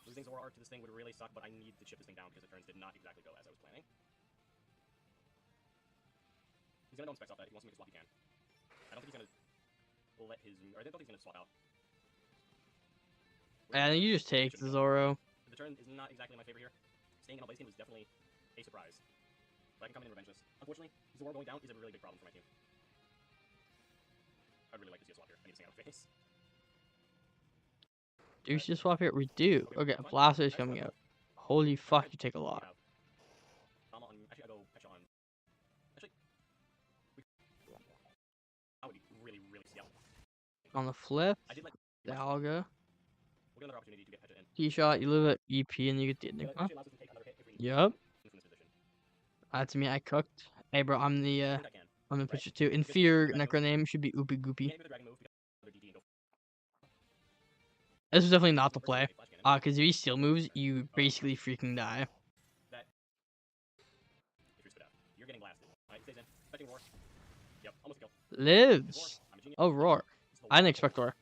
Losing Zoroark to this thing would really suck, but I need to chip this thing down because the turns did not exactly go as I was planning. He's gonna don't specs off that. He wants me to swap, he can. I don't think he's gonna. let his. Or I don't think he's gonna swap out. And you just take the Zoro. The turn is not exactly my favorite here. Staying in a base game was definitely a surprise. But I can come in and revenge this. Unfortunately, Zoro going down is a really big problem for my team. I'd really like to see a swap here. I need to stay out of face. Do you just swap here? We do. Okay, Blaster is coming out. Holy fuck, you take a lot. Actually, I go Pecha on. Actually, I would really, really see out. On the flip, I did like Dalga. We'll get another opportunity to get Pecha in. Key shot, you live at EP and you get the ending. Huh? Yep. That's me, I cooked. Hey bro, I'm the pitcher too. Inferior Necro name should be Oopie Goopy. This is definitely not the play. Cause if he still moves, you basically freaking die. You're getting blasted. Alright, stays in. Expecting roar. Yep, almost a kill. Lives. Oh, roar. I didn't expect roar.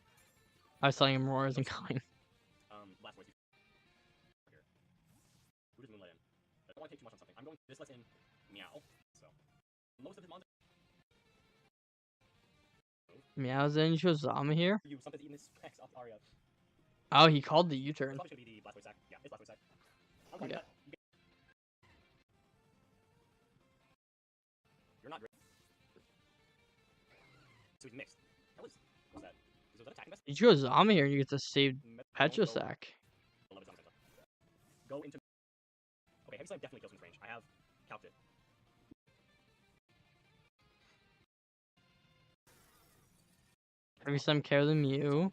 I was telling him roar isn't coming. Blast voice. Here. Who does Moonlight in? I don't want to take too much on something. I'm going this lets in Meow. So most of his monsters. Meow's in. You show Zama here. You something's eating his specs off Arya. Oh, he called the U-turn. Probably should be the blast voice sack. Yeah, it's blast voice sack. I'm calling that. You're not ready. So he's mixed. What was that? Was that attacking best? You show Zama here and you get to save Petra sack. Go into. Okay, Heavy Slime definitely kills him range. I have calced it. Every time carry the Mew.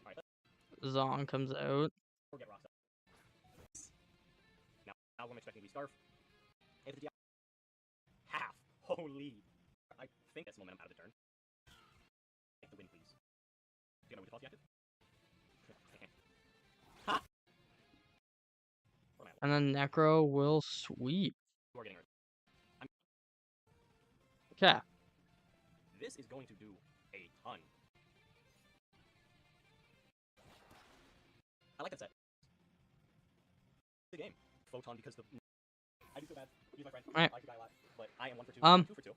Zong comes out. Now I'm expecting to be Scarf. If the half. Holy. I think that's momentum out of the turn. Take the win, please. Do you know what the active? Ha! And then Necro will sweep. You are getting hurt. Okay. This is going to do a ton. I like that set. The game. Photon because the. I do feel bad. He's my friend. Right. I could die a lot, but I am 1 for 2. 2 for 2.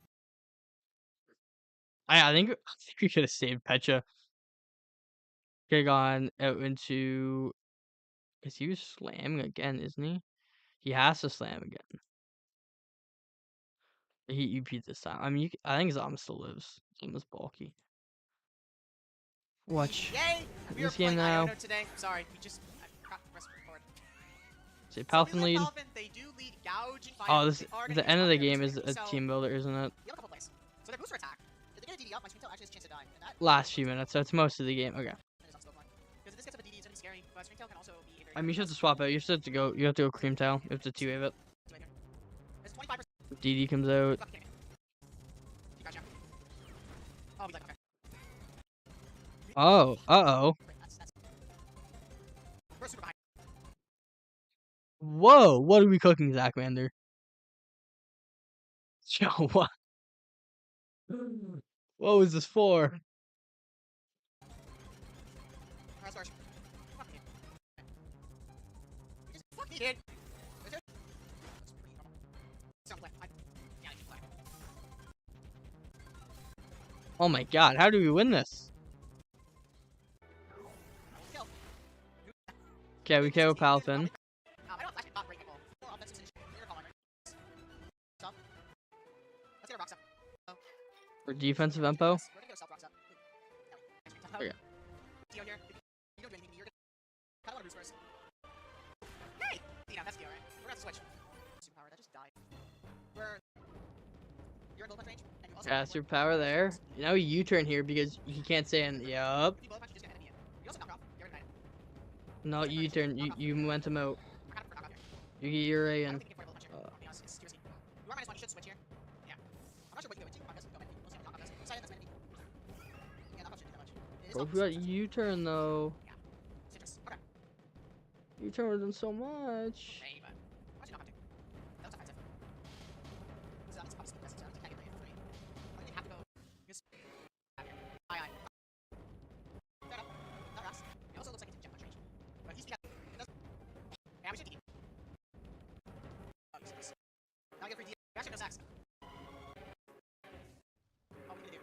I think we could have saved Pecha. Could have gone out into. Because he was slamming again, isn't he? He has to slam again. He UP'd this time. I mean, I think Zama still lives. Zama's bulky. Watch. Yay! We This are game playing now. Iono today. Sorry, we just forgot to press record. Say So Palpin we lead. Palpin, they do lead Gouge and Fire. Oh, this They are gonna the get end of the up there game is too. a So, team builder, isn't it? you have a couple plays. So their booster attack. If they get a DD up, my Springtail actually has a chance to die. And that Last few minutes, so it's most of the game. Okay. is on skill point. Because if this gets up a DD, it's gonna be scary. But Springtail can also be a very. I mean, you have to swap out. You have to go. You have to go cream tail. You have to 2-wave it. There's 25%. DD comes out. Fucking kidding me. You gotcha. Oh, he's like, okay. Oh. Uh-oh. Great, that's. We're super behind. Whoa. What are we cooking, Zachmander? Yo, what? What was this for? Fuck me. You just fuck me, dude. That's pretty normal. Sounds like yeah, I should play. Oh my god, how do we win this? Kill. Okay, we KO Palpin. I don't actually not break people. More offensive finish. You're calling right. Stop. Let's get a rocks up. For defensive empo. We're gonna go self rocks up. Okay. Dio here. You don't do anything. You're gonna. I don't want to boost first. Hey! Dio, that's Dio, right? We're gonna switch. Superpower, that just died. You're in gold punch range. And you also Cast your power there. Now you U-turn here because he can't say an yup. If you gold punch, you just get enemy in. You also knock off. You're ignited. No, you U-turn. You momentum out. We're kind of for knockoff here. You get your A I don't in. think you can afford a gold punch here. I'll be honest, it's too risky. You are -1, you should switch here. Yeah. I'm not sure what you go into. I'm guessing go enemy. We'll see how knock off this. Silent, that's enemy. Yeah, knock off shouldn't do that much. It is Bro, off we got this. U-turn though. Yeah. Citrus. Okay. U-turn would have done so much. Hey, but why'd you knock on 2? That was offensive. So that's obviously the best sound. You can't get the 3. I think they have to go. Because. Aye. Fair enough. That rocks. It also looks like it's in jet punch range. But he's. It does. Yeah, we should DD. Oh, he's serious. Now we get free DD. We actually have no sacks. Oh, what are we gonna do?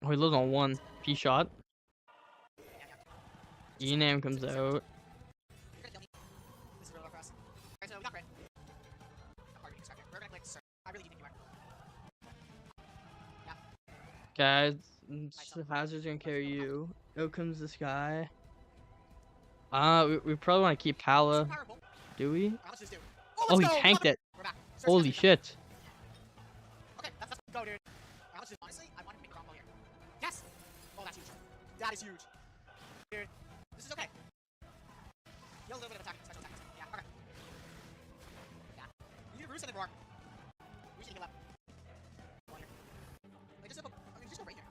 Oh, he lives on 1. P shot. Yeah. Enam comes out. You're gonna kill me. This is real low for us. Alright, so we got crit. I'm hard to extract it. We're gonna click search. I really do think you are. Guys, Hazard's gonna carry you. Out comes this guy. We probably want to keep Pala. Powerful. Do we? How much does this do? Oh, let's he go! tanked it. We're back. Search Holy again. shit. Okay, that's go, dude. How much is honestly? I want to make a combo here. Yes! Oh, that's huge. That is huge. Dude, this is okay. You have a little bit of attack, special attack. Yeah, okay. Yeah. You need to roost and then roar. We should heal up. One here. Like, just go right here.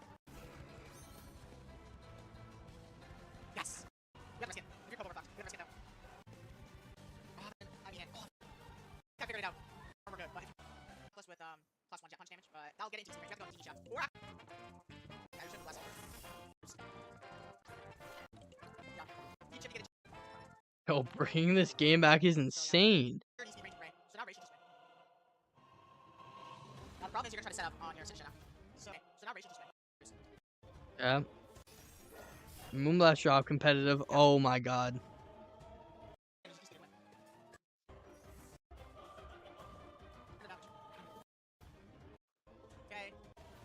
Yes! We have our skin. If you're cold, we're fucked. We have our skin though. I mean, I figured it out. We're good, but plus with +1 jet punch damage, but that'll get into some range. We have to go on DG shot. Or yeah, you should have less. Yeah. You should get a Yo, bringing this game back is insane. so now Ray should just win. Now the problem is you're gonna try to set up on your Sinja now. So now Ray should just win. Yeah. Moonblast drop competitive. Oh my god. He's gonna win. Okay.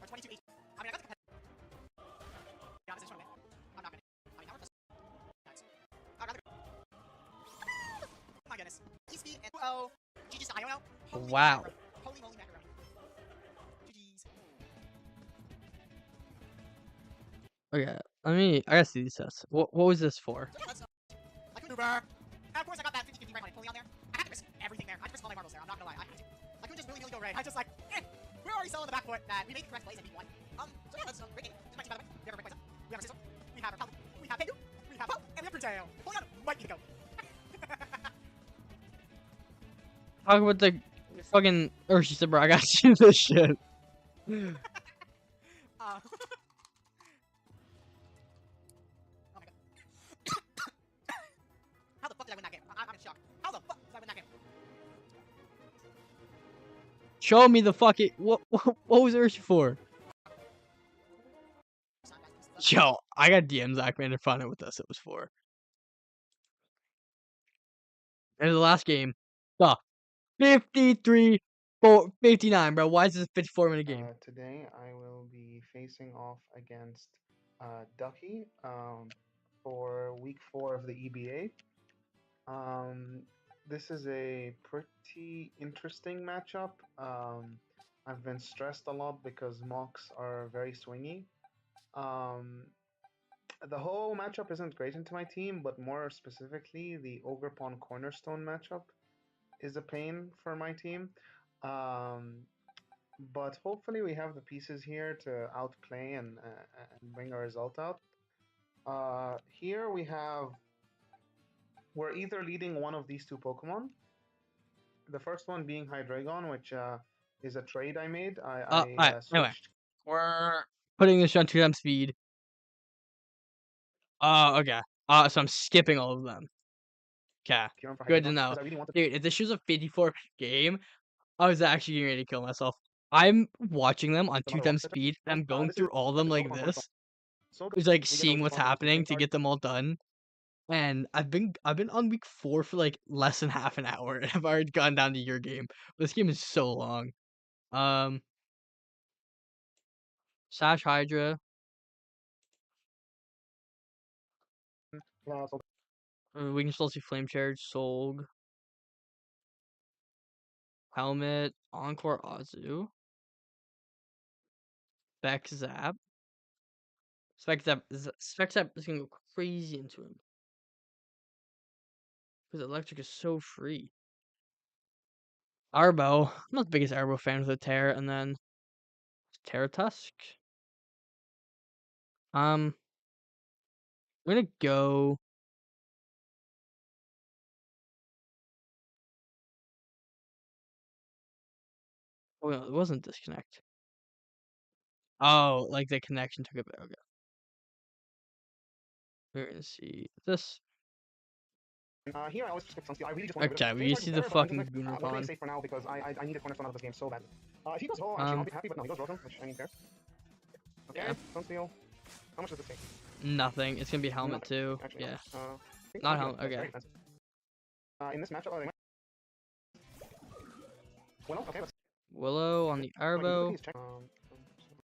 Or 22 each. I mean, I got the competitive. Yeah, this is one win. I'm not gonna. I mean, now we're just. Nice. I'd rather go. Oh my goodness. E-speed and 2-0. GG's to Iono. Holy Wow. macaroni. Holy moly macaroni. GG's. Okay, I gotta see these tests. What was this for? So yeah, let's I can maneuver. And of course I got that 50-50 right pulley on there. I had to risk everything there. I had to risk all my marbles there. I'm not gonna lie. I had to. I couldn't just willy-nilly go raid. I just like, we're already so on the back foot that we made the correct plays and we won. So yeah, let's great game. This is my team, by the way. We have a great plays up. We have our sister. We have our Calvin. We have Pengu. We have Poe. And we have Prutail. Pulling on might be the go. Talk about the fucking Urshi said, bro, I gotta see this shit. Oh my god. How the fuck did I win that game? I'm in shock. How the fuck did I win that game? Show me the fucking what was Urshi for? Yo, I got DM Zachman to find out what this it was for. And the last game, 53-59, bro. Why is this a 54-minute game? Today I will be facing off against Ducky for week 4 of the EBA. This is a pretty interesting matchup. I've been stressed a lot because mocks are very swingy. The whole matchup isn't great into my team, but more specifically, the Ogre Pawn Cornerstone matchup is a pain for my team. But hopefully we have the pieces here to outplay and bring a result out. Here we're either leading one of these two Pokemon. The first one being Hydreigon, which is a trade I made. I switched. Anyway, we're putting this on 2 times speed. Okay. So I'm skipping all of them. Okay. Good to know. Dude, if this was a 54 game, I was actually getting ready to kill myself. I'm watching them on 2 times speed, and I'm going through all of them like this. It's like seeing what's happening to get them all done. And I've been on week 4 for like less than half an hour, and I've already gone down to your game. This game is so long. Sash Hydra. We can still see Flame Charge, Solg. Helmet, Encore Azu. Spec Zap. Spec Zap is gonna go crazy into him. Because Electric is so free. Arbo. I'm not the biggest Arbo fan of the Terra, and then Terra Tusk. I'm gonna go. Oh no, it wasn't disconnect. Oh, like the connection took a bit. Okay. We're gonna see this. Here I always skip some steel. I really just want to we see the fucking Gooner Pawn. I'm safe for now because I need a cornerstone out of this game so badly. If he goes roll, actually I'll be happy, but no, he goes roll, which I mean fair. Okay, Yeah. don't steal. How much does this take? Nothing. It's gonna be helmet Nothing. too. Actually, Yeah. no. I think Not it might be, helmet. like, very Okay. expensive. In this matchup, they might. Well, okay, let's. Willow on the Arbo. Check. Let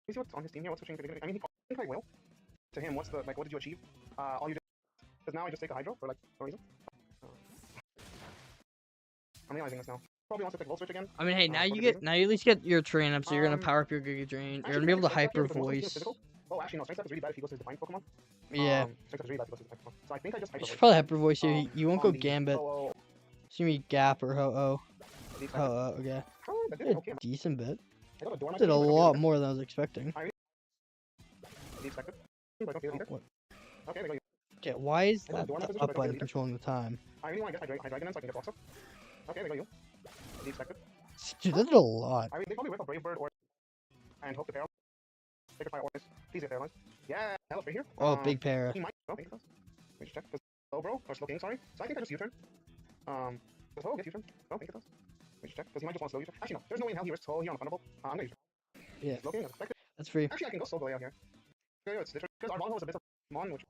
me see what's on his team here. What's switching at the beginning? I mean, I think I will. To him, what's the like? What did you achieve? All you did. Because now I just take a hydro for like no reason. I'm realizing this now. Probably wants to pick Volt Switch again. I mean, hey, now for you good get reason. now you at least get your train up, so you're gonna power up your Giga Drain. You're gonna be able to Strength Step hyper here, because most of the team is voice. physical. Oh, actually, no. Strength Step is really bad if he goes to his Defiant Pokemon. Yeah. Strength Step is really bad if he goes to his Defiant Pokemon. So I think I just You hyper should voice. probably hyper voice here. You won't go on the Gambit. Oh, It's gonna be Gap or Ho-Oh. the Ho-Oh, okay. Oh, that did Did okay. a decent bit. I got a Dormouse Did a but I don't lot feel more than I was expecting. it. The expected. But I don't feel it either. What? Okay, there we go. Okay, why is I got a that Dormouse the position, up but I don't feel button it either. controlling the time? I really want to get Hydreigon in so I can get blocks up. Okay, there we go you. The expected. Dude, that did a lot. They probably whip a Brave Bird or and hope to paralyze. Take a fire orders. Please get paralyzed. Yeah, hell right here. Oh, big para. He might. I don't think it does. Let me just check. Does Slow Bro or Slow King, sorry. So I think I just U-turn. Does Ho get U-turn? I don't think it does. Let me just check. Because he might just want to slow U-turn. Actually, no. There's no way in hell he risks Ho here on the Thunderbolt. I'm gonna U-turn. Yeah. Slow King, as expected. That's free. Actually, I can go Slow Galeo here. Okay, it's different. Because our Volvo is a bit of Mon, which is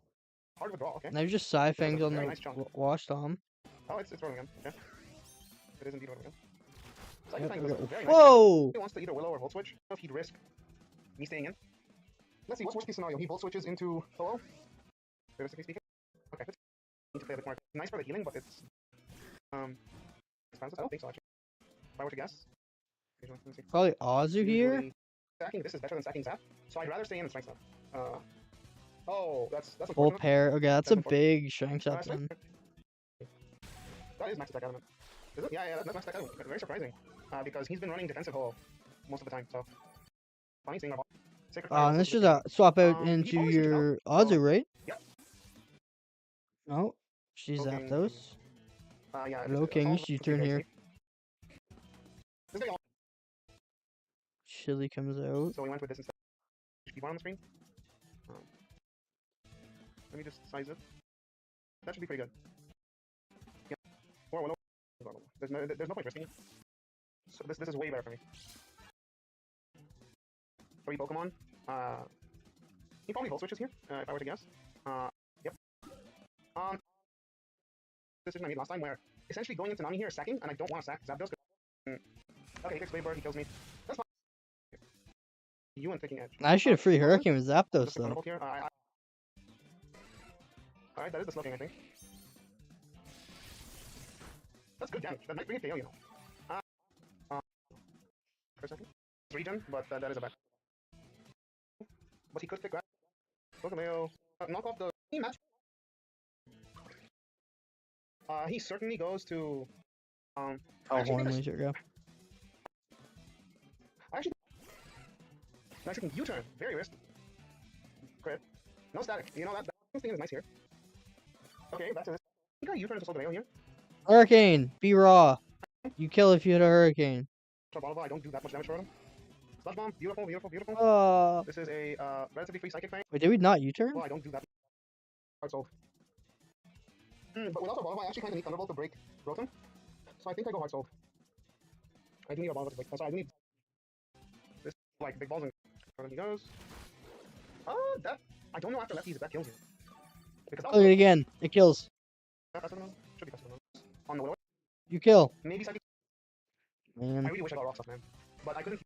hard to draw. Okay. Now you just Psyfangs on very the nice chunk. Wash Tom. Oh, it's rolling again. Okay. It is indeed rolling again. So I Yep, think okay. it's a very nice chunk. Whoa! He wants to either Willow or Volt Switch. I don't know if he'd risk me staying in. Let's see, what's worst case scenario? He Volt Switches into Ho-Oh? Realistically speaking. Okay, let's need to play a bit more. Nice for the healing, but it's expensive. I don't think so, actually. If I were to guess. Okay, let me see. Probably Azu here. Usually, stacking this is better than stacking Zap, so I'd rather stay in the strength Zap. Oh, that's Full unfortunate. pair. Okay, that's a unfortunate. big strength up Strength- then. That is max attack element. Is it? Yeah, that's max attack element. Very surprising. Because he's been running defensive Ho most of the time, so. Funny seeing our Sacred Fire And also this with should the- swap out he into probably switches your out, so- Azu, right? Yep. No. She's Okay. at those. Yeah. Hello, it's King. all- You it's turn very here. safe. This guy Chili comes out. So we went with this instead. HP1 on the screen. Let me just size it. That should be pretty good. Yeah. Or Willow. There's no point risking it. So this is way better for me. 3 Pokemon. He probably Volt Switches here, if I were to guess. Yep. Decision I made last time where essentially going into Nami here is sacking, and I don't want to sack Zapdos. Okay, he takes Blade Bird, he kills me. That's fine. You and taking Edge. I should have free Hurricane with Zapdos Just a though. Thunderbolt here. Alright, that is the slow king, I think. That's good damage. That might bring a KO, you know. For a second. It's regen, but that is a bad. But he could pick that. Pokemon, knock off the team match. He certainly goes to. Oh, actually Horn think Laser, go. Nice looking U-turn. Very risky. Crit. No static. You know that thing is nice here. Okay, back to this. I think I U-turn to Solgaleo here. Hurricane! Be raw! You kill if you hit a Hurricane. Traballa, I don't do that much damage for him. Sludge Bomb, beautiful, beautiful, beautiful. This is a relatively free Psychic Fang. Wait, did we not U-turn? Well, I don't do that. Hard sold. But without Traballa, I actually kind of need Thunderbolt to break Rotom. So I think I go hard sold. I do need a Traballa to break. Sorry, I do need this, like, big balls and where he goes. That. I don't know after lefties if that kills you. Because Look it again. It kills. Should be custom. On the Willow. You kill. Maybe Psychic. Man. I really wish I got Rock Stuff, man. But I couldn't.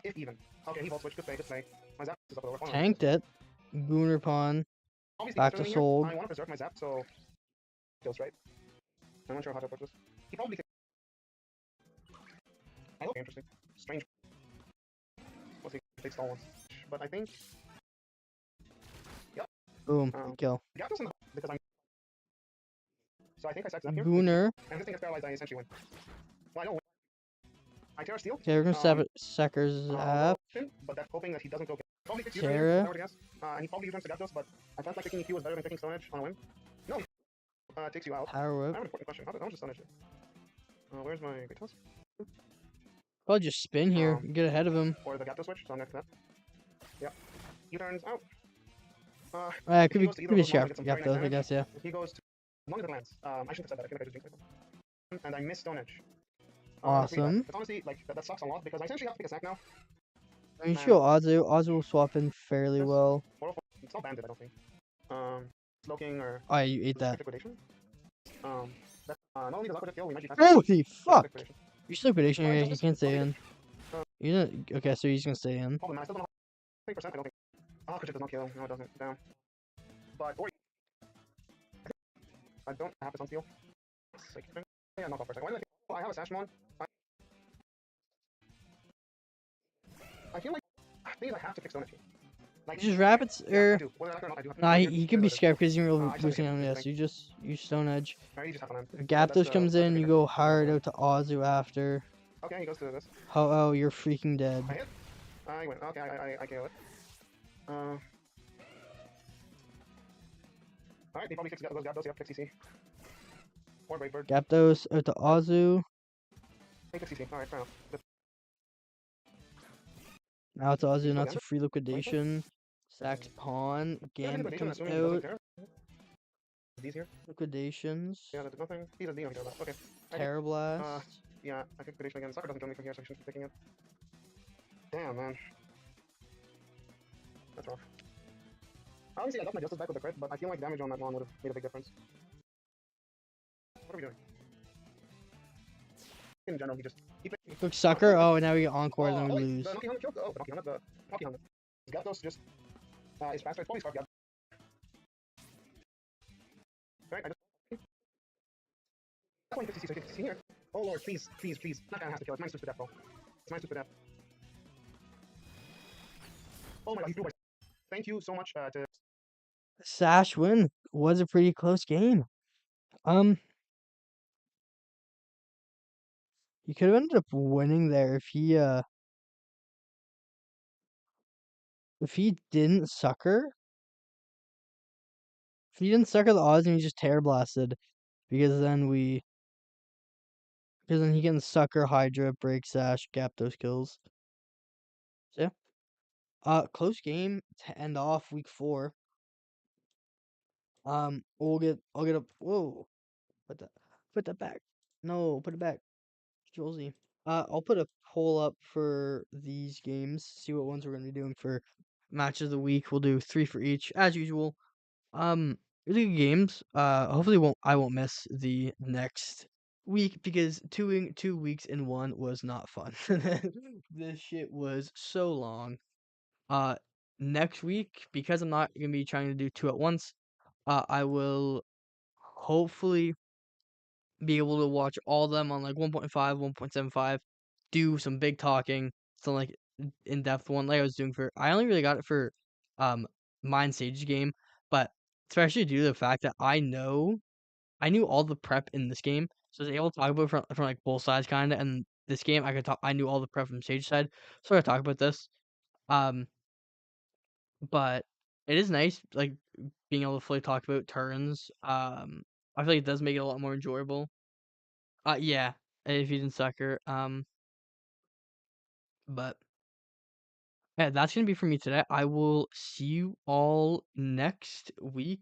If even. Okay, he Volt Switch. Good play, good play. My Zap is up over. Tanked it. Booner Pawn. Obviously, Back to considering sold. here, I want to preserve my Zap, so. Kills, right? I'm not sure how to approach this. He probably. I look interesting. Strange. Let's see. Take stall once. But I think. Yep. Boom. Kill. Gyarados in the because I'm. So I think I sack Zap here. Booner. And this thing gets paralyzed, I essentially win. Well, I don't win. I Terra Steel. Okay, we're gonna Suckers up. But that's hoping that he doesn't go. Probably picks Terra. U-turn, guess. And he probably U-turns to Gyarados, but I felt like picking EQ was better than picking Stone Edge on a whim. No. Takes you out. Power I Whip. have an important question. How much is Stone Edge? Where's my Great Toss? I'll just spin here. Get ahead of him. Or the Gyarados switch, so I'm next to that. Yep. U-turns out. Could be sharp. Yeah, those, I guess, yeah. If he goes to long as it lands. I shouldn't have said that. I think I just jinxed myself. And I missed Stone Edge. That's really bad. Awesome. It's honestly, like, that sucks a lot because I essentially have to pick a sack now. I mean, you go Azu. Azu will swap in fairly well. 404. It's not banded, I don't think. Smoking or Oh, yeah, you ate that. liquidation. That, not only does liquidate kill, we might be Holy fuck! liquidation. You're liquidation area. Alright, You so can't stay this- in. You didn't. Okay, so he's gonna stay in. Hold on, I still don't know. 20%, I don't think. Oh, Cricket does not kill. No, it doesn't. Damn. But, or I don't have this on steel. Like, yeah, knock off for a second. Why did I have a Sash Mon. I feel like I have to fix Donachi. Like, Just rapids yeah, I or do. Whether I like it or not, I do have to. nah, Here, he could be scared because you're I just boosting have to on fix this. You Stone Edge. Alright, you just have to land. If Gapdos comes that's in, the you kicker. go hard out to Azu after. Okay, he goes to this. Oh, you're freaking dead. I hit. I win. Okay, I KO it. Alright, he probably fixes those Gapdos. Yep, fix CC. Or Brave Bird. Gapdos out to Azu. Hey, fix CC. Alright, fair enough. Now it's Azu, now it's a free liquidation. Sacks pawn. Gambit comes out. These here? Liquidations. Yeah, there's nothing. He's a D on here. Okay. Terror Blast. Yeah, I think liquidation again. Sucker doesn't kill me from here, so I shouldn't be picking it. Damn, man. That's rough. Obviously, I got my justice back with the crit, but I feel like damage on that one would have made a big difference. What are we doing? In general, he just... Quick sucker. Oh, now we get encore, then we lose. The Noki Hunter killed? Oh, the Noki Hunter. The Noki Hunter. Gapdos just... is faster. It's probably Scarf Gap. Alright, I just... That's why 50 CC here. Oh lord, please, please, please. That guy has to kill. It's minus 2 to death, bro. It's minus 2 to death. Oh my god, he threw my... Thank you so much to... Sash win. Was a pretty close game. You could have ended up winning there if he didn't sucker. If he didn't sucker the odds and he just terror blasted, because then he can sucker Hydra, break Sash, gap those kills. So yeah. Close game to end off week 4. I'll get a whoa. Put that back. No, put it back. Control-Z. I'll put a poll up for these games. See what ones we're gonna be doing for match of the week. We'll do 3 for each, as usual. Really good games. Hopefully I won't miss the next week because two weeks in one was not fun. This shit was so long. Next week, because I'm not gonna be trying to do 2 at once, I will hopefully be able to watch all of them on like 1.5, 1.75, do some big talking, some like in-depth one like I was doing I only really got it for Mind Sage game, but especially due to the fact that I knew all the prep in this game, so I was able to talk about it from like both sides kinda, and this game I knew all the prep from Sage side, so I talk about this. But it is nice like being able to fully talk about turns. I feel like it does make it a lot more enjoyable. Yeah, if you didn't sucker. But yeah, that's gonna be for me today. I will see you all next week.